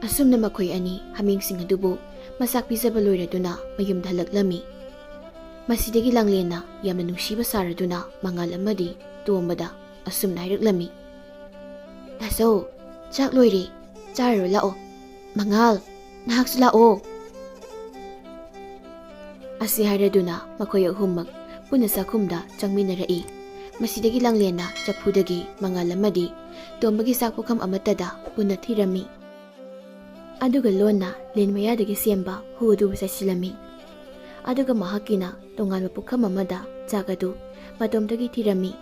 ꯑꯁꯨꯝꯅ ꯃꯈꯣꯏ ꯑꯅꯤ ꯍꯥꯃꯦꯡꯁꯤꯡ ꯑꯗꯨꯕꯨ ꯃꯆꯥꯛ ꯄꯤꯖꯕ ꯂꯣꯏꯔꯗꯨꯅ ꯃꯌꯨꯝꯗ ꯍꯜꯂꯛꯂꯝꯃꯤ꯫ ꯃꯁꯤꯗꯒꯤ ꯂꯥꯡꯂꯦꯟꯅ ꯌꯥꯝꯅ ꯅꯨꯡꯁꯤꯕ ꯁꯥꯔꯗꯨꯅ ꯃꯉꯥꯜ ꯑꯃꯗꯤ ꯇꯣꯝꯕꯗ ꯑꯁꯨꯝꯅ ꯍꯥꯏꯔꯛꯂꯝꯃꯤ꯫ ꯇꯥꯆꯧ, ꯆꯥꯛ ꯂꯣꯏꯔꯦ, ꯆꯥꯔꯨꯔꯣ ꯂꯥꯛꯑꯣ꯫ ꯃꯉꯥꯜ, ꯅꯍꯥꯛꯁꯨ ꯂꯥꯛꯑꯣ꯫ Asi haraduna makoy ahummak puna sakhumda changminarei. Masidagi Langlena chapudagi mangal amadi tombagi sak pukham amatada puna thirami. Aduga lona len mayadagi semba hudu sasilami. Aduga mahakina tongan pukham amada chakadu matomdagi thirami.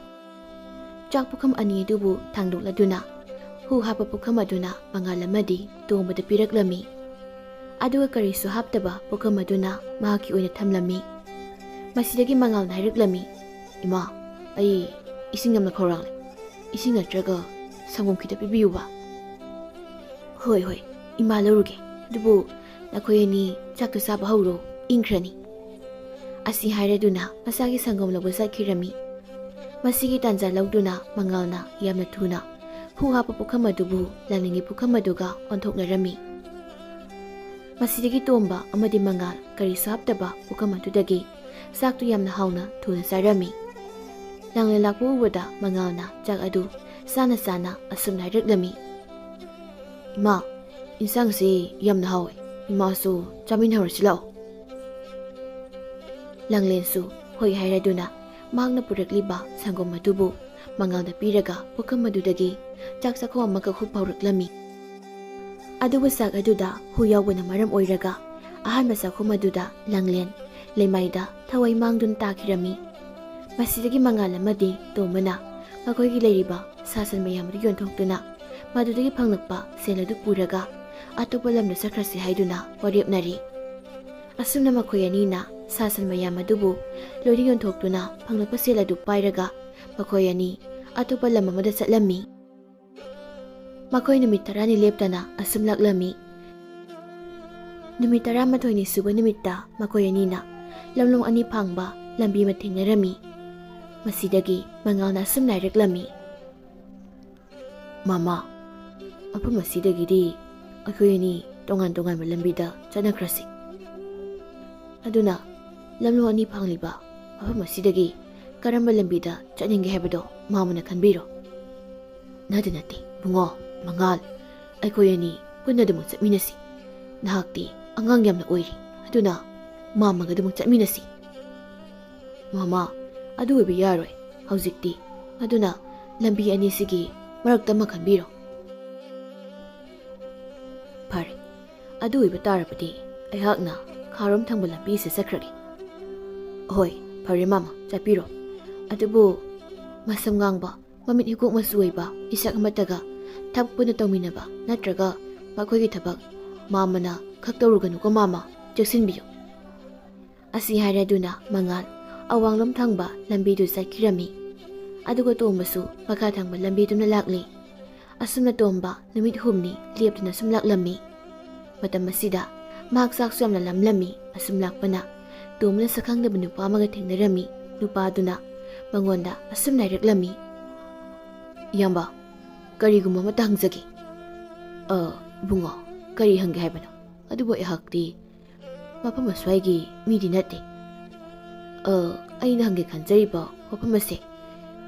Chak pukham ani dubu thangdokladuna hu hapa pukham aduna mangal amadi tombada piraklami. Aduga karisu haptaba pukham aduna mahaki oina thamlami. Masidagi mangal nairaklami. Ima ai ising namna khorang ising natraga sangom khita pibiyuba. Hoi hoi ima laruge dubu nakoyani chakka saba hauro ingkrani. Asi hairaduna masagi sangom labo sakhirami. Masigi tanza lauduna mangalna yamna thuna hu hapa pukham adubu laningi pukham aduga onthoknarami. Masidagi tomba amadi mangal kari saptaba pukham adudagi saktu yamna hauna thuna sarami. Langlen lakpu ubada mangalna chak adu sana asum nairaklami. Ima insang si yamna hawe ima su chamin harasi lao. Langlen su hoi hairaduna magna purakliba sangom adubu mangalda piraga pukham adudagi chak sakho amaka hupawraklami. Aduba sak aduda hu yawbana maram oiraga ahanba sakhom aduda Langlen leimaida thawai mangdun takhirami. Masidagi mangal amadi tomana makoygi leiriba sasan mayamri yonthokduna madudagi phanglakpa seladu puraga atopa lamda sakrasi haiduna warepnari. Asumna makoy anina sasan mayam adubu lori yonthokduna phanglakpa seladu pairaga makoy ani atopa lam amada satlami. Makoy numit 10 leptana asum laklami. Numit 12 ni suba numitta makoy anina lamlong ani phangba lambi mathingnarami. Masidagi mangalna asum nairaklami. Mama apam masidagidi akoyani tongan malambida chanakrasi. Aduna lamlo ani phangliba apam masidagi karamba lambida chaninge habado mamuna khanbiro. Nadinati bungo mangal akoyani punadamu chatminasi. Nahakti angang yamna oiri aduna mamagadamu chatminasi. Mama adu oiba yaroi haujikti aduna lambi ani sigi marakta makhanbiro. Phare adu oiba tarapati aihakna kharom thangba lambi se sakragi. Hoi phare mama chapiro adubu masam ngangba mamit hikuk masuiba isak amataga thak puna tawminaba natraga makoygi thabak mamana khaktoruganu ko mama cheksinbiyo. Asi hairaduna mangal awanglam thangba lambidu sakhirami. Aduga tombasu makha thangba lambiduna lakli. Asumna tomba numit humni leptuna sum laklami. Matam masida mahak saksu yamna lamlami asum lakpana tomna sakhangdaba nupa amaga thengnarami. Nupa aduna mangonda asum nairaklami. Yamba kariguma mata hangjagi. Bungo kari hangge haibano adubu ihakti mapam aswaigi midi nate. Aina hangge khanjariba mafam ase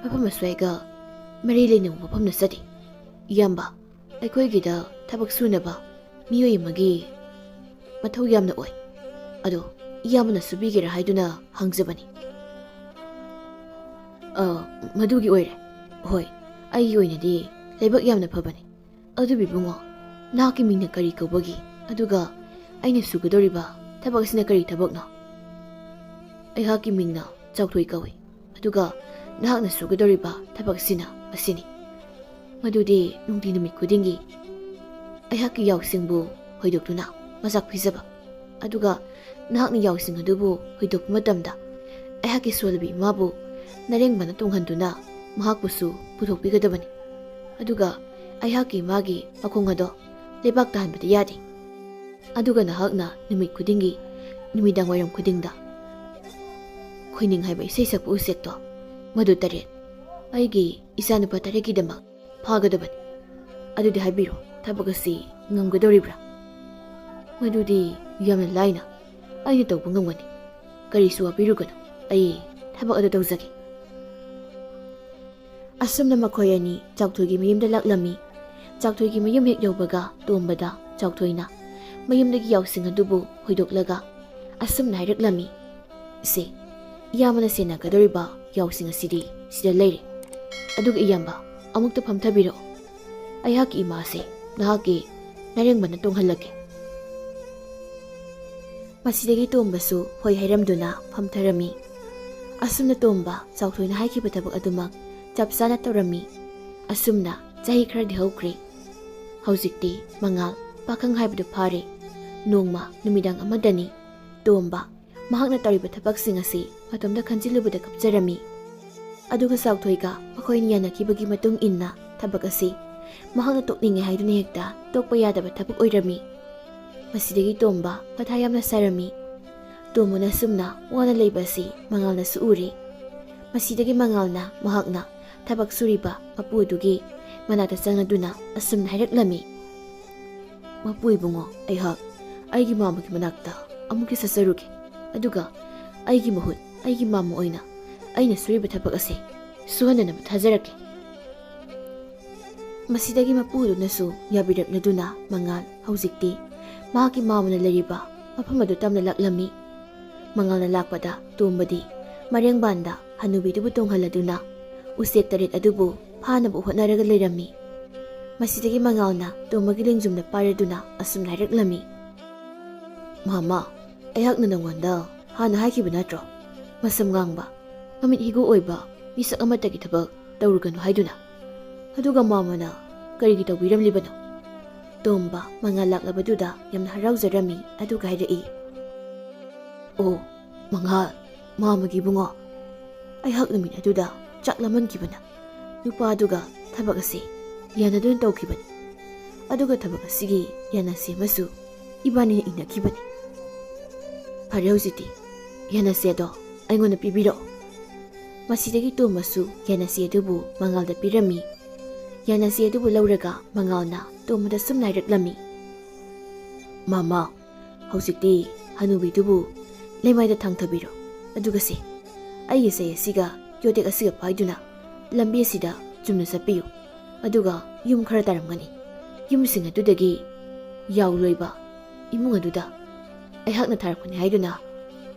mafam aswaiga mari leina mafam na sadi. Yamba aikoigida thabak sunaba miyoi magi mathau yamna oi ado yamna subigera haiduna hangjabani. Madugi oire hoi ai oinadi lebak yamna phabani adubi bungo naki mingna kari kobagi aduga aina sugadoriba thabak sina kari thabakno. Aihaki mingna chauthoi kawi aduga nahakna sugadoriba thabak sina asini. Madudi nungti numit khudingi aihaki yausingbu hoidokduna masak phijaba aduga nahakna yausing adubu hoidok matamda aihaki solbi mabu narengbana tunghanduna mahakpusu puthokpigadabani. Aduga aihaki magi makhong ado lebak tahanbada yadi. Aduga nahakna numit khudingi numidang wairam khudingda khoining haiba isai sakpu usekto madu taret aigi isanupa tarekidamak phagadabani. Adudi haibiro thabakasi ngamgadoribra. Madudi yamna laina aina tawba ngamgani karisu apirugano ai thabak adu tawjagi. Asumna makoy ani chauthoi mayumda laklami. Chauthoi mayum hek yawbaga tombada chauthoi na mayumdagi yawsing adubu hoidoklaga asumna hairaklami. ꯏꯁꯦ, ꯏꯌꯥꯝꯕꯅ ꯁꯦꯟꯅꯒꯗꯧꯔꯤꯕ ꯌꯥꯎꯁꯤꯡ ꯑꯁꯤꯗꯤ ꯁꯤꯗ ꯂꯩꯔꯦ. ꯑꯗꯨꯒ ꯏꯌꯥꯝꯕ, ꯑꯃꯨꯛꯇ ꯐꯝꯊꯕꯤꯔꯛꯑꯣ. ꯑꯩꯍꯥꯛꯀꯤ ꯏꯃꯥꯁꯦ ꯅꯍꯥꯛꯀꯤ ꯅꯔꯦꯡꯕꯅ ꯇꯣꯡꯍꯜꯂꯛꯀꯦ. ꯃꯁꯤꯗꯒꯤ ꯇꯣꯝꯕꯁꯨ ꯍꯣꯏ ꯍꯥꯏꯔꯝꯗꯨꯅ ꯐꯝꯊꯔꯝꯃꯤ. ꯑꯁꯨꯝꯅ ꯇꯣꯝꯕ ꯆꯥꯎꯊꯣꯏꯅ ꯍꯥꯏꯈꯤꯕ ꯊꯕꯛ ꯑꯗꯨꯃꯛ ꯆꯞ ꯆꯥꯅ ꯇꯧꯔꯝꯃꯤ. ꯑꯁꯨꯝꯅ ꯆꯍꯤ ꯈꯔꯗꯤ ꯍꯧꯈ꯭ꯔꯦ. ꯍꯧꯖꯤꯛꯇꯤ ꯃꯉꯥꯜ ꯄꯥꯈꯪ ꯍꯥꯏꯕꯗꯨ ꯐꯥꯔꯦ. ꯅꯣꯡꯃ ꯅꯨꯃꯤꯗꯥꯡ ꯑꯃꯗꯅꯤ ꯇꯣꯝꯕ ꯃꯍꯥꯛꯅ ꯇꯧꯔꯤꯕ ꯊꯕꯛꯁꯤꯡ ꯑꯁꯤ ꯃꯇꯣꯝꯗ ꯈꯟꯖꯤꯜꯂꯨꯕꯗ ꯀꯞꯆꯔꯝꯃꯤ. ꯑꯗꯨꯒ ꯆꯥꯎꯊꯣꯏꯒ ꯃꯈꯣꯏꯅ ꯌꯥꯅꯈꯤꯕꯒꯤ ꯃꯇꯨꯡ ꯏꯟꯅ ꯊꯕꯛ ꯑꯁꯤ ꯃꯍꯥꯛꯅ ꯇꯣꯛꯅꯤꯡꯉꯦ ꯍꯥꯏꯗꯨꯅ ꯍꯦꯛꯇ ꯇꯣꯛꯄ ꯌꯥꯗꯕ ꯊꯕꯛ ꯑꯣꯏꯔꯝꯃꯤ. ꯃꯁꯤꯗꯒꯤ ꯇꯣꯝꯕ ꯃꯊꯥ ꯌꯥꯝꯅ ꯁꯥꯔꯝꯃꯤ. ꯇꯣꯝꯕꯅ ꯁꯨꯝꯅ ꯋꯥꯅ ꯂꯩꯕ ꯑꯁꯤ ꯃꯉꯥꯜꯅꯁꯨ ꯎꯔꯦ. ꯃꯁꯤꯗꯒꯤ ꯃꯉꯥꯜꯅ ꯃꯍꯥꯛꯅ ꯊꯕꯛ ꯁꯨꯔꯤꯕ ꯃꯄꯨ ꯑꯗꯨꯒꯤ ꯃꯅꯥꯛꯇ ꯆꯪꯂꯗꯨꯅ ꯑꯁꯨꯝꯅ ꯍꯥꯏꯔꯛꯂꯝꯃꯤ. ꯃꯄꯨ ꯏꯕꯨꯡꯉꯣ, ꯑꯩꯍꯥꯛ ꯑꯩꯒꯤ ꯃꯥꯃꯒꯤ ꯃꯅꯥꯛꯇ ꯑꯃꯨꯛꯀ ꯆꯠꯆꯔꯨꯒꯦ. ꯑꯗꯨꯒ ꯑꯩꯒꯤ ꯃꯍꯨꯠ ꯑꯩꯒꯤ ꯃꯥꯃ ꯑꯣꯏꯅ ꯑꯩꯅ ꯁꯨꯔꯤꯕ ꯊꯕꯛ ꯑꯁꯤ ꯁꯨꯍꯟꯗꯅꯕ ꯊꯥꯖꯔꯛꯀꯦ. ꯃꯁꯤꯗꯒꯤ ꯃꯄꯨꯗꯨꯅꯁꯨ ꯌꯥꯕꯤꯔꯛꯂꯗꯨꯅ ꯃꯉꯥꯜ ꯍꯧꯖꯤꯛꯇꯤ ꯃꯍꯥꯛꯀꯤ ꯃꯥꯃꯅ ꯂꯩꯔꯤꯕ ꯃꯐꯝ ꯑꯗꯨ ꯇꯝꯅ ꯂꯥꯛꯂꯝꯃꯤ. ꯃꯉꯥꯜꯅ ꯂꯥꯛꯄꯗ ꯇꯣꯝꯕꯗꯤ ꯃꯔꯦꯡꯕꯥꯟꯗ ꯍꯅꯨꯕꯤꯗꯨꯕꯨ ꯇꯣꯡꯍꯜꯂꯗꯨꯅ ꯎꯆꯦꯛ 8 ꯑꯗꯨꯕꯨ ꯐꯥꯅꯕ ꯍꯣꯠꯅꯔꯒ ꯂꯩꯔꯝꯃꯤ. ꯃꯁꯤꯗꯒꯤ ꯃꯉꯥꯜꯅ ꯇꯣꯝꯕꯒꯤ ꯂꯦꯡꯖꯨꯝꯗ ꯄꯥꯏꯔꯗꯨꯅ ꯑꯁꯨꯝꯅ ꯍꯥꯏꯔꯛꯂꯝꯃꯤ. ꯃꯥꯃ, ꯑꯩꯍꯥꯛꯅ ꯅꯉꯣꯟꯗ ꯍꯥꯟꯅ ꯍꯥꯏꯈꯤꯕ ꯅꯠꯇ꯭ꯔꯣ? ꯃꯁꯝ ꯉꯥꯡꯕ, ꯃꯃꯤꯠ ꯍꯤꯒꯣꯛ ꯑꯣꯏꯕ ꯃꯤꯁꯛ ꯑꯃꯠꯇꯒꯤ ꯊꯕꯛ ꯇꯧꯔꯨꯒꯅꯨ ꯍꯥꯏꯗꯨꯅ. ꯑꯗꯨꯒ ꯃꯥꯃꯅ ꯀꯔꯤꯒꯤ ꯇꯧꯕꯤꯔꯝꯂꯤꯕꯅꯣ? ꯇꯣꯝꯕ ꯃꯉꯥꯜ ꯂꯥꯛꯂꯕꯗꯨꯗ ꯌꯥꯝꯅ ꯍꯔꯥꯎꯖꯔꯝꯃꯤ. ꯑꯗꯨꯒ ꯍꯥꯏꯔꯛꯏ. ꯑꯣ ꯃꯉꯥꯜ, ꯃꯥꯃꯒꯤ ꯏꯕꯨꯡꯉꯣ, ꯑꯩꯍꯥꯛ ꯅꯨꯃꯤꯠ ꯑꯗꯨꯗ ꯆꯥꯛ ꯂꯥꯝꯃꯟꯈꯤꯕꯅ ꯅꯨꯄꯥꯗꯨꯒ ꯊꯕꯛ ꯑꯁꯤ ꯌꯥꯅꯗꯨꯅ ꯇꯧꯈꯤꯕꯅꯤ. ꯑꯗꯨꯒ ꯊꯕꯛ ꯑꯁꯤꯒꯤ ꯌꯥꯅꯁꯦ ꯑꯃꯁꯨ ꯏꯕꯥꯅꯤꯅ ꯏꯟꯅꯈꯤꯕꯅꯤ. ꯐꯔꯦ, ꯍꯧꯖꯤꯛꯇꯤ ꯌꯥꯅꯁꯦ ꯑꯗꯣ ꯑꯩꯉꯣꯟꯗ ꯄꯤꯕꯤꯔꯛꯑꯣ. ꯃꯁꯤꯗꯒꯤ ꯇꯣꯝꯕꯁꯨ ꯌꯥꯅꯁꯦ ꯑꯗꯨꯕꯨ ꯃꯉꯥꯜꯗ ꯄꯤꯔꯝꯃꯤ. ꯌꯥꯅꯁꯦ ꯑꯗꯨꯕꯨ ꯂꯧꯔꯒ ꯃꯉꯥꯜꯅ ꯇꯣꯝꯕꯗ ꯁꯨꯝ ꯍꯥꯏꯔꯛꯂꯝꯃꯤ. ꯃꯥꯃ, ꯍꯧꯖꯤꯛꯇꯤ ꯍꯅꯨꯕꯤꯗꯨꯕꯨ ꯂꯩꯃꯥꯏꯗ ꯊꯥꯡꯊꯕꯤꯔꯣ. ꯑꯗꯨꯒ ꯁꯦ, ꯑꯩꯒꯤ ꯆꯩ ꯑꯁꯤꯒ ꯌꯣꯇꯦꯛ ꯑꯁꯤꯒ ꯄꯥꯏꯗꯨꯅ ꯂꯝꯕꯤ ꯑꯁꯤꯗ ꯆꯨꯝꯅ ꯆꯠꯄꯤꯌꯨ. ꯑꯗꯨꯒ ꯌꯨꯝ ꯈꯔ ꯇꯥꯔꯝꯒꯅꯤ. ꯌꯨꯝꯁꯤꯡ ꯑꯗꯨꯗꯒꯤ ꯌꯥꯎ ꯂꯣꯏꯕ ꯏꯃꯨꯡ ꯑꯗꯨꯗ ꯑꯩꯍꯥꯛꯅ ꯊꯥꯔꯛꯄꯅꯤ ꯍꯥꯏꯗꯨꯅ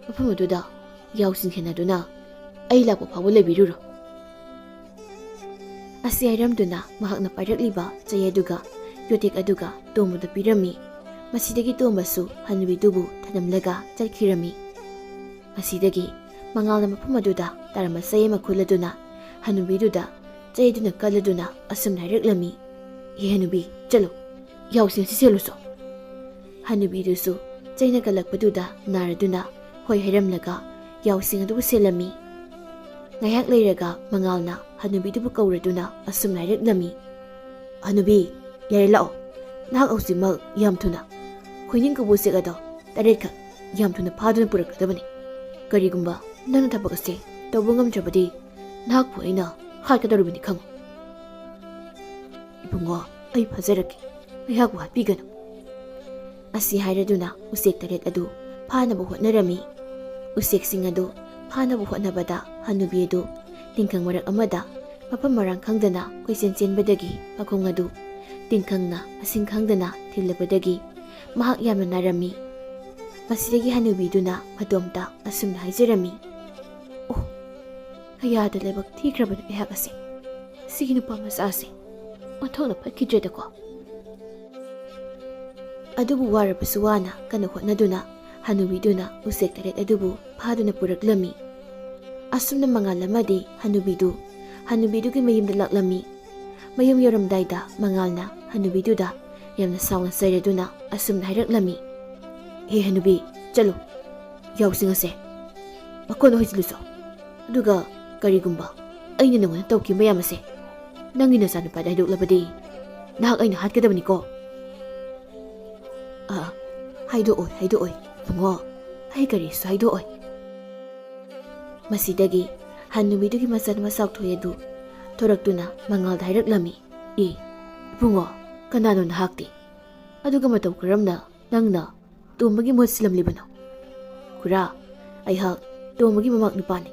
ꯃꯐꯝ ꯑꯗꯨꯗ ꯌꯥꯎꯁꯤꯡ ꯁꯦꯟꯅꯗꯨꯅ ꯑꯩ ꯂꯥꯛꯄ ꯐꯥꯎꯕ ꯂꯩꯕꯤꯔꯨꯔꯣ. ꯑꯁꯤ ꯍꯥꯏꯔꯝꯗꯨꯅ ꯃꯍꯥꯛꯅ ꯄꯥꯏꯔꯛꯂꯤꯕ ꯆꯩ ꯑꯗꯨꯒ ꯌꯣꯇꯦꯛ ꯑꯗꯨꯒ ꯇꯣꯝꯕꯗ ꯄꯤꯔꯝꯃꯤ. ꯃꯁꯤꯗꯒꯤ ꯇꯣꯝꯕꯁꯨ ꯍꯅꯨꯕꯤꯗꯨꯕꯨ ꯊꯅꯝꯂꯒ ꯆꯠꯈꯤꯔꯝꯃꯤ. ꯃꯁꯤꯗꯒꯤ ꯃꯉꯥꯜꯅ ꯃꯐꯝ ꯑꯗꯨꯗ ꯇꯥꯔꯝꯕ ꯆꯩ ꯑꯃ ꯈꯨꯜꯂꯗꯨꯅ ꯍꯅꯨꯕꯤꯗꯨꯗ ꯆꯩ ꯑꯗꯨꯅ ꯀꯜꯂꯗꯨꯅ ꯑꯁꯨꯝꯅ ꯍꯥꯏꯔꯛꯂꯝꯃꯤ. ꯍꯦ ꯍꯅꯨꯕꯤ, ꯆꯠꯂꯣ, ꯌꯥꯎꯁꯤꯡ ꯑꯁꯤ ꯆꯦꯜꯂꯨꯆꯣ. ꯍꯅꯨꯕꯤꯗꯨꯁꯨ ꯆꯩꯅ ꯀꯜꯂꯛꯄꯗꯨꯗ ꯅꯥꯔꯗꯨꯅ ꯍꯣꯏ ꯍꯥꯏꯔꯝꯂꯒ ꯌꯥꯎꯁꯤꯡ ꯑꯗꯨꯕꯨ ꯁꯦꯜꯂꯝꯃꯤ. ꯉꯥꯏꯍꯥꯛ ꯂꯩꯔꯒ ꯃꯉꯥꯜꯅ ꯍꯅꯨꯕꯤꯗꯨꯕꯨ ꯀꯧꯔꯗꯨꯅ ꯑꯁꯨꯝꯅ ꯍꯥꯏꯔꯛꯂꯝꯃꯤ. ꯍꯅꯨꯕꯤ, ꯌꯥꯔꯦ ꯂꯥꯛꯑꯣ. ꯅꯍꯥꯛ ꯍꯧꯖꯤꯛꯃꯛ ꯌꯥꯝ ꯊꯨꯅ ꯈꯣꯏꯅꯤꯡ ꯀꯧꯕ ꯎꯆꯦꯛ ꯑꯗꯣ 8ꯈꯛ ꯌꯥꯝ ꯊꯨꯅ ꯐꯥꯗꯨꯅ ꯄꯨꯔꯛꯀꯗꯕꯅꯤ. ꯀꯔꯤꯒꯨꯝꯕ ꯅꯪꯅ ꯊꯕꯛ ꯑꯁꯤ ꯇꯧꯕ ꯉꯝꯗ꯭ꯔꯕꯗꯤ ꯅꯍꯥꯛꯄꯨ ꯑꯩꯅ ꯍꯥꯠꯀꯗꯧꯔꯤꯕꯅꯤ ꯈꯪꯉꯨ. ꯏꯕꯨꯡꯉꯣ, ꯑꯩ ꯐꯖꯔꯛꯀꯦ, ꯑꯩꯍꯥꯛꯄꯨ ꯍꯥꯠꯄꯤꯒꯅꯨ. ꯑꯁꯤ ꯍꯥꯏꯔꯗꯨꯅ ꯎꯆꯦꯛ 8 ꯑꯗꯨ ꯐꯥꯅꯕ ꯍꯣꯠꯅꯔꯝꯃꯤ. ꯎꯆꯦꯛꯁꯤꯡ ꯑꯗꯨ ꯐꯥꯅꯕ ꯍꯣꯠꯅꯕꯗ ꯍꯅꯨꯕꯤ ꯑꯗꯨ ꯇꯤꯡꯈꯪ ꯃꯔꯛ ꯑꯃꯗ ꯃꯐꯝ ꯃꯔꯥꯡ ꯈꯪꯗꯅ ꯀꯣꯏꯆꯦꯟ ꯆꯦꯟꯕꯗꯒꯤ ꯃꯈꯣꯡ ꯑꯗꯨ ꯇꯤꯡꯈꯪꯅ ꯃꯁꯤꯡ ꯈꯪꯗꯅ ꯊꯤꯜꯂꯕꯗꯒꯤ ꯃꯍꯥꯛ ꯌꯥꯝꯅ ꯅꯥꯔꯝꯃꯤ. ꯃꯁꯤꯗꯒꯤ ꯍꯅꯨꯕꯤꯗꯨꯅ ꯃꯇꯣꯝꯇ ꯑꯁꯨꯝꯅ ꯍꯥꯏꯖꯔꯝꯃꯤ. ꯑꯣ, ꯀꯌꯥꯗ ꯂꯥꯏꯕꯛ ꯊꯤꯈ꯭ꯔꯕꯅꯣ ꯑꯩꯍꯥꯛ ꯑꯁꯤ. ꯁꯤꯒꯤ ꯅꯨꯄꯥ ꯃꯆꯥꯁꯦ ꯑꯣꯟꯊꯣꯛꯅ ꯐꯠꯈꯤꯗ꯭ꯔꯦꯗꯀꯣ. ꯑꯗꯨꯕꯨ ꯋꯥꯔꯕꯁꯨ ꯋꯥꯅ ꯀꯟꯅ ꯍꯣꯠꯅꯗꯨꯅ ꯍꯅꯨꯕꯤꯗꯨꯅ ꯎꯆꯦꯛ 8 ꯑꯗꯨꯕꯨ ꯐꯥꯗꯨꯅ ꯄꯨꯔꯛꯂꯝꯃꯤ. ꯑꯁꯨꯝꯅ ꯃꯉꯥꯜ ꯑꯃꯗꯤ ꯍꯅꯨꯕꯤꯗꯨꯒꯤ ꯃꯌꯨꯝꯗ ꯂꯥꯛꯂꯝꯃꯤ. ꯃꯌꯨꯝ ꯌꯧꯔꯝꯗꯥꯏꯗ ꯃꯉꯥꯜꯅ ꯍꯅꯨꯕꯤꯗꯨꯗ ꯌꯥꯝꯅ ꯁꯥꯎꯅ ꯆꯩꯔꯗꯨꯅ ꯑꯁꯨꯝꯅ ꯍꯥꯏꯔꯛꯂꯝꯃꯤ. ꯍꯦ ꯍꯅꯨꯕꯤ, ꯆꯠꯂꯨ, ꯌꯥꯎꯁꯤꯡ ꯑꯁꯦ ꯃꯀꯣꯟꯗ ꯍꯣꯏꯖꯤꯜꯂꯨꯆꯣ. ꯑꯗꯨꯒ ꯀꯔꯤꯒꯨꯝꯕ ꯑꯩꯅ ꯅꯉꯣꯟꯗ ꯇꯧꯈꯤꯕ ꯃꯌꯥꯝ ꯑꯁꯦ ꯅꯪꯒꯤ ꯅꯆꯥꯅꯨꯄꯥꯗ ꯍꯥꯏꯗꯣꯛꯂꯕꯗꯤ ꯅꯍꯥꯛ ꯑꯩꯅ ꯍꯥꯠꯀꯗꯕꯅꯤꯀꯣ. ꯍꯥꯏꯗꯣꯛꯑꯣꯏ ꯏꯕꯨꯡꯉꯣ, ꯑꯩ ꯀꯔꯤꯁꯨ ꯍꯥꯏꯗꯣꯛꯑꯣꯏ. ꯃꯁꯤꯗꯒꯤ ꯍꯅꯨꯕꯤꯗꯨꯒꯤ ꯃꯆꯥꯅꯨꯄꯥ ꯆꯥꯎꯊꯣꯏ ꯑꯗꯨ ꯊꯣꯔꯛꯇꯨꯅ ꯃꯉꯥꯜꯗ ꯍꯥꯏꯔꯛꯂꯝꯃꯤ. ꯏꯕꯨꯡꯉꯣ, ꯀꯅꯥꯅꯣ ꯅꯍꯥꯛꯇꯤ? ꯑꯗꯨꯒ ꯃꯇꯧ ꯀꯔꯝꯅ ꯅꯪꯅ ꯇꯣꯝꯕꯒꯤ ꯃꯍꯨꯠ ꯁꯤꯜꯂꯝꯂꯤꯕꯅꯣ? ꯈꯨꯔꯥ, ꯑꯩꯍꯥꯛ ꯇꯣꯝꯕꯒꯤ ꯃꯃꯥꯛ ꯅꯨꯄꯥꯅꯤ.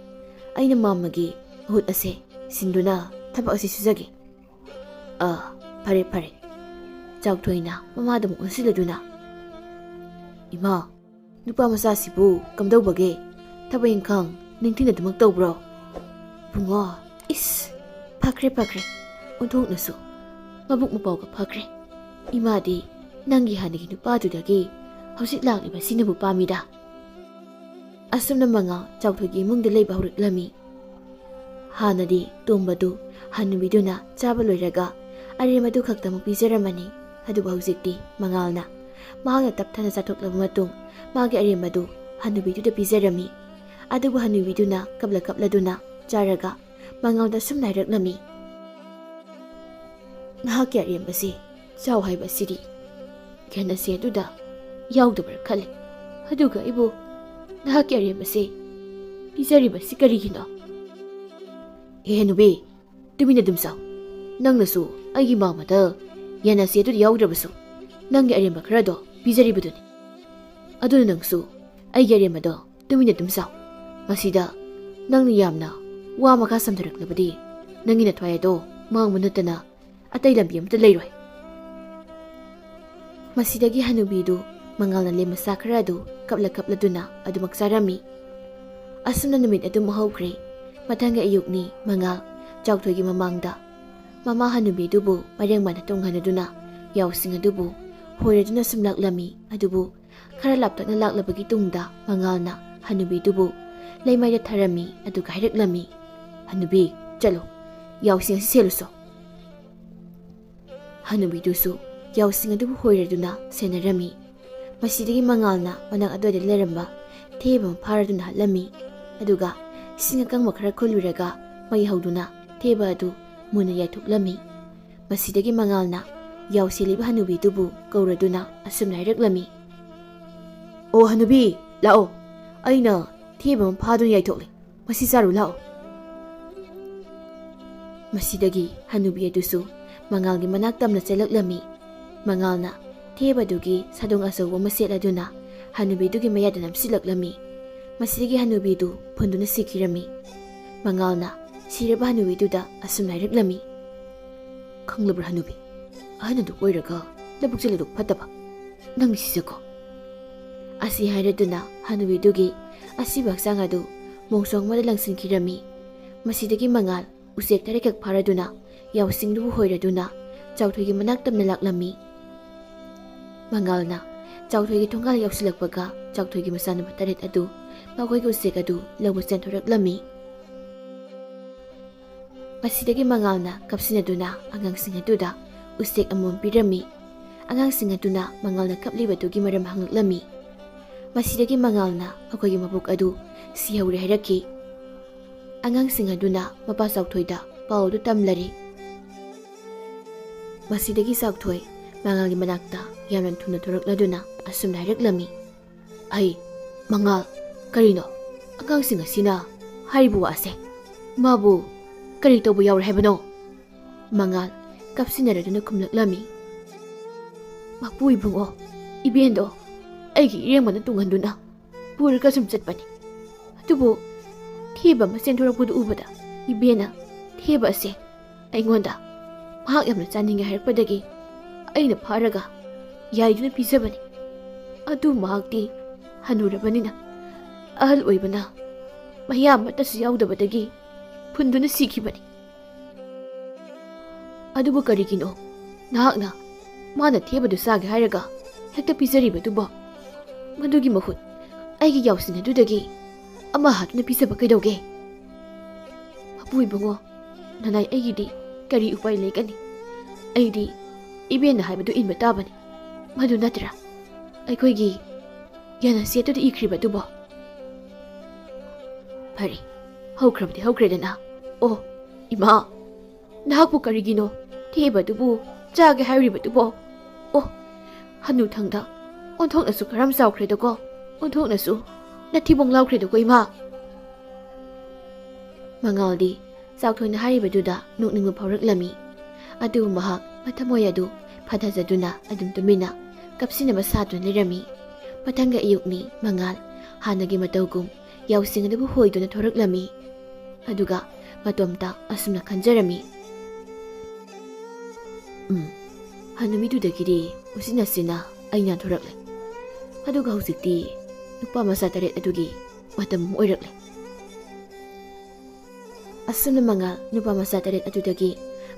ꯑꯩꯅ ꯃꯥꯃꯒꯤ ꯃꯍꯨꯠ ꯑꯁꯦ ꯁꯤꯟꯗꯨꯅ ꯊꯕꯛ ꯑꯁꯤ ꯁꯨꯖꯒꯦ. ꯐꯔꯦ. ꯆꯥꯎꯊꯣꯏꯅ ꯃꯃꯥꯗ ꯑꯃꯨꯛ ꯑꯣꯟꯁꯤꯜꯂꯗꯨꯅ, ꯏꯃꯥ, ꯅꯨꯄꯥ ꯃꯆꯥꯁꯤꯕꯨ ꯀꯝꯗꯧꯕꯒꯦ? ꯊꯕꯛ ꯏꯪꯈꯥꯡ ꯅꯤꯡꯊꯤꯅꯗꯃꯛ ꯇꯧꯕ꯭ꯔꯣ? ꯕꯨꯡꯉꯣ, ꯏꯁ, ꯐꯈ꯭ꯔꯦ. ꯑꯣꯟꯊꯣꯛꯅꯁꯨ ꯃꯕꯨꯛ ꯃꯄꯥꯎꯒ ꯐꯈ꯭ꯔꯦ. ꯏꯃꯥꯗꯤ ꯅꯪꯒꯤ ꯍꯥꯟꯅꯒꯤ ꯅꯨꯄꯥꯗꯨꯗꯒꯤ ꯍꯧꯖꯤꯛ ꯂꯥꯛꯂꯤꯕ ꯁꯤꯅꯕꯨ ꯄꯥꯝꯃꯤꯗ. ꯑꯁꯨꯝꯅ ꯃꯉꯥꯜ ꯆꯥꯎꯊꯣꯏꯒꯤ ꯏꯃꯨꯡꯗ ꯂꯩꯕ ꯍꯧꯔꯛꯂꯝꯃꯤ. ꯍꯥꯟꯅꯗꯤ ꯇꯣꯝꯕꯗꯨ ꯍꯟꯅꯨꯕꯤꯗꯨꯅ ꯆꯥꯕ ꯂꯣꯏꯔꯒ ꯑꯔꯦꯝꯕꯗꯨ ꯈꯛꯇꯃꯛ ꯄꯤꯖꯔꯝꯃꯅꯤ. ꯑꯗꯨꯕꯨ ꯍꯧꯖꯤꯛꯇꯤ ꯃꯉꯥꯜꯅ ꯃꯍꯥꯛꯅ ꯇꯞꯊꯅ ꯆꯥꯊꯣꯛꯂꯕ ꯃꯇꯨꯡ ꯃꯥꯒꯤ ꯑꯔꯦꯝꯕꯗꯨ ꯍꯟꯅꯨꯕꯤꯗꯨꯗ ꯄꯤꯖꯔꯝꯃꯤ. ꯑꯗꯨꯕꯨ ꯍꯟꯅꯨꯕꯤꯗꯨꯅ ꯀꯞꯂꯗꯨꯅ ꯆꯥꯔꯒ ꯃꯉꯥꯜꯗ ꯁꯨꯝ ꯍꯥꯏꯔꯛꯂꯝꯃꯤ. ꯅꯍꯥꯛꯀꯤ ꯑꯔꯦꯝꯕꯁꯤ ꯆꯥꯎ ꯍꯥꯏꯕꯁꯤꯗꯤ ꯒ꯭ꯌꯥꯅꯁꯦ ꯑꯗꯨꯗ ꯌꯥꯎꯗꯕ꯭ꯔꯥ ꯈꯜꯂꯤ. ꯑꯗꯨꯒ ꯑꯩꯕꯨ ꯅꯍꯥꯛꯀꯤ ꯑꯔꯦꯝꯕꯁꯤ ꯄꯤꯖꯔꯤꯕꯁꯤ ꯀꯔꯤꯒꯤꯅꯣ? ꯍꯅꯨꯕꯤ, ꯇꯨꯃꯤꯟꯅ ꯑꯗꯨꯝ ꯆꯥꯎ. ꯅꯪꯅꯁꯨ ꯑꯩꯒꯤ ꯃꯥꯡꯃꯗ ꯌꯦꯟꯅꯁꯦ ꯑꯗꯨꯗ ꯌꯥꯎꯗ꯭ꯔꯕꯁꯨ ꯅꯪꯒꯤ ꯑꯔꯦꯝꯕ ꯈꯔꯗꯣ ꯄꯤꯖꯔꯤꯕꯗꯨꯅꯤ. ꯑꯗꯨꯅ ꯅꯪꯁꯨ ꯑꯩꯒꯤ ꯑꯔꯦꯝꯕꯗꯣ ꯇꯨꯃꯤꯟꯅ ꯑꯗꯨꯝ ꯆꯥꯎ. ꯃꯁꯤꯗ ꯅꯪꯅ ꯌꯥꯝꯅ ꯋꯥ ꯃꯈꯥ ꯁꯝꯊꯔꯛꯂꯕꯗꯤ ꯅꯪꯒꯤ ꯅꯊ꯭ꯋꯥꯏ ꯑꯗꯣ ꯃꯥꯡꯕ ꯅꯠꯇꯅ ꯑꯇꯩ ꯂꯝꯕꯤ ꯑꯃꯇ ꯂꯩꯔꯣꯏ. ꯃꯁꯤꯗꯒꯤ ꯍꯟꯅꯨꯕꯤꯗꯨ ꯃꯉꯥꯜꯅ ꯂꯦꯝ ꯃꯆꯥ ꯈꯔ ꯑꯗꯨ ꯀꯞꯂꯗꯨꯅ ꯑꯗꯨꯃꯛ ꯆꯥꯔꯝꯃꯤ. ꯑꯁꯨꯝꯅ ꯅꯨꯃꯤꯠ ꯑꯗꯨꯝ ꯍꯧꯈ꯭ꯔꯦ. ꯃꯊꯪꯒꯤ ꯑꯌꯨꯛꯅꯤ ꯃꯉꯥꯜ ꯆꯥꯎꯊꯣꯏꯒꯤ ꯃꯃꯥꯡꯗ ꯃꯃꯥ ꯍꯟꯅꯨꯕꯤꯗꯨꯕꯨ ꯃꯔꯦꯡ ꯃꯥꯟꯅ ꯇꯨꯡꯍꯟꯗꯨꯅ ꯌꯥꯎꯁꯤꯡ ꯑꯗꯨꯕꯨ ꯍꯣꯏꯔꯗꯨꯅ ꯁꯨꯝ ꯂꯥꯛꯂꯝꯃꯤ. ꯑꯗꯨꯕꯨ ꯈꯔ ꯂꯥꯞꯇꯛꯅ ꯂꯥꯛꯂꯕꯒꯤ ꯇꯨꯡꯗ ꯃꯉꯥꯜꯅ ꯍꯟꯅꯨꯕꯤꯗꯨꯕꯨ ꯂꯩꯃꯥꯏꯗ ꯊꯥꯔꯝꯃꯤ. ꯑꯗꯨꯒ ꯍꯥꯏꯔꯛꯂꯝꯃꯤ. ꯍꯟꯅꯨꯕꯤ, ꯆꯠꯂꯣ, ꯌꯥꯎꯁꯤꯡ ꯑꯁꯤ ꯁꯦꯜꯂꯨꯆꯣ. ꯍꯟꯅꯨꯕꯤꯗꯨꯁꯨ ꯌꯥꯎꯁꯤꯡ ꯑꯗꯨꯕꯨ ꯍꯣꯏꯔꯗꯨꯅ ꯁꯦꯟꯅꯔꯝꯃꯤ. ꯃꯁꯤꯗꯒꯤ ꯃꯉꯥꯜꯅ ꯃꯅꯥꯛ ꯑꯗꯨꯋꯥꯏꯗ ꯂꯩꯔꯝꯕ ꯊꯦꯕ ꯑꯃ ꯐꯥꯔꯗꯨꯅ ꯍꯠꯂꯝꯃꯤ. ꯑꯗꯨꯒ ꯏꯁꯤꯡ ꯑꯀꯪꯕ ꯈꯔ ꯈꯨꯜꯂꯨꯔꯒ ꯃꯩ ꯍꯧꯗꯨꯅ ꯊꯦꯕ ꯑꯗꯨ ꯃꯨꯟꯅ ꯌꯥꯏꯊꯣꯛꯂꯝꯃꯤ. ꯃꯁꯤꯗꯒꯤ ꯃꯉꯥꯜꯅ ꯌꯥꯎ ꯁꯦꯜꯂꯤꯕ ꯍꯟꯅꯨꯕꯤꯗꯨꯕꯨ ꯀꯧꯔꯗꯨꯅ ꯑꯁꯨꯝꯅ ꯍꯥꯏꯔꯛꯂꯝꯃꯤ. ꯑꯣ ꯍꯟꯅꯨꯕꯤ, ꯂꯥꯛꯑꯣ. ꯑꯩꯅ ꯊꯦꯕ ꯑꯃ ꯐꯥꯗꯨꯅ ꯌꯥꯏꯊꯣꯛꯂꯦ. ꯃꯁꯤ ꯆꯥꯔꯨ ꯂꯥꯛꯑꯣ. ꯃꯁꯤꯗꯒꯤ ꯍꯟꯅꯨꯕꯤ ꯑꯗꯨꯁꯨ ꯃꯉꯥꯜꯒꯤ ꯃꯅꯥꯛ ꯇꯝꯅ ꯆꯦꯜꯂꯛꯂꯝꯃꯤ. ꯃꯉꯥꯜꯅ ꯊꯦꯕꯗꯨꯒꯤ ꯁꯥꯗꯣꯡ ꯑꯆꯧꯕ ꯑꯃ ꯁꯦꯠꯂꯗꯨꯅ ꯍꯟꯅꯨꯕꯤꯗꯨꯒꯤ ꯃꯌꯥꯗ ꯅꯝꯁꯤꯜꯂꯛꯂꯝꯃꯤ. ꯃꯁꯤꯗꯒꯤ ꯍꯟꯅꯨꯕꯤꯗු ꯐꯨꯟꯗꯨꯅ ꯁꯤꯈꯤꯔꯝꯃꯤ. ꯃꯉꯥꯜꯅ ꯁꯤꯔꯕ ꯍꯟꯅꯨꯕꯤꯗꯨꯗ ꯑꯁꯨꯝꯅ ꯍꯥꯏꯔꯛꯂꯝꯃꯤ. ꯈꯪꯂꯕ꯭ꯔꯥ ꯍꯟꯅꯨꯕꯤ, ꯑꯍꯟ ꯑꯗꯨ ꯑꯣꯏꯔꯒ ꯂꯕꯨꯛ ꯆꯦꯜꯂꯗꯨ ꯐꯠꯇꯕ. ꯅꯪ ꯁꯤꯖꯀꯣ. ꯑꯁꯤ ꯍꯥꯏꯔꯗꯨꯅ ꯍꯟꯅꯨꯕꯤꯗꯨꯒꯤ ꯑꯁꯤꯕ ꯍꯛꯆꯥꯡ ꯑꯗꯨ ꯃꯣꯡꯁꯣꯡ ꯑꯃꯗ ꯂꯪꯁꯤꯟꯈꯤꯔꯝꯃꯤ. ꯃꯁꯤꯗꯒꯤ ꯃꯉꯥꯜ ꯎꯆꯦꯛ ꯇꯔꯦꯠꯈꯛ ꯐꯥꯔꯗꯨꯅ ꯌꯥꯎꯁꯤꯡꯗꯨꯕꯨ ꯍꯣꯏꯔꯗꯨꯅ ꯆꯥꯎꯊꯣꯏꯒꯤ ꯃꯅꯥꯛ ꯇꯝꯅ ꯂꯥꯛꯂꯝꯃꯤ. ꯃꯉꯥꯜꯅ ꯆꯥꯎꯊꯣꯏꯒꯤ ꯊꯣꯡꯒꯥꯜ ꯌꯧꯁꯤꯜꯂꯛꯄꯒ ꯆꯥꯎꯊꯣꯏꯒꯤ ꯃꯆꯥꯅꯨꯄꯥ 8 ꯑꯗꯨ ꯃꯈꯣꯏꯒꯤ ꯎꯆꯦꯛ ꯑꯗꯨ ꯂꯧꯕ ꯆꯦꯟꯊꯣꯔꯛꯂꯝꯃꯤ. ꯃꯁꯤꯗꯒꯤ ꯃꯉꯥꯜꯅ ꯀꯞꯁꯤꯟꯅꯗꯨꯅ ꯑꯉꯥꯡꯁꯤꯡ ꯑꯗꯨꯗ ꯎꯆꯦꯛ ꯑꯃꯃꯝ ꯄꯤꯔꯝꯃꯤ. ꯑꯉꯥꯡꯁꯤꯡ ꯑꯗꯨꯅ ꯃꯉꯥꯜꯅ ꯀꯞꯂꯤꯕꯗꯨꯒꯤ ꯃꯔꯝ ꯍꯪꯂꯛꯂꯝꯃꯤ. ꯃꯁꯤꯗꯒꯤ ꯃꯉꯥꯜꯅ ꯃꯈꯣꯏꯒꯤ ꯃꯕꯨꯛ ꯑꯗꯨ ꯁꯤꯍꯧꯔꯦ ꯍꯥꯏꯔꯛꯈꯤ. ꯑꯉꯥꯡꯁꯤꯡ ꯑꯗꯨꯅ ꯃꯄꯥ ꯆꯥꯎꯊꯣꯏꯗ ꯄꯥꯎ ꯑꯗꯨ ꯇꯝꯂꯔꯤ. ꯃꯁꯤꯗꯒꯤ ꯆꯥꯎꯊꯣꯏ ꯃꯉꯥꯜꯒꯤ ꯃꯅꯥꯛꯇ ꯌꯥꯝꯅ ꯊꯨꯅ ꯊꯣꯔꯛꯂꯗꯨꯅ ꯑꯁꯨꯝꯅ ꯍꯥꯏꯔꯛꯂꯝꯃꯤ. ꯑꯩ ꯃꯉꯥꯜ, ꯀꯔꯤꯅꯣ ꯑꯉꯥꯡꯁꯤꯡ ꯑꯁꯤꯅ ꯍꯥꯏꯔꯤꯕ ꯋꯥꯁꯦ? ꯃꯥꯕꯨ ꯀꯔꯤ ꯇꯧꯕ ꯌꯥꯎꯔꯦ ꯍꯥꯏꯕꯅꯣ? ꯃꯉꯥꯜ ꯀꯞꯁꯤꯟꯅꯔꯗꯨꯅ ꯈꯨꯝꯂꯛꯂꯝꯃꯤ. ꯃꯄꯨ ꯏꯕꯨꯡꯉꯣ, ꯏꯕꯦꯟꯗꯣ ꯑꯩꯒꯤ ꯏꯔꯦꯡꯕꯅ ꯇꯨꯡꯍꯟꯗꯨꯅ ꯄꯨꯔꯒ ꯁꯨꯝ ꯆꯠꯄꯅꯤ. ꯑꯗꯨꯕꯨ ꯊꯦꯕ ꯑꯃ ꯆꯦꯟꯊꯣꯔꯛꯄꯗꯨ ꯎꯕꯗ ꯏꯕꯦꯟꯅ ꯊꯦꯕ ꯑꯁꯦ ꯑꯩꯉꯣꯟꯗ ꯃꯍꯥꯛ ꯌꯥꯝꯅ ꯆꯥꯅꯤꯡꯉꯦ ꯍꯥꯏꯔꯛꯄꯗꯒꯤ ꯑꯩꯅ ꯐꯥꯔꯒ ꯌꯥꯏꯗꯨꯅ ꯄꯤꯖꯕꯅꯤ. ꯑꯗꯨ ꯃꯍꯥꯛꯇꯤ ꯍꯟꯅꯨꯔꯕꯅꯤꯅ ꯑꯍꯜ ꯑꯣꯏꯕꯅ ꯃꯌꯥ ꯑꯃꯠꯇꯁꯨ ꯌꯥꯎꯗꯕꯗꯒꯤ ꯐꯨꯟꯗꯨꯅ ꯁꯤꯈꯤꯕꯅꯤ. ꯑꯗꯨꯕꯨ ꯀꯔꯤꯒꯤꯅꯣ ꯅꯍꯥꯛꯅ ꯃꯥꯅ ꯊꯦꯕꯗꯨ ꯆꯥꯒꯦ ꯍꯥꯏꯔꯒ ꯍꯦꯛꯇ ꯄꯤꯖꯔꯤꯕꯗꯨꯕꯣ? ꯃꯗꯨꯒꯤ ꯃꯍꯨꯠ ꯑꯩꯒꯤ ꯌꯥꯎꯁꯤꯡ ꯑꯗꯨꯗꯒꯤ ꯑꯃ ꯍꯥꯠꯇꯨꯅ ꯄꯤꯖꯕ ꯀꯩꯗꯧꯒꯦ? ꯃꯄꯨ ꯏꯕꯨꯡꯉꯣ, ꯅꯅꯥꯏ ꯑꯩꯒꯤꯗꯤ ꯀꯔꯤ ꯎꯄꯥꯏ ꯂꯩꯒꯅꯤ? ꯑꯩꯗꯤ ꯏꯕꯦꯟꯅ ꯍꯥꯏꯕꯗꯨ ꯏꯟꯕ ꯇꯥꯕꯅꯤ. ꯃꯗꯨ ꯅꯠꯇ꯭ꯔꯥ ꯑꯩꯈꯣꯏꯒꯤ ꯌꯥꯅꯁꯦꯠꯇꯨꯗ ꯏꯈ꯭ꯔꯤꯕꯗꯨꯕꯣ? ꯐꯔꯦ, ꯍꯧꯈ꯭ꯔꯕꯗꯤ ꯍꯧꯈ꯭ꯔꯦꯗꯅ. ꯑꯣ ꯏꯃꯥ, ꯅꯍꯥꯛꯄꯨ ꯀꯔꯤꯒꯤꯅꯣ ꯊꯦꯕꯗꯨꯕꯨ ꯆꯥꯒꯦ ꯍꯥꯏꯔꯤꯕꯗꯨꯕꯣ? ꯑꯣ, ꯍꯅꯨꯊꯪꯗ ꯑꯣꯟꯊꯣꯛꯅꯁꯨ ꯀꯔꯝ ꯆꯥꯎꯈ꯭ꯔꯦꯗꯀꯣ. ꯑꯣꯟꯊꯣꯛꯅꯁꯨ ꯅꯊꯤꯕꯣꯡ ꯂꯥꯎꯈ꯭ꯔꯦꯗꯀꯣ ꯏꯃꯥ. ꯃꯉꯥꯜꯗꯤ ꯆꯥꯎꯊꯣꯏꯅ ꯍꯥꯏꯔꯤꯕꯗꯨꯗ ꯅꯣꯛꯅꯤꯡꯕ ꯐꯥꯎꯔꯛꯂꯝꯃꯤ. ꯑꯗꯨꯕꯨ ꯃꯍꯥꯛ ꯃꯊꯃꯣꯏ ꯑꯗꯨ ꯐꯊꯖꯗꯨꯅ ꯑꯗꯨꯝ ꯇꯨꯃꯤꯟꯅ ꯀꯞꯁꯤꯟꯅꯕ ꯁꯥꯗꯨꯅ ꯂꯩꯔꯝꯃꯤ. ꯃꯊꯪꯒꯤ ꯑꯌꯨꯛꯅꯤ ꯃꯉꯥꯜ ꯍꯥꯟꯅꯒꯤ ꯃꯇꯧꯒꯨꯝ ꯌꯥꯎꯁꯤꯡ ꯑꯗꯨꯕꯨ ꯍꯣꯏꯗꯨꯅ ꯊꯣꯔꯛꯂꯝꯃꯤ. ꯑꯗꯨꯒ ꯃꯇꯣꯝꯇ ꯑꯁꯨꯝꯅ ꯈꯟꯖꯔꯝꯃꯤ. ꯍꯟꯅꯨꯕꯤꯗꯨꯗꯒꯤꯗꯤ ꯎꯆꯤꯟꯅꯆꯤꯟꯅ ꯑꯩ ꯅꯥꯟꯊꯣꯔꯛꯂꯦ. ꯑꯗꯨꯒ ꯍꯧꯖꯤꯛꯇꯤ ꯅꯨꯄꯥ ꯃꯆꯥ 8 ꯑꯗꯨꯒꯤ ꯃꯇꯝ ꯑꯃ ꯑꯣꯏꯔꯛꯂꯦ꯫ ꯑꯁꯨꯝꯅ ꯃꯉꯥꯜ ꯅꯨꯄꯥ ꯃꯆꯥ 8 ꯑꯗꯨꯗꯒꯤ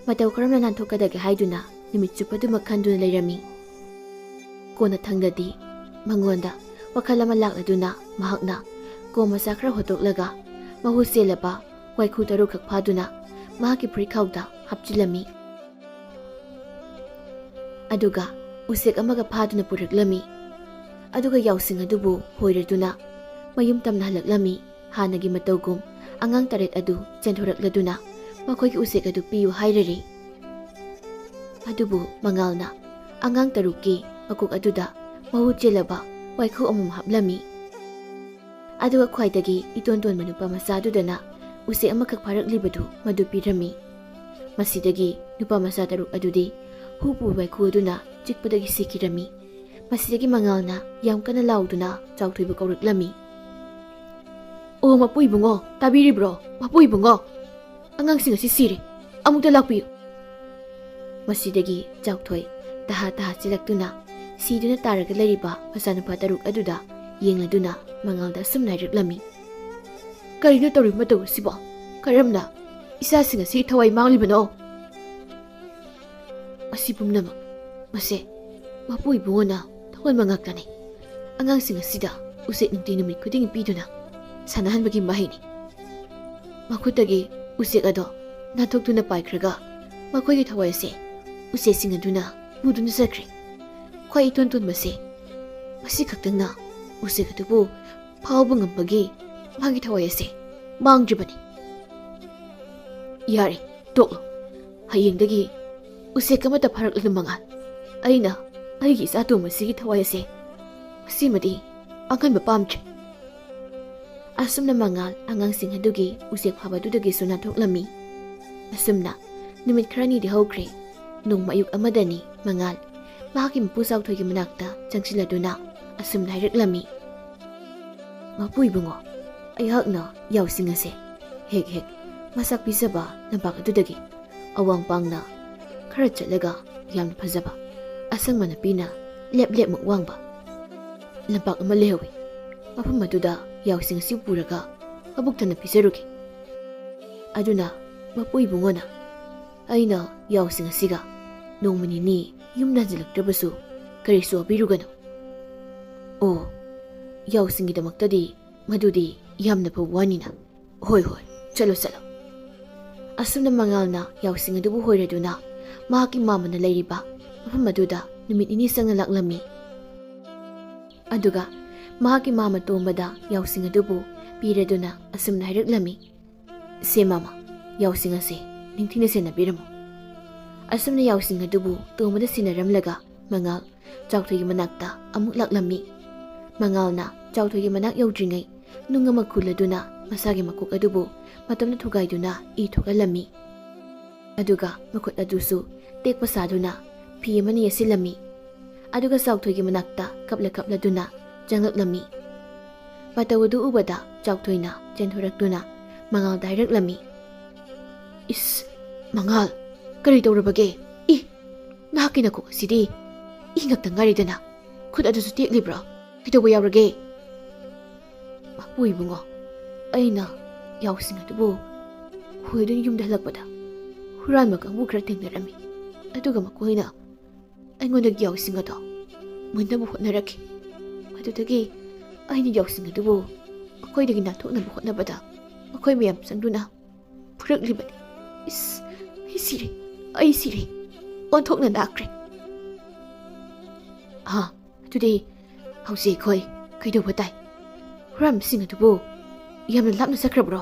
ꯃꯇꯧ ꯀꯔꯝꯅ ꯅꯥꯟꯊꯣꯛꯀꯗꯒꯦ ꯍꯥꯏꯗꯨꯅ ꯅꯨꯃꯤꯠ ꯆꯨꯞꯄꯗꯨꯃꯛ ꯈꯟꯗꯨꯅ ꯂꯩꯔꯝꯃꯤ꯫ ꯀꯣꯟꯅ ꯊꯪꯗꯗꯤ ꯃꯉꯣꯟꯗ ꯋꯥꯈꯜ ꯑꯃ ꯂꯥꯛꯂꯗꯨꯅ ꯃꯍꯥꯛꯅ ꯀꯣꯝ ꯃꯆꯥ ꯈꯔ ꯍꯣꯠꯇꯣꯛꯂꯒ ꯃꯍꯨ ꯆꯦꯜꯂꯕ ꯋꯥꯏꯈꯨ 6 ꯈꯛ ꯐꯥꯗꯨꯅ ꯃꯍꯥꯛꯀꯤ ꯐꯨꯔꯤꯠꯈꯥꯎꯗ ꯍꯥꯞꯆꯤꯜꯂꯝꯃꯤ꯫ ꯑꯗꯨꯒ ꯎꯆꯦꯛ ꯑꯃꯒ ꯐꯥꯗꯨꯅ ꯄꯨꯔꯛꯂꯝꯃꯤ꯫ ꯑꯗꯨꯒ ꯌꯥꯎꯁꯤꯡ ꯑꯗꯨꯕꯨ ꯍꯣꯏꯔꯗꯨꯅ ꯃꯌꯨꯝ ꯇꯝꯅ ꯍꯜꯂꯛꯂꯝꯃꯤ꯫ ꯍꯥꯟꯅꯒꯤ ꯃꯇꯧꯒꯨꯝ ꯑꯉꯥꯡ 8 ꯑꯗꯨ ꯆꯦꯟꯊꯣꯔꯛꯂꯗꯨꯅ ꯃꯈꯣꯏꯒꯤ ꯎꯆꯦꯛ ꯑꯗꯨ ꯄꯤꯌꯨ ꯍꯥꯏꯔꯔꯤ꯫ ꯑꯗꯨꯕꯨ ꯃꯉꯥꯜꯅ ꯑꯉꯥꯡ 6ꯀꯤ ꯃꯀꯣꯛ ꯑꯗꯨꯗ ꯃꯍꯨ ꯆꯦꯜꯂꯕ ꯋꯥꯏꯈꯨ ꯑꯃꯃꯝ ꯍꯥꯞꯂꯝꯃꯤ꯫ ꯑꯗꯨꯒ ꯈ꯭ꯋꯥꯏꯗꯒꯤ ꯏꯇꯣꯟ ꯇꯣꯟꯕ ꯅꯨꯄꯥ ꯃꯆꯥꯗꯨꯗꯅ ꯎꯆꯦꯛ ꯑꯃꯈꯛ ꯐꯥꯔꯛꯂꯤꯕꯗꯨ ꯃꯗꯨ ꯄꯤꯔꯝꯃꯤ꯫ ꯃꯁꯤꯗꯒꯤ ꯅꯨꯄꯥ ꯃꯆꯥ 6 ꯑꯗꯨꯗꯤ ꯍꯨ ꯄꯨꯕ ꯋꯥꯏꯈꯨ ꯑꯗꯨꯅ ꯆꯤꯛꯄꯗꯒꯤ ꯁꯤꯈꯤꯔꯝꯃꯤ꯫ ꯃꯁꯤꯗꯒꯤ ꯃꯉꯥꯜꯅ ꯌꯥꯝ ꯀꯟꯅ ꯂꯥꯎꯗꯨꯅ ꯆꯥꯎꯊꯣꯏꯕꯨ ꯀꯧꯔꯛꯂꯝꯃꯤ꯫ "ꯑꯣ ꯃꯄꯨ ꯏꯕꯨꯡꯉꯣ, ꯇꯥꯕꯤꯔꯤꯕ꯭ꯔꯣ? ꯃꯄꯨ ꯏꯕꯨꯡꯉꯣ, ꯑꯉꯥꯡꯁꯤꯡ ꯑꯁꯤ ꯁꯤꯔꯦ, ꯑꯃꯨꯛꯇ ꯂꯥꯛꯄꯤꯌꯨ!" ꯃꯁꯤꯗꯒꯤ ꯆꯥꯎꯊꯣꯏ ꯇꯍꯥ ꯆꯦꯜꯂꯛꯇꯨꯅ ꯁꯤꯗꯨꯅ ꯇꯥꯔꯒ ꯂꯩꯔꯤꯕ ꯃꯆꯥꯅꯨꯄꯥ 6 ꯑꯗꯨꯗ ꯌꯦꯡꯂꯗꯨꯅ ꯃꯉꯥꯜꯗ ꯑꯁꯨꯝꯅ ꯍꯥꯏꯔꯛꯂꯝꯃꯤ꯫ "ꯀꯔꯤꯅꯣ ꯇꯧꯔꯤꯕ ꯃꯇꯧ ꯑꯁꯤꯕꯣ? ꯀꯔꯝꯅ ꯏꯆꯥꯁꯤꯡ ꯑꯁꯤ ꯊꯋꯥꯏ ꯃꯥꯡꯂꯤꯕꯅꯣ?" "ꯑꯁꯤ ꯄꯨꯝꯅꯃꯛ ꯃꯁꯦ ꯃꯄꯨ ꯏꯕꯨꯡꯉꯣꯅ ꯊꯧꯒꯟꯕ ꯉꯥꯛꯇꯅꯤ꯫ ꯑꯉꯥꯡꯁꯤꯡ ꯑꯁꯤꯗ ꯎꯆꯦꯛ ꯅꯨꯃꯤꯠ ꯈꯨꯗꯤꯡꯒꯤ ꯄꯤꯗꯨꯅ ꯁꯥꯟꯅꯍꯟꯕꯒꯤ ꯃꯍꯩꯅꯤ꯫ ꯃꯈꯨꯠꯇꯒꯤ ꯎꯆꯦꯛ ꯑꯗꯣ ꯅꯥꯟꯊꯣꯛꯇꯨꯅ ꯄꯥꯏꯈ꯭ꯔꯒ ꯃꯈꯣꯏꯒꯤ ꯊꯋꯥꯏ ꯑꯁꯦ ꯎꯆꯦꯛꯁꯤꯡ ꯑꯗꯨꯅ ꯄꯨꯗꯨꯅ ꯆꯠꯈ꯭ꯔꯦ꯫ ꯈ꯭ꯋꯥꯏ ꯏꯇꯣꯟ ꯇꯣꯟꯕꯁꯦ ꯃꯁꯤ ꯈꯛꯇꯪꯅ ꯎꯆꯦꯛ ꯑꯗꯨꯕꯨ ꯐꯥꯎꯕ ꯉꯝꯕꯒꯤ ꯃꯥꯒꯤ ꯊꯋꯥꯏ ꯑꯁꯦ ꯃꯥꯡꯗ꯭ꯔꯤꯕꯅꯤ꯫ ꯌꯥꯔꯦ, ꯇꯣꯛꯂꯣ꯫ ꯍꯌꯦꯡꯗꯒꯤ ꯎꯆꯦꯛ ꯑꯃꯠꯇ ꯐꯥꯔꯛꯂꯅꯨ ꯃꯉꯥꯜ꯫ ꯑꯩꯅ ꯑꯩꯒꯤ ꯏꯆꯥ ꯇꯣꯝꯕꯁꯤꯒꯤ ꯊꯋꯥꯏ ꯑꯁꯦ ꯃꯁꯤꯃꯗꯤ ꯃꯥꯡꯍꯟꯕ ꯄꯥꯝꯗ꯭ꯔꯦ." ꯑꯁꯨꯝꯅ ꯃꯉꯥꯜ ꯑꯉꯥꯡꯁꯤꯡ ꯑꯗꯨꯒꯤ ꯎꯆꯦꯛ ꯐꯥꯕꯗꯨꯗꯒꯤꯁꯨ ꯅꯥꯟꯊꯣꯛꯂꯝꯃꯤ꯫ ꯑꯁꯨꯝꯅ ꯅꯨꯃꯤꯠ ꯈꯔꯅꯤꯗꯤ ꯍꯧꯈ꯭ꯔꯦ꯫ ꯅꯣꯡꯃ ꯑꯌꯨꯛ ꯑꯃꯗꯅꯤ ꯃꯉꯥꯜ ꯃꯍꯥꯛꯀꯤ ꯃꯄꯨ ꯆꯥꯎꯊꯣꯏꯒꯤ ꯃꯅꯥꯛꯇ ꯆꯪꯁꯤꯜꯂꯗꯨꯅ ꯑꯁꯨꯝꯅ ꯍꯥꯏꯔꯛꯂꯝꯃꯤ꯫ "ꯃꯄꯨ ꯏꯕꯨꯡꯉꯣ, ꯑꯩꯍꯥꯛꯅ ꯌꯥꯎꯁꯤꯡ ꯑꯁꯦ ꯍꯦꯛ ꯃꯁꯛ ꯄꯤꯖꯕ ꯂꯝꯄꯥꯛ ꯑꯗꯨꯗꯒꯤ ꯑꯋꯥꯡ ꯄꯥꯡꯅ ꯈꯔ ꯆꯠꯂꯒ ꯌꯥꯝꯅ ꯐꯖꯕ ꯑꯁꯪꯕ ꯅꯥꯄꯤꯅ ꯂꯦꯞꯃꯨꯛ ꯋꯥꯡꯕ ꯂꯝꯄꯥꯛ ꯑꯃ ꯂꯩꯍꯧꯏ꯫ ꯃꯐꯝ ꯑꯗꯨꯗ ꯌꯥꯎꯁꯤꯡ ꯑꯁꯤ ꯄꯨꯔꯒ ꯃꯕꯨꯛ ꯊꯟꯅ ꯄꯤꯖꯔꯨꯒꯦ꯫ ꯑꯗꯨꯅ ꯃꯄꯨ ꯏꯕꯨꯡꯉꯣꯅ ꯑꯩꯅ ꯌꯥꯎꯁꯤꯡ ꯑꯁꯤꯒ ꯅꯣꯡꯃ ꯅꯤꯅꯤ ꯌꯨꯝꯗ ꯍꯟꯖꯤꯜꯂꯛꯇ꯭ꯔꯕꯁꯨ ꯀꯔꯤꯁꯨ ꯋꯥꯕꯤꯔꯨꯒꯅꯨ." "ꯑꯣ, ꯌꯥꯎꯁꯤꯡꯒꯤꯗꯃꯛꯇꯗꯤ ꯃꯗꯨꯗꯤ ꯌꯥꯝꯅ ꯐꯕ ꯋꯥꯅꯤꯅ꯫ ꯍꯣꯏ, ꯆꯠꯂꯣ." ꯑꯁꯨꯝꯅ ꯃꯉꯥꯜꯅ ꯌꯥꯎꯁꯤꯡ ꯑꯗꯨꯕు ꯍꯣꯏꯔꯗꯨꯅ ꯃꯍꯥꯛꯀꯤ ꯃꯥꯝꯃꯅ ꯂꯩꯔꯤꯕ ꯃꯐꯝ ꯑꯗꯨꯗ ꯅꯨꯃꯤꯠ 2 ꯆꯪꯅ ꯂꯥꯛꯂꯝꯃꯤ꯫ ꯑꯗꯨꯒ ꯃꯍꯥꯛꯀꯤ ꯃꯥꯝꯃ ꯇꯣꯝꯕꯗ ꯌꯥꯎꯁꯤꯡ ꯑꯗꯨꯕు ꯄꯤꯔꯗꯨꯅ ꯑꯁꯨꯝꯅ ꯍꯥꯏꯔꯛꯂꯝꯃꯤ꯫ "ꯁꯦ ꯃꯥꯝꯃ, ꯌꯥꯎꯁꯤꯡ ꯑꯁꯦ ꯅꯤꯡꯊꯤꯅ ꯁꯦꯟꯅꯕꯤꯔꯝꯃꯨ." ꯑꯁꯨꯝꯅ ꯌꯥꯎꯁꯤꯡ ꯑꯗꯨꯕꯨ ꯇꯣꯝꯕꯗ ꯁꯤꯟꯅꯔꯝꯂꯒ ꯃꯉꯥꯜ ꯆꯥꯎꯊꯣꯏꯒꯤ ꯃꯅꯥꯛꯇ ꯑꯃꯨꯛ ꯂꯥꯛꯂꯝꯃꯤ꯫ ꯃꯉꯥꯜꯅ ꯆꯥꯎꯊꯣꯏꯒꯤ ꯃꯅꯥꯛ ꯌꯧꯗ꯭ꯔꯤꯉꯩ ꯅꯨꯡ ꯑꯃ ꯈꯨꯜꯂꯗꯨꯅ ꯃꯁꯥꯒꯤ ꯃꯀꯣꯛ ꯑꯗꯨꯕꯨ ꯃꯇꯣꯝꯗ ꯊꯨꯒꯥꯏꯗꯨꯅ ꯏ ꯊꯣꯛꯍꯜꯂꯝꯃꯤ꯫ ꯑꯗꯨꯒ ꯃꯈꯨꯠ ꯑꯗꯨꯁꯨ ꯇꯦꯛꯄ ꯁꯥꯗꯨꯅ ꯐꯤ ꯑꯃꯅ ꯌꯦꯠꯁꯤꯜꯂꯝꯃꯤ꯫ ꯑꯗꯨꯒ ꯆꯥꯎꯊꯣꯏꯒꯤ ꯃꯅꯥꯛꯇ ꯀꯞꯂꯗꯨꯅ ꯆꯪꯂꯛꯂꯝꯃꯤ꯫ ꯃꯇꯧ ꯑꯗꯨ ꯎꯕꯗ ꯆꯥꯎꯊꯣꯏꯅ ꯆꯦꯟꯊꯣꯔꯛꯇꯨꯅ ꯃꯉꯥꯜꯗ ꯍꯥꯏꯔꯛꯂꯝꯃꯤ꯫ "ꯏꯁ, ꯃꯉꯥꯜ, ꯀꯔꯤ ꯇꯧꯔꯕꯒꯦ? ꯅꯍꯥꯛꯀꯤ ꯅꯀꯣꯛ ꯑꯁꯤꯗꯤ ꯏ ꯉꯛꯇ ꯉꯥꯏꯔꯤꯗꯅ, ꯈꯨꯠ ꯑꯗꯨꯁꯨ ꯇꯦꯛꯂꯤꯕ꯭ꯔꯣ? ꯀꯩꯗꯧꯕ ꯌꯥꯎꯔꯒꯦ?" "ꯃꯄꯨ ꯏꯕꯨꯡꯉꯣ, ꯑꯩꯅ ꯌꯥꯎꯁꯤꯡ ꯑꯗꯨꯕꯨ ꯍꯣꯏꯗꯨꯅ ꯌꯨꯝꯗ ꯍꯜꯂꯛꯄꯗ ꯍꯨꯔꯥꯟꯕ ꯀꯥꯡꯕꯨ ꯈꯔ ꯊꯦꯡꯅꯔꯝꯃꯤ꯫ ꯑꯗꯨꯒ ꯃꯈꯣꯏꯅ ꯑꯩꯉꯣꯟꯗꯒꯤ ꯌꯥꯎꯁꯤꯡ ꯑꯗꯣ ꯃꯨꯟꯅꯕ ꯍꯣꯠꯅꯔꯛꯈꯤ꯫ ꯑꯗꯨꯗꯒꯤ ꯑꯩꯅ ꯌꯥꯎꯁꯤꯡ ꯑꯗꯨꯕꯨ ꯃꯈꯣꯏꯗꯒꯤ ꯅꯥꯟꯊꯣꯛꯅꯕ ꯍꯣꯠꯅꯕꯗ ꯃꯈꯣꯏ ꯃꯌꯥꯝ ꯆꯪꯗꯨꯅ ꯐꯨꯔꯛꯂꯤꯕꯅꯤ꯫ ꯏꯁ, ꯑꯩ ꯁꯤꯔꯦ, ꯑꯣꯟꯊꯣꯛꯅ ꯅꯥꯈ꯭ꯔꯦ." "ꯑꯗꯨꯗꯤ ꯍꯧꯖꯤꯛ ꯑꯩꯈꯣꯏ ꯀꯩꯗꯧꯕ ꯇꯥꯏ? ꯍꯨꯔꯥꯟꯕꯁꯤꯡ ꯑꯗꯨꯕꯨ ꯌꯥꯝꯅ ꯂꯥꯞꯅ ꯆꯠꯈ꯭ꯔꯕ꯭ꯔꯣ?"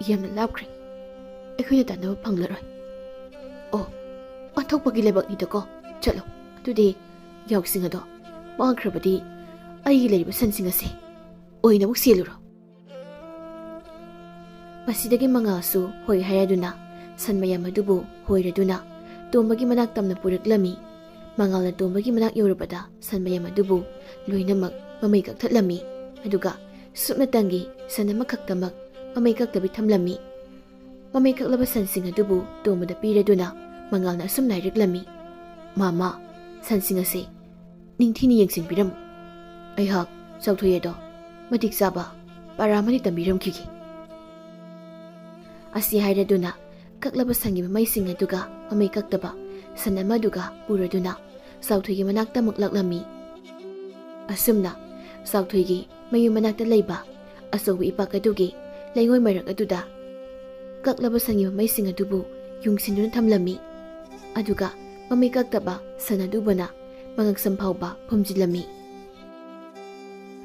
"ꯌꯥꯝꯅ ꯂꯥꯞꯈ꯭ꯔꯦ, ꯑꯩꯈꯣꯏꯅ ꯇꯥꯟꯅꯕ ꯐꯪꯂꯔꯣꯏ." "ꯑꯣ, ꯑꯣꯟꯊꯣꯛꯄꯒꯤ ꯂꯥꯏꯕꯛꯅꯤꯗꯀꯣ꯫ ꯆꯠꯂꯣ, ꯑꯗꯨꯗꯤ ꯌꯥꯎꯁꯤꯡ ꯑꯗꯣ ꯃꯥꯡꯈ꯭ꯔꯕꯗꯤ ꯑꯩꯒꯤ ꯂꯩꯔꯤꯕ ꯁꯟꯁꯤꯡ ꯑꯁꯦ ꯑꯣꯏꯅ ꯑꯃꯨꯛ ꯁꯦꯜꯂꯨꯔꯣ." ꯃꯁꯤꯗꯒꯤ ꯃꯉꯥꯜꯁꯨ ꯍꯣꯏ ꯍꯥꯏꯔꯗꯨꯅ ꯁꯟ ꯃꯌꯥꯝ ꯑꯗꯨꯕꯨ ꯍꯣꯏꯔꯗꯨꯅ ꯇꯣꯝꯕꯒꯤ ꯃꯅꯥꯛ ꯇꯝꯅ ꯄꯨꯔꯛꯂꯝꯃꯤ꯫ ꯃꯉꯥꯜꯅ ꯇꯣꯝꯕꯒꯤ ꯃꯅꯥꯛ ꯌꯧꯔꯕꯗ ꯁꯟ ꯃꯌꯥꯝ ꯑꯗꯨꯕు ꯂꯣꯏꯅꯃꯛ ꯃꯃꯩ ꯀꯛꯊꯠꯂꯝꯃꯤ꯫ ꯑꯗꯨꯒ ꯁꯨꯞꯅꯇꯪꯒꯤ ꯁꯟ ꯑꯃꯈꯛꯇꯃꯛ ꯃꯃꯩ ꯀꯛꯇꯕꯤ ꯊꯝꯂꯝꯃꯤ꯫ ꯃꯃꯩ ꯀꯛꯂꯕ ꯁꯟꯁꯤꯡ ꯑꯗꯨꯕꯨ ꯇꯣꯝꯕꯗ ꯄꯤꯔꯗꯨꯅ ꯃꯉꯥꯜꯅ ꯑꯁꯨꯝꯅ ꯍꯥꯏꯔꯛꯂꯝꯃꯤ꯫ "ꯃꯥꯝꯃ, ꯁꯟꯁꯤꯡ ꯑꯁꯦ ꯅꯤꯡꯊꯤꯅ ꯌꯦꯡꯁꯤꯟꯕꯤꯔꯝꯃꯨ꯫ ꯑꯩꯍꯥꯛ ꯆꯥꯎꯊꯣꯏ ꯑꯗꯣ matik chaba para amani tambiramkhigi. Asi hairaduna kaklaba sangi mamaising aduga mamay kaktaba san amaduga puraduna Sauthoigi manakta muklaklami. Asumna Sauthoigi mayu manakta leiba asobu ipak adugi leingoi marak aduda kaklaba sangi mamaising adubu yungsinduna thamlami. Aduga mamay kaktaba san adubana mangaksam phauba phumjilami.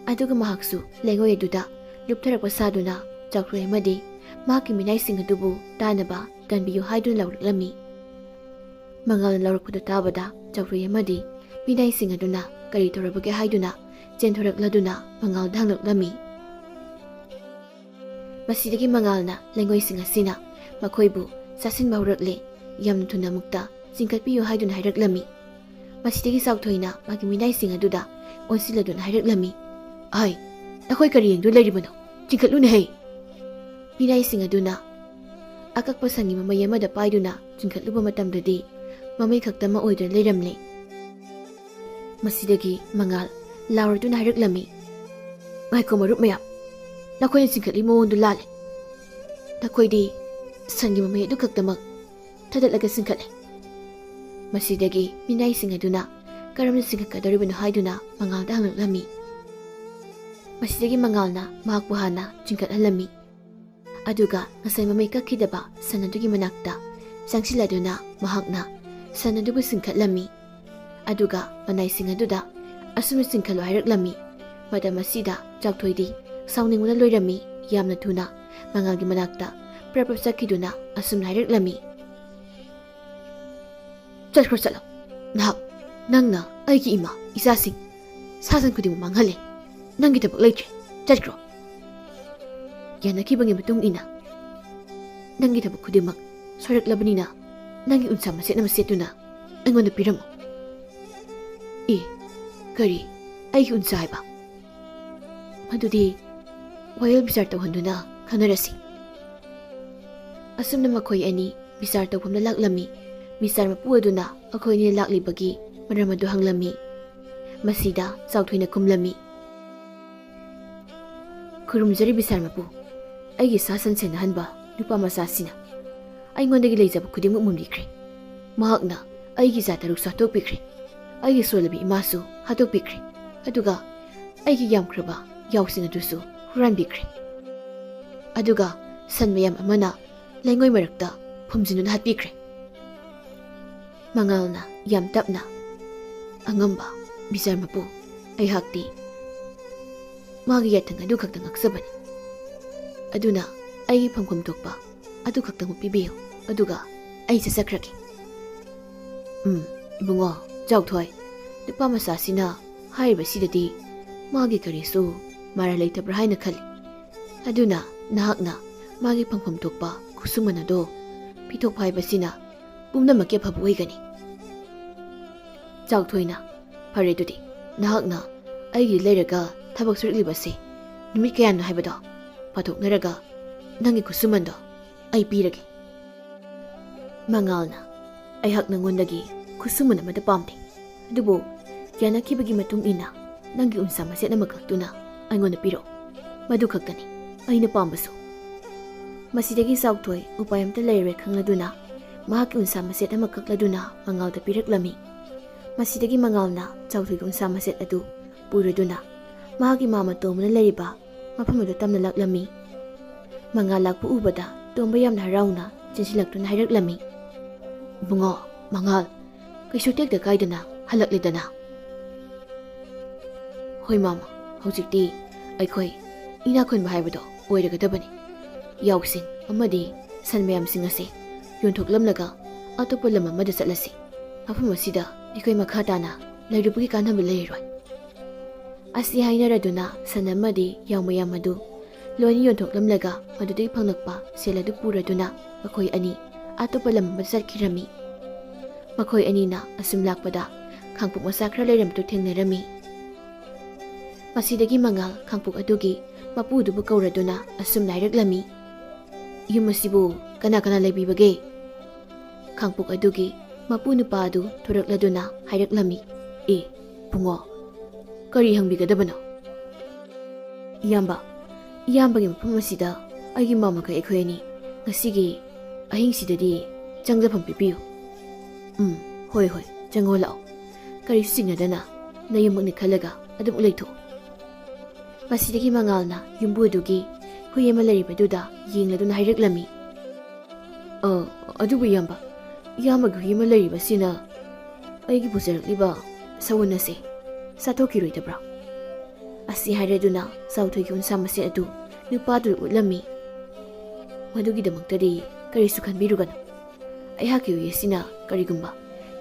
Aduga mahaksu leingoi aduda luptharakpa saduna Chautroi amadi mahakki minaising adubu tanaba ganbiyu haiduna lauraklami. Mangal laurakpadu tabada Chautroi amadi minaising aduna kari torabage haiduna chenthoragladuna mangal dhanglaklammi. Masidagi mangalna lengoising asina makhoibu sasinba haurakle yamna thuna mukta chingkatpiyu haiduna hairaklammi. Masidagi Sauthoina magi minaising aduda onsiladuna hairaklammi. Ai akhoi kari yengdu leiribano chingkatlune hei. Minaising aduna akakpa sangi mamay amada paiduna chingkatluba matamdadi mamay khaktama oiduna leiramle. Masidagi mangal lauraduna hairaklammi. Ngaiko marup mayam nakoina chingkatli mawondu lale. Nakoidi sangi mamay adu khaktamak thadalaga singkhatle. Masidagi minaising aduna karamna singkakadoribano haiduna mangalda hanglaklammi. Masidagi mangalna mahakpu hana chingkathallammi. Aduga ngasai mamay kakkidaba sanadugi manakta sangsiladuna mahakna sanadubu singkatlammi. Aduga manaising aduda asumna singkhalu hairaklammi. Madam asida Chauthoidi sauninguna loirammi yamna thuna mangalgi manakta prapap sakkiduna asumna hairaklammi. Chatkro chalo nahak nangna aigi ima isasing sasan khudimuk manghale nangi tabak leitre chatkro. Yanakibangi matung ina nangi tabak khudimak soiraklabanina nangi unsa masetna masetuna aingonda piramo. Kari aigi unsa haiba madudi wayal bisar tawhanduna khanarasi. Asumna makhoi ani bisar tawhamna laklammi. Bisar mapu aduna akhoini laklibagi maramadu hanglammi. Masida Sauthoina kumlammi. Khurumjari bisar mapu aigi sasan senahanba nupa masasina aingondagi leijaba khudimuk mumlikre. Mahakna aigi zataruk satokpikre. Aigi solabi imasu hatokpikre. Aduga aigi yamkraba yausing adusu huranbikre. Aduga san mayam amana leingoi marakta phumjinuna hatpikre. Mangalna yam tapna angamba bisar mapu aihakti magi yathang adu khakta ngaksabani. Aduna aigi phamkhum tokpa adu khakta mupibiyo aduga ai sasakraki. Ibungo Chauthoi nupa masasina haiba sidadi magi karisu mara leitabra haina khali. Aduna nahakna magi phamkhum tokpa khusumanado pithok phaibasina pumnamakki aphabu oigani. Chauthoina phare dudi nahakna aigi leiraga thabak suriklibase numit kayano haibado pathoknaraga nangi khusumando ai pirage. Mangalna aihak nangondagi khusuman amada pamde adubu yanakibagi matung ina nangi unsa masetna makaktuna aingonda piro madu khaktani aina pambasu. Masidagi Sauthoi upayamta leire khangladuna mahakki unsa maset ama kakladuna mangalda piraklammi. Masidagi mangalna Chauthoigi unsa maset adu puraduna mahakki mama tomna leiriba mafam adu tamna laklammi. Mangal lakpu ubada tomba yamna harauna chensilaktuna hairaklammi. Bungo mangal kaisu tekda kaidana halakledana. Hoi mama hojikti aikhoi ina khunba haibado oiragadabani. Yausing amadi san mayamsing ase yontoklamlaga atopa lam amada chatlasi. Mafam asida aikhoi makha tana lairubugi kanhamba leiroi. Asi hainaraduna san amadi yawmayam adu loini yontoklamlaga madudai phanglakpa seladu puraduna makhoi ani atopa lam amada chatkirami. Makhoi anina asum lakpada khangpuk masa khra leiramtu thengnarami. Masidagi mangal khangpuk adugi mapudubu kauraduna asum nairaklammi. Yum asibu kana leibibage. Khangpuk adugi mapu nupa adu thorakladuna hairaklammi. Bungo kari hangbigadabano. ꯏꯌꯥꯝꯕꯒꯤ ꯃꯐꯝ ꯑꯁꯤꯗ ꯑꯩꯒꯤ ꯃꯥꯃꯈꯩ ꯑꯩꯈꯣꯏ ꯑꯅꯤ ꯉꯁꯤꯒꯤ ꯑꯍꯤꯡꯁꯤꯗꯗꯤ ꯆꯪꯖꯐꯝ ꯄꯤꯕꯤꯌꯨ. ꯍꯣꯏ ꯆꯪꯉꯣ ꯂꯥꯛꯑꯣ. ꯀꯔꯤꯁꯨ ꯆꯤꯡꯅꯗꯅ ꯅꯌꯨꯝꯃꯛꯅꯤ ꯈꯜꯂꯒ ꯑꯗꯨꯝ ꯂꯩꯊꯣꯛꯎ. ꯃꯁꯤꯗꯒꯤ ꯃꯉꯥꯜꯅ ꯌꯨꯝꯕꯨ ꯑꯗꯨꯒꯤ ꯍꯨꯏ ꯑꯃ ꯂꯩꯔꯤꯕꯗꯨꯗ ꯌꯦꯡꯂꯗꯨꯅ ꯍꯥꯏꯔꯛꯂꯝꯃꯤ. ꯑꯗꯨꯕꯨ ꯏꯌꯥꯝꯕꯒꯤ ꯍꯨꯏ ꯑꯃ ꯂꯩꯔꯤꯕꯁꯤꯅ ꯑꯩꯒꯤ ꯄꯨꯖꯔꯛꯂꯤꯕ ꯁꯎꯟ ꯑꯁꯤ ꯆꯥꯊꯣꯛꯈꯤꯔꯣꯏꯗꯕ꯭ꯔꯥ? ꯑꯁꯤ ꯍꯥꯏꯔꯗꯨꯅ ꯆꯥꯎꯊꯣꯏꯒꯤ ꯎꯟꯁꯥ ꯃꯁꯦꯟ ꯑꯗꯨ ꯅꯨꯄꯥꯗꯨ ꯎꯠꯂꯝꯃꯤ. ꯃꯗꯨꯒꯤꯗꯃꯛꯇꯗꯤ ꯀꯔꯤꯁꯨ ꯈꯟꯕꯤꯔꯨꯒꯅꯨ. ꯑꯩꯍꯥꯛꯀꯤ ꯍꯨꯏ ꯑꯁꯤꯅ ꯀꯔꯤꯒꯨꯝꯕ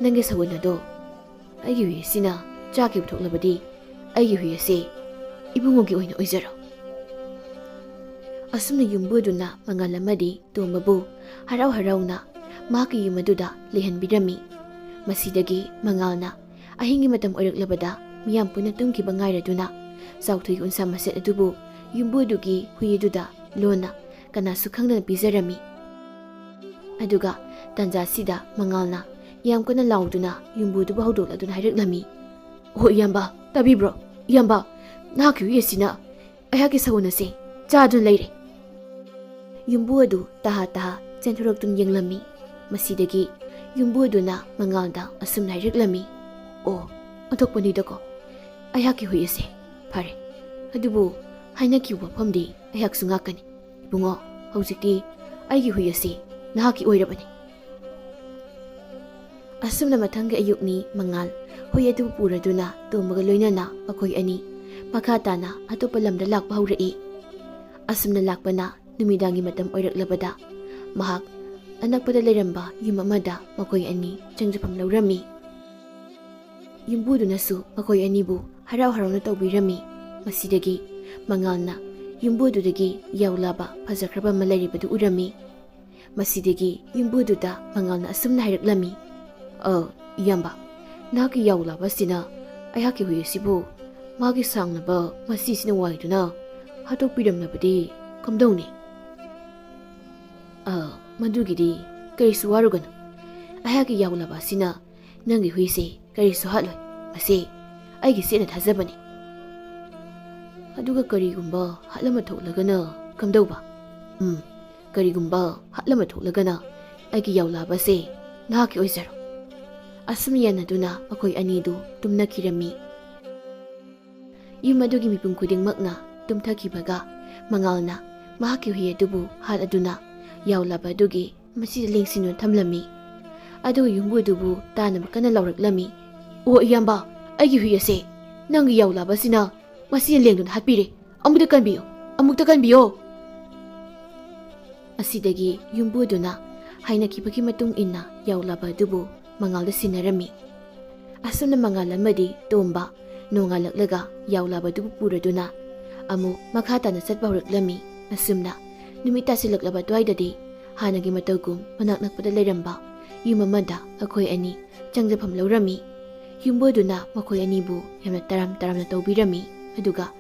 ꯅꯪꯒꯤ ꯁꯎꯟ ꯑꯗꯣ ꯑꯩꯒꯤ ꯍꯨꯏ ꯑꯁꯤꯅ ꯆꯥꯈꯤꯕ ꯊꯣꯛꯂꯕꯗꯤ ꯑꯩꯒꯤ ꯍꯨꯏ ꯑꯁꯤ ꯏꯕꯨꯡꯉꯣꯒꯤ ꯑꯣꯏꯅ ꯑꯣꯏꯖꯔꯣ. ꯑꯁꯨꯝꯅ ꯌꯨꯝꯕꯨ ꯑꯗꯨꯅ ꯃꯉꯥꯜ ꯑꯃꯗꯤ ꯇꯣꯝꯕꯕꯨ ꯍꯔꯥꯎ ꯍꯔꯥꯎꯅ ꯃꯍꯥꯛꯀꯤ ꯌꯨꯝ ꯑꯗꯨꯗ ꯂꯩꯍꯟꯕꯤꯔꯝꯃꯤ. ꯃꯁꯤꯗꯒꯤ ꯃꯉꯥꯜꯅ ꯑꯍꯤꯡꯒꯤ ꯃꯇꯝ ꯑꯣꯏꯔꯛꯂꯕꯗ ꯃꯤꯌꯥꯝ ꯄꯨꯟꯅ ꯇꯨꯝꯈꯤꯕ ꯉꯥꯏꯔꯗꯨꯅ ꯆꯥꯎꯊꯣꯏꯒꯤ ꯎꯟꯁꯥ ꯃꯁꯦꯠ ꯑꯗꯨꯕꯨ ꯌꯨꯝꯕꯨ ꯑꯗꯨꯒꯤ ꯍꯨꯏ ꯑꯗꯨꯗ ꯂꯣꯟꯅ ꯀꯅꯥꯁꯨ ꯈꯪꯗꯅ ꯄꯤꯖꯔꯝꯃꯤ. ꯑꯗꯨꯒ ꯇꯥꯟꯖꯥꯁꯤꯗ ꯃꯉꯥꯜꯅ ꯌꯥꯝ ꯀꯟꯅ ꯂꯥꯎꯗꯨꯅ ꯌꯨꯝꯕꯨꯗꯨꯕꯨ ꯍꯧꯗꯣꯛꯂꯗꯨꯅ ꯍꯥꯏꯔꯛꯂꯝꯃꯤ. "ꯑꯣ ꯏꯌꯥꯝꯕ, ꯇꯥꯕꯤꯕ꯭ꯔꯣ? ꯏꯌꯥꯝꯕ, ꯅꯍꯥꯛꯀꯤ ꯍꯨꯏ ꯑꯁꯤꯅ ꯑꯩꯍꯥꯛꯀꯤ ꯁꯎꯟ ꯑꯁꯤ ꯆꯥꯗꯨꯅ ꯂꯩꯔꯦ." ꯌꯨꯝꯕꯨ ꯑꯗꯨ ꯇꯍꯥ ꯆꯦꯟꯊꯣꯔꯛꯇꯨꯅ ꯌꯦꯡꯂꯝꯃꯤ. ꯃꯁꯤꯗꯒꯤ ꯌꯨꯝꯕꯨ ꯑꯗꯨꯅ ꯃꯉꯥꯜꯗ ꯑꯁꯨꯝꯅ ꯍꯥꯏꯔꯛꯂꯝꯃꯤ. "ꯑꯣ, ꯑꯣꯟꯊꯣꯛꯄꯅꯤꯗꯀꯣ. ꯑꯩꯍꯥꯛꯀꯤ ꯍꯨꯏ ꯑꯁꯤ ꯐꯔꯦ. ꯑꯗꯨꯕꯨ ꯍꯥꯏꯅꯈꯤꯕ ꯋꯥꯐꯝꯗꯤ ꯑꯩꯍꯥꯛꯁꯨ ꯉꯥꯛꯀꯅꯤ. ꯏꯕꯨꯡꯉꯣ, ꯍꯧꯖꯤꯛꯇꯤ ꯑꯩꯒꯤ ꯍꯨꯏ ꯑꯁꯤ ꯅꯍꯥꯛꯀꯤ ꯑꯣꯏꯔꯕꯅꯤ." ꯑꯁꯨꯝꯅ ꯃꯊꯪꯒꯤ ꯑꯌꯨꯛꯅꯤ ꯃꯉꯥꯜ ꯍꯨꯏ ꯑꯗꯨꯕꯨ ꯄꯨꯔꯗꯨꯅ ꯇꯣꯝꯕꯒ ꯂꯣꯏꯅꯅ ꯃꯈꯣꯏ ꯑꯅꯤ ꯃꯈꯥ ꯇꯥꯅ ꯑꯇꯣꯞꯄ ꯂꯝꯗ ꯂꯥꯛꯄ ꯍꯧꯔꯛꯏ. ꯑꯁꯨꯝꯅ ꯂꯥꯛꯄꯅ ꯅꯨꯃꯤꯗꯥꯡꯒꯤ ꯃꯇꯝ ꯑꯣꯏꯔꯛꯂꯕꯗ ꯃꯍꯥꯛ ꯑꯅꯛꯄꯗ ꯂꯩꯔꯝꯕ ꯌꯨꯝ ꯑꯃꯗ ꯃꯈꯣꯏ ꯑꯅꯤ ꯆꯪꯖꯐꯝ ꯂꯧꯔꯝꯃꯤ. ꯌꯨꯝꯕꯨꯗꯨꯅꯁꯨ ꯃꯈꯣꯏ ꯑꯅꯤꯕꯨ ꯍꯔꯥꯎ ꯍꯔꯥꯎꯅ ꯇꯧꯕꯤꯔꯝꯃꯤ. ꯃꯁꯤꯗꯒꯤ ꯃꯉꯥꯜꯅ ꯌꯨꯝꯕꯨꯗꯨꯗꯒꯤ ꯌꯥꯎꯂꯥꯕ ꯐꯖꯈ꯭ꯔꯕ ꯑꯃ ꯂꯩꯔꯤꯕꯗꯨ ꯎꯔꯝꯃꯤ. ꯃꯁꯤꯗꯒꯤ ꯌꯨꯝꯕꯨꯗꯨꯗ ꯃꯉꯥꯜꯅ ꯑꯁꯨꯝꯅ ꯍꯥꯏꯔꯛꯂꯝꯃꯤ. "ꯏꯌꯥꯝꯕ, ꯅꯍꯥꯛꯀꯤ ꯌꯥꯎꯂꯥꯕ ꯑꯁꯤꯅ ꯑꯩꯍꯥꯛꯀꯤ ꯍꯨꯏ ꯑꯁꯤꯕꯨ ꯃꯥꯒꯤ ꯁꯥꯡꯂꯕ ꯃꯁꯤꯁꯤꯅ ꯋꯥꯏꯗꯨꯅ ꯍꯥꯠꯇꯣꯛꯄꯤꯔꯝꯂꯕꯗꯤ ꯀꯝꯗꯧꯅꯤ?" "ꯃꯗꯨꯒꯤꯗꯤ ꯀꯔꯤꯁꯨ ꯋꯥꯔꯨꯒꯅꯨ. ꯑꯩꯍꯥꯛꯀꯤ ꯌꯥꯎꯂꯥꯕ ꯑꯁꯤꯅ ꯅꯪꯒꯤ ꯍꯨꯏꯁꯦ ꯀꯔꯤꯁꯨ ꯍꯥꯠꯂꯣꯏ. ꯃꯁꯤ ꯑꯩꯒꯤ ꯆꯦꯠꯅ ꯊꯥꯖꯕꯅꯤ." "ꯑꯗꯨꯒ ꯀꯔꯤꯒꯨꯝꯕ ꯍꯥꯠꯂꯝꯕ ꯊꯣꯛꯂꯒꯅ ꯀꯝꯗꯧꯕ?" "ꯀꯔꯤꯒꯨꯝꯕ ꯍꯥꯠꯂꯝꯕ ꯊꯣꯛꯂꯒꯅ ꯑꯩꯒꯤ ꯌꯥꯎꯂꯥꯕ ꯑꯁꯤ ꯅꯍꯥꯛꯀꯤ ꯑꯣꯏꯖꯔꯣ." ꯑꯁꯨꯝ ꯌꯥꯅꯗꯨꯅ ꯃꯈꯣꯏ ꯑꯅꯤꯗꯨ ꯇꯨꯝꯅꯈꯤꯔꯝꯃꯤ. ꯌꯨꯝ ꯑꯗꯨꯒꯤ ꯃꯤꯄꯨꯝ ꯈꯨꯗꯤꯡꯃꯛꯅ ꯇꯨꯝꯊꯈꯤꯕꯒ ꯃꯉꯥꯜꯅ ꯃꯍꯥꯛꯀꯤ ꯍꯨꯏ ꯑꯗꯨꯕꯨ ꯍꯥꯠꯂꯗꯨꯅ ꯌꯥꯎꯂꯥꯕ ꯑꯗꯨꯒꯤ ꯃꯁꯤꯗ ꯂꯦꯡꯁꯤꯟꯗꯨꯅ ꯊꯝꯂꯝꯃꯤ. ꯑꯗꯨꯒ ꯌꯨꯝꯕꯨ ꯑꯗꯨꯕꯨ ꯇꯥꯅꯕ ꯀꯟꯅ ꯂꯥꯎꯔꯛꯂꯝꯃꯤ. "ꯑꯣ ꯏꯌꯥꯝꯕ, ꯑꯩꯒꯤ ꯍꯨꯏ ꯑꯁꯤ ꯅꯪꯒꯤ ꯌꯥꯎꯂꯥꯕ ꯑꯁꯤꯅ ꯃꯁꯤꯅ ꯂꯦꯡꯗꯨꯅ ꯍꯥꯠꯄꯤꯔꯦ. ꯑꯃꯨꯛꯇ ꯀꯟꯕꯤꯌꯣ." ꯑꯁꯤꯗꯒꯤ ꯌꯨꯝꯕꯨꯗꯨꯅ ꯍꯥꯏꯅꯈꯤꯕꯒꯤ ꯃꯇꯨꯡ ꯏꯟꯅ ꯌꯥꯎꯂꯥꯕ ꯑꯗꯨꯕꯨ ꯃꯉꯥꯜꯗ ꯁꯤꯟꯅꯔꯝꯃꯤ. ꯑꯁꯨꯝꯅ ꯃꯉꯥꯜ ꯑꯃꯗꯤ ꯇꯣꯝꯕ ꯅꯣꯡꯉꯥꯜꯂꯛꯂꯒ ꯌꯥꯎꯂꯥꯕ ꯑꯗꯨꯕꯨ ꯄꯨꯔꯗꯨꯅ ꯑꯃꯨꯛ ꯃꯈꯥ ꯇꯥꯅ ꯆꯠꯄ ꯍꯧꯔꯛꯂꯝꯃꯤ. ꯑꯁꯨꯝꯅ ꯅꯨꯃꯤꯠ ꯇꯥꯁꯤꯜꯂꯛꯂꯕ ꯑꯗꯨꯋꯥꯏꯗꯗꯤ ꯍꯥꯟꯅꯒꯤ ꯃꯇꯧꯒꯨꯝ ꯃꯅꯥꯛ ꯅꯛꯄꯗ ꯂꯩꯔꯝꯕ ꯌꯨꯝ ꯑꯃꯗ ꯃꯈꯣꯏ ꯑꯅꯤ ꯆꯪꯖꯐꯝ ꯂꯧꯔꯝꯃꯤ. ꯌꯨꯝꯕꯨꯗꯨꯅ ꯃꯈꯣꯏ ꯑꯅꯤꯕꯨ ꯌꯥꯝꯅ ꯇꯔꯥꯝꯅ ꯇꯧꯕꯤꯔꯝꯃꯤ. ꯑꯗꯨꯒ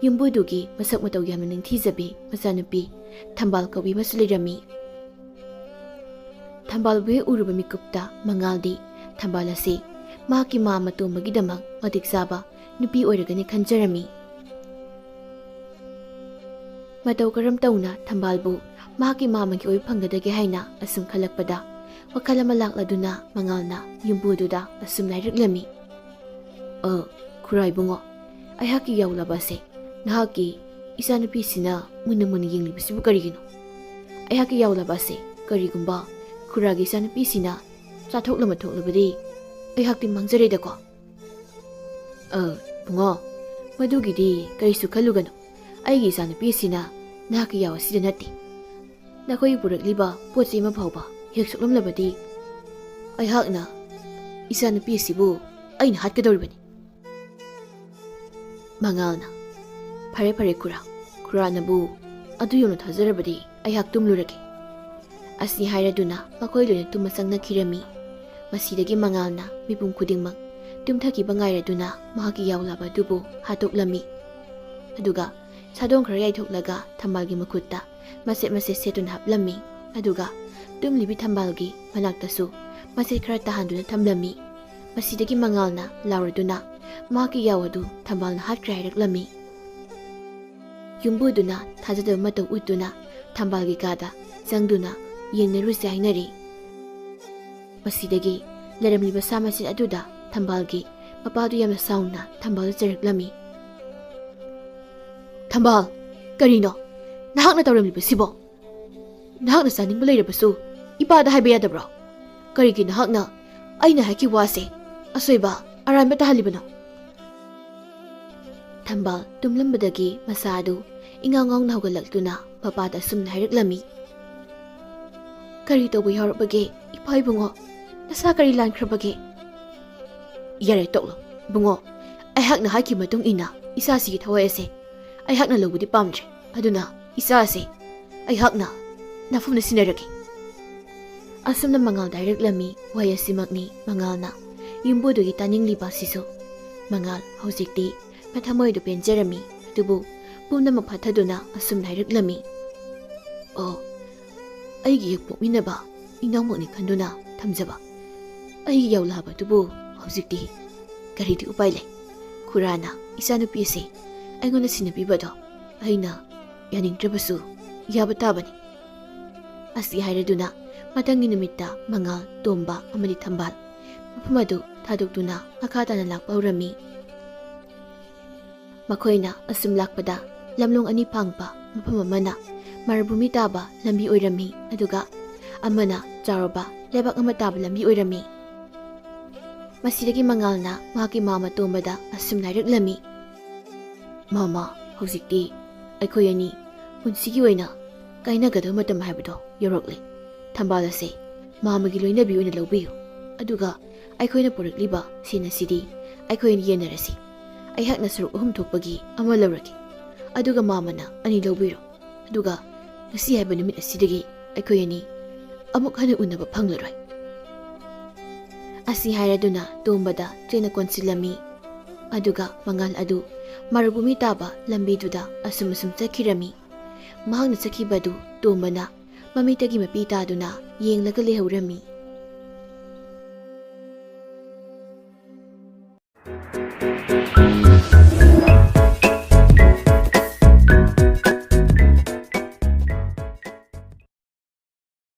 ꯌꯨꯝꯕꯨꯗꯨꯒꯤ ꯃꯁꯛ ꯃꯇꯧ ꯌꯥꯝꯅ ꯅꯤꯡꯊꯤꯖꯕꯤ ꯃꯆꯥꯅꯨꯄꯤ ꯊꯝꯕꯥꯜ ꯀꯧꯕꯤ ꯑꯃꯁꯨ ꯂꯩꯔꯝꯃꯤ. ꯊꯝꯕꯥꯜꯕꯨ ꯍꯦꯛ ꯎꯔꯨꯕ ꯃꯤꯀꯨꯞꯇ ꯃꯉꯥꯜꯗꯤ ꯊꯝꯕꯥꯜ ꯑꯁꯤ ꯃꯍꯥꯛꯀꯤ ꯃꯥꯝꯃ ꯇꯣꯝꯕꯒꯤꯗꯃꯛ ꯃꯇꯤꯛ ꯆꯥꯕ ꯅꯨꯄꯤ ꯑꯣꯏꯔꯒꯅꯤ ꯈꯟꯖꯔꯝꯃꯤ. ꯃꯇꯧ ꯀꯔꯝ ꯇꯧꯅ ꯊꯝꯕꯥꯜꯕꯨ ꯃꯍꯥꯛꯀꯤ ꯃꯥꯝꯃꯒꯤ ꯑꯣꯏꯕ ꯐꯪꯒꯗꯒꯦ ꯍꯥꯏꯅ ꯑꯁꯨꯝ ꯈꯜꯂꯛꯄꯗ ꯋꯥꯈꯜ ꯑꯃ ꯂꯥꯛꯂꯗꯨꯅ ꯃꯉꯥꯜꯅ ꯌꯨꯝꯕꯨꯗꯨꯗ ꯑꯁꯨꯝ ꯍꯥꯏꯔꯛꯂꯝꯃꯤ. "ꯈꯨꯔꯥ ꯏꯕꯨꯡꯉꯣ, ꯑꯩꯍꯥꯛꯀꯤ ꯌꯥꯎꯂꯥꯕ ꯑꯁꯤ ꯅꯍꯥꯛꯀꯤ ꯏꯆꯥꯅꯨꯄꯤꯁꯤꯅ ꯃꯨꯟꯅ ꯌꯦꯡꯂꯤꯕꯁꯤꯕꯨ ꯀꯔꯤꯒꯤꯅꯣ? ꯑꯩꯍꯥꯛꯀꯤ ꯌꯥꯎꯂꯥꯕ ꯑꯁꯤ ꯀꯔꯤꯒꯨꯝꯕ ꯈꯨꯔꯥꯒꯤ ꯏꯆꯥꯅꯨꯄꯤꯁꯤꯅ ꯆꯥꯊꯣꯛꯂꯝꯕ ꯊꯣꯛꯂꯕꯗꯤ ꯑꯩꯍꯥꯛꯇꯤ ꯃꯥꯡꯖꯔꯦꯗꯀꯣ." "ꯏꯕꯨꯡꯉꯣ, ꯃꯗꯨꯒꯤꯗꯤ ꯀꯔꯤꯁꯨ ꯈꯜꯂꯨꯒꯅꯨ. ꯑꯩꯒꯤ ꯏꯆꯥꯅꯨꯄꯤꯁꯤꯅ ꯅꯍꯥꯛꯀꯤ ꯌꯥꯎ ꯑꯁꯤꯗ ꯅꯠꯇꯦ. ꯅꯈꯣꯏꯒꯤ ꯄꯨꯔꯛꯂꯤꯕ ꯄꯣꯠ ꯆꯩ ꯑꯃ ꯐꯥꯎꯕ ꯍꯦꯛ ꯁꯣꯛꯂꯝꯂꯕꯗꯤ ꯑꯩꯍꯥꯛꯅ ꯏꯆꯥꯅꯨꯄꯤ ꯑꯁꯤꯕꯨ ꯑꯩꯅ ꯍꯥꯠꯀꯗꯧꯔꯤꯕꯅꯤ." ꯃꯉꯥꯜꯅ "ꯐꯔꯦ ꯈꯨꯔꯥ. ꯈꯨꯔꯥꯅꯕꯨ ꯑꯗꯨ ꯌꯧꯅ ꯊꯥꯖꯔꯕꯗꯤ ꯑꯩꯍꯥꯛ ꯇꯨꯝꯂꯨꯔꯒꯦ." ꯑꯁꯤ ꯍꯥꯏꯔꯗꯨꯅ ꯃꯈꯣꯏ ꯂꯣꯏꯅ ꯇꯨꯝꯕ ꯆꯪꯅꯈꯤꯔꯝꯃꯤ. ꯃꯁꯤꯗꯒꯤ ꯃꯉꯥꯜꯅ ꯃꯤꯄꯨꯝ ꯈꯨꯗꯤꯡꯃꯛ ꯇꯨꯝꯊꯈꯤꯕ ꯉꯥꯏꯔꯗꯨꯅ ꯃꯍꯥꯛꯀꯤ ꯌꯥꯎꯂꯥꯕ ꯑꯗꯨꯕꯨ ꯍꯥꯠꯇꯣꯛꯂꯝꯃꯤ. ꯑꯗꯨꯒ ꯁꯥꯗꯣꯡ ꯈꯔ ꯌꯥꯏꯊꯣꯛꯂꯒ ꯊꯝꯕꯥꯜꯒꯤ ꯃꯈꯨꯠꯇ ꯃꯆꯦꯠ ꯁꯦꯠꯇꯨꯅ ꯍꯥꯞꯂꯝꯃꯤ. ꯑꯗꯨꯒ ꯇꯨꯝꯂꯤꯕꯤ ꯊꯝꯕꯥꯜꯒꯤ ꯃꯅꯥꯛꯇꯁꯨ ꯃꯆꯦꯠ ꯈꯔ ꯇꯥꯍꯟꯗꯨꯅ ꯊꯝꯂꯝꯃꯤ. ꯃꯁꯤꯗꯒꯤ ꯃꯉꯥꯜꯅ ꯂꯥꯎꯔꯗꯨꯅ ꯃꯍꯥꯛꯀꯤ ꯌꯥꯎ ꯑꯗꯨ ꯊꯝꯕꯥꯜꯅ ꯍꯥꯠꯈ꯭ꯔꯦ ꯍꯥꯏꯔꯛꯂꯝꯃꯤ꯫ ꯌꯨꯝꯕꯨꯗꯨꯅ ꯊꯥꯖꯗꯕ ꯃꯇꯧ ꯎꯠꯇꯨꯅ ꯊꯝꯕꯥꯜꯒꯤ ꯀꯥꯗ ꯆꯪꯗꯨꯅ ꯌꯦꯡꯅꯔꯨꯁꯦ ꯍꯥꯏꯅꯔꯤ꯫ ꯃꯁꯤꯗꯒꯤ ꯂꯩꯔꯝꯂꯤꯕ ꯁꯥ ꯃꯆꯦꯠ ꯑꯗꯨꯗ ꯊꯝꯕꯥꯜꯒꯤ ꯃꯄꯥꯗꯨ ꯌꯥꯝꯅ ꯁꯥꯎꯅ ꯊꯝꯕꯥꯜꯗ ꯆꯩꯔꯛꯂꯝꯃꯤ꯫ ꯊꯝꯕꯥꯜ, ꯀꯔꯤꯅꯣ ꯅꯍꯥꯛꯅ ꯇꯧꯔꯝꯂꯤꯕꯁꯤꯕꯣ? ꯅꯍꯥꯛꯅ ꯆꯥꯅꯤꯡꯕ ꯂꯩꯔꯕꯁꯨ ꯏꯄꯥꯗ ꯍꯥꯏꯕ ꯌꯥꯗꯕ꯭ꯔꯣ? ꯀꯔꯤꯒꯤ ꯅꯍꯥꯛꯅ ꯑꯩꯅ ꯍꯥꯏꯈꯤꯕ ꯋꯥꯁꯦ ꯑꯁꯣꯏꯕ ꯑꯔꯥꯟꯕ ꯇꯥꯍꯜꯂꯤꯕꯅꯣ? ꯊꯝꯕꯥꯜ ꯇꯨꯝꯂꯝꯕꯗꯒꯤ ꯃꯁꯥ ꯑꯗꯨ ꯏꯉꯥꯎ ꯉꯥꯎꯅ ꯍꯧꯒꯠꯂꯛꯇꯨꯅ ꯃꯄꯥꯗ ꯑꯁꯨꯝꯅ ꯍꯥꯏꯔꯛꯂꯝꯃꯤ꯫ ꯀꯔꯤ ꯇꯧꯕ ꯌꯥꯎꯔꯕꯒꯦ ꯏꯄꯥ ꯏꯕꯨꯡꯉꯣ? ꯅꯁꯥ ꯀꯔꯤ ꯂꯥꯟꯈ꯭ꯔꯕꯒꯦ? ꯌꯥꯔꯦ ꯇꯣꯛꯂꯣ ꯏꯕꯨꯡꯉꯣ, ꯑꯩꯍꯥꯛꯅ ꯍꯥꯏꯈꯤꯕ ꯃꯇꯨꯡ ꯏꯟꯅ ꯏꯆꯥꯁꯤꯒꯤ ꯊꯋꯥꯏ ꯑꯁꯦ ꯑꯩꯍꯥꯛꯅ ꯂꯧꯕꯗꯤ ꯄꯥꯝꯗ꯭ꯔꯦ, ꯑꯗꯨꯅ ꯏꯆꯥ ꯑꯁꯦ ꯑꯩꯍꯥꯛꯅ ꯅꯐꯨꯅ ꯁꯤꯟꯅꯔꯒꯦ꯫ ꯑꯁꯨꯝꯅ ꯃꯉꯥꯜꯗ ꯍꯥꯏꯔꯛꯂꯝꯃꯤ꯫ ꯋꯥꯍꯩ ꯑꯁꯤꯃꯛꯅꯤ ꯃꯉꯥꯜꯅ ꯌꯨꯝꯕꯨꯗꯨꯒꯤ ꯇꯥꯅꯤꯡꯂꯤꯕ ꯑꯁꯤꯁꯨ꯫ ꯃꯉꯥꯜ ꯍꯧꯖꯤꯛꯇꯤ ꯃꯊꯃꯣꯏꯗꯨ ꯄꯦꯟꯖꯔꯝꯃꯤ, ꯑꯗꯨꯕꯨ ꯄꯨꯝꯅꯃꯛ ꯐꯥꯊꯗꯨꯅ ꯑꯁꯨꯝꯅ ꯍꯥꯏꯔꯛꯂꯝꯃꯤ꯫ ꯑꯣ, ꯑꯩꯒꯤ ꯍꯦꯛ ꯄꯣꯛꯃꯤꯟꯅꯕ ꯏꯅꯥꯎꯃꯛꯅꯤ ꯈꯟꯗꯨꯅ ꯊꯝꯖꯕ ꯑꯩꯒꯤ ꯌꯥꯎꯂꯥꯕꯗꯨꯕꯨ ꯍꯧꯖꯤꯛꯇꯤ ꯀꯔꯤꯗꯤ ꯎꯄꯥꯏ ꯂꯩ? ꯈꯨꯔꯥꯅ ꯏꯆꯥꯅꯨꯄꯤ ꯑꯁꯤ ꯑꯩꯉꯣꯟꯗ ꯁꯤꯟꯅꯕꯤꯕꯗꯣ ꯑꯩꯅ ꯌꯥꯅꯤꯡꯗ꯭ꯔꯕꯁꯨ ꯌꯥꯕ ꯇꯥꯕꯅꯤ꯫ ꯑꯁꯤ ꯍꯥꯏꯔꯗꯨꯅ ꯃꯊꯪꯒꯤ ꯅꯨꯃꯤꯠꯇ ꯃꯉꯥꯜ, ꯇꯣꯝꯕ ꯑꯃꯗꯤ ꯊꯝꯕꯥꯜ ꯃꯐꯝ ꯑꯗꯨ ꯊꯥꯗꯣꯛꯇꯨꯅ ꯃꯈꯥ ꯇꯥꯅ ꯂꯥꯛꯄ ꯍꯧꯔꯝꯃꯤ꯫ ꯃꯈꯣꯏꯅ ꯑꯁꯨꯝ ꯂꯥꯛꯄꯗ ꯂꯝꯂꯣꯡ ꯑꯅꯤ ꯐꯥꯡꯕ ꯃꯐꯝ ꯑꯃꯅ ꯃꯔꯚꯨꯃꯤ ꯇꯥꯕ ꯂꯝꯕꯤ ꯑꯣꯏꯔꯝꯃꯤ, ꯑꯗꯨꯒ ꯑꯃꯅ ꯆꯥꯎꯔꯕ ꯂꯩꯕꯥꯛ ꯑꯃ ꯇꯥꯕ ꯂꯝꯕꯤ ꯑꯣꯏꯔꯝꯃꯤ꯫ ꯃꯁꯤꯗꯒꯤ ꯃꯉꯥꯜꯅ ꯃꯍꯥꯛꯀꯤ ꯃꯥꯃ ꯇꯣꯝꯕꯗ ꯑꯁꯨꯝꯅ ꯍꯥꯏꯔꯛꯂꯝꯃꯤ꯫ ꯃꯥꯃꯥ, ꯍꯧꯖꯤꯛꯇꯤ ꯑꯩꯈꯣꯏ ꯑꯅꯤ ꯄꯨꯟꯁꯤꯒꯤ ꯑꯣꯏꯅ ꯀꯥꯏꯅꯒꯗꯕ ꯃꯇꯝ ꯍꯥꯏꯕꯗꯣ ꯌꯧꯔꯛꯂꯦ꯫ ꯊꯝꯕꯥꯜ ꯑꯁꯦ ꯃꯥꯃꯒꯤ ꯂꯣꯏꯅꯕꯤ ꯑꯣꯏꯅ ꯂꯧꯕꯤꯌꯨ, ꯑꯗꯨꯒ ꯑꯩꯈꯣꯏꯅ ꯄꯨꯔꯛꯂꯤꯕ ꯁꯦꯟ ꯑꯁꯤꯗꯤ ꯑꯩꯈꯣꯏꯅ ꯌꯦꯟꯅꯔꯁꯤ꯫ ꯑꯩꯍꯥꯛꯅ ꯁꯔꯨꯛ 3 ꯊꯣꯛꯄꯒꯤ ꯑꯃ ꯂꯧꯔꯒꯦ, ꯑꯗꯨꯒ ꯃꯥꯃꯅ 2 ꯂꯧꯕꯤꯔꯣ, ꯑꯗꯨꯒ ꯉꯁꯤ ꯍꯥꯏꯕ ꯅꯨꯃꯤꯠ ꯑꯁꯤꯗꯒꯤ ꯑꯩꯈꯣꯏ ꯑꯅꯤ ꯑꯃꯨꯛ ꯍꯟꯅ ꯎꯅꯕ ꯐꯪꯂꯔꯣꯏ꯫ ꯑꯁꯤ ꯍꯥꯏꯔꯗꯨꯅ ꯇꯣꯝꯕꯗ ꯆꯩꯅ ꯀꯣꯟꯁꯤꯜꯂꯝꯃꯤ, ꯑꯗꯨꯒ ꯃꯉꯥꯜ ꯑꯗꯨ ꯃꯔꯚꯨꯃꯤ ꯇꯥꯕ ꯂꯝꯕꯤꯗꯨꯗ ꯑꯁꯨꯝ ꯆꯠꯈꯤꯔꯝꯃꯤ꯫ ꯃꯍꯥꯛꯅ ꯆꯠꯈꯤꯕꯗꯨ ꯇꯣꯝꯕꯅ ꯃꯃꯤꯠꯇꯒꯤ ꯃꯄꯤ ꯇꯥꯗꯨꯅ ꯌꯦꯡꯂꯒ ꯂꯩꯍꯧꯔꯝꯃꯤ꯫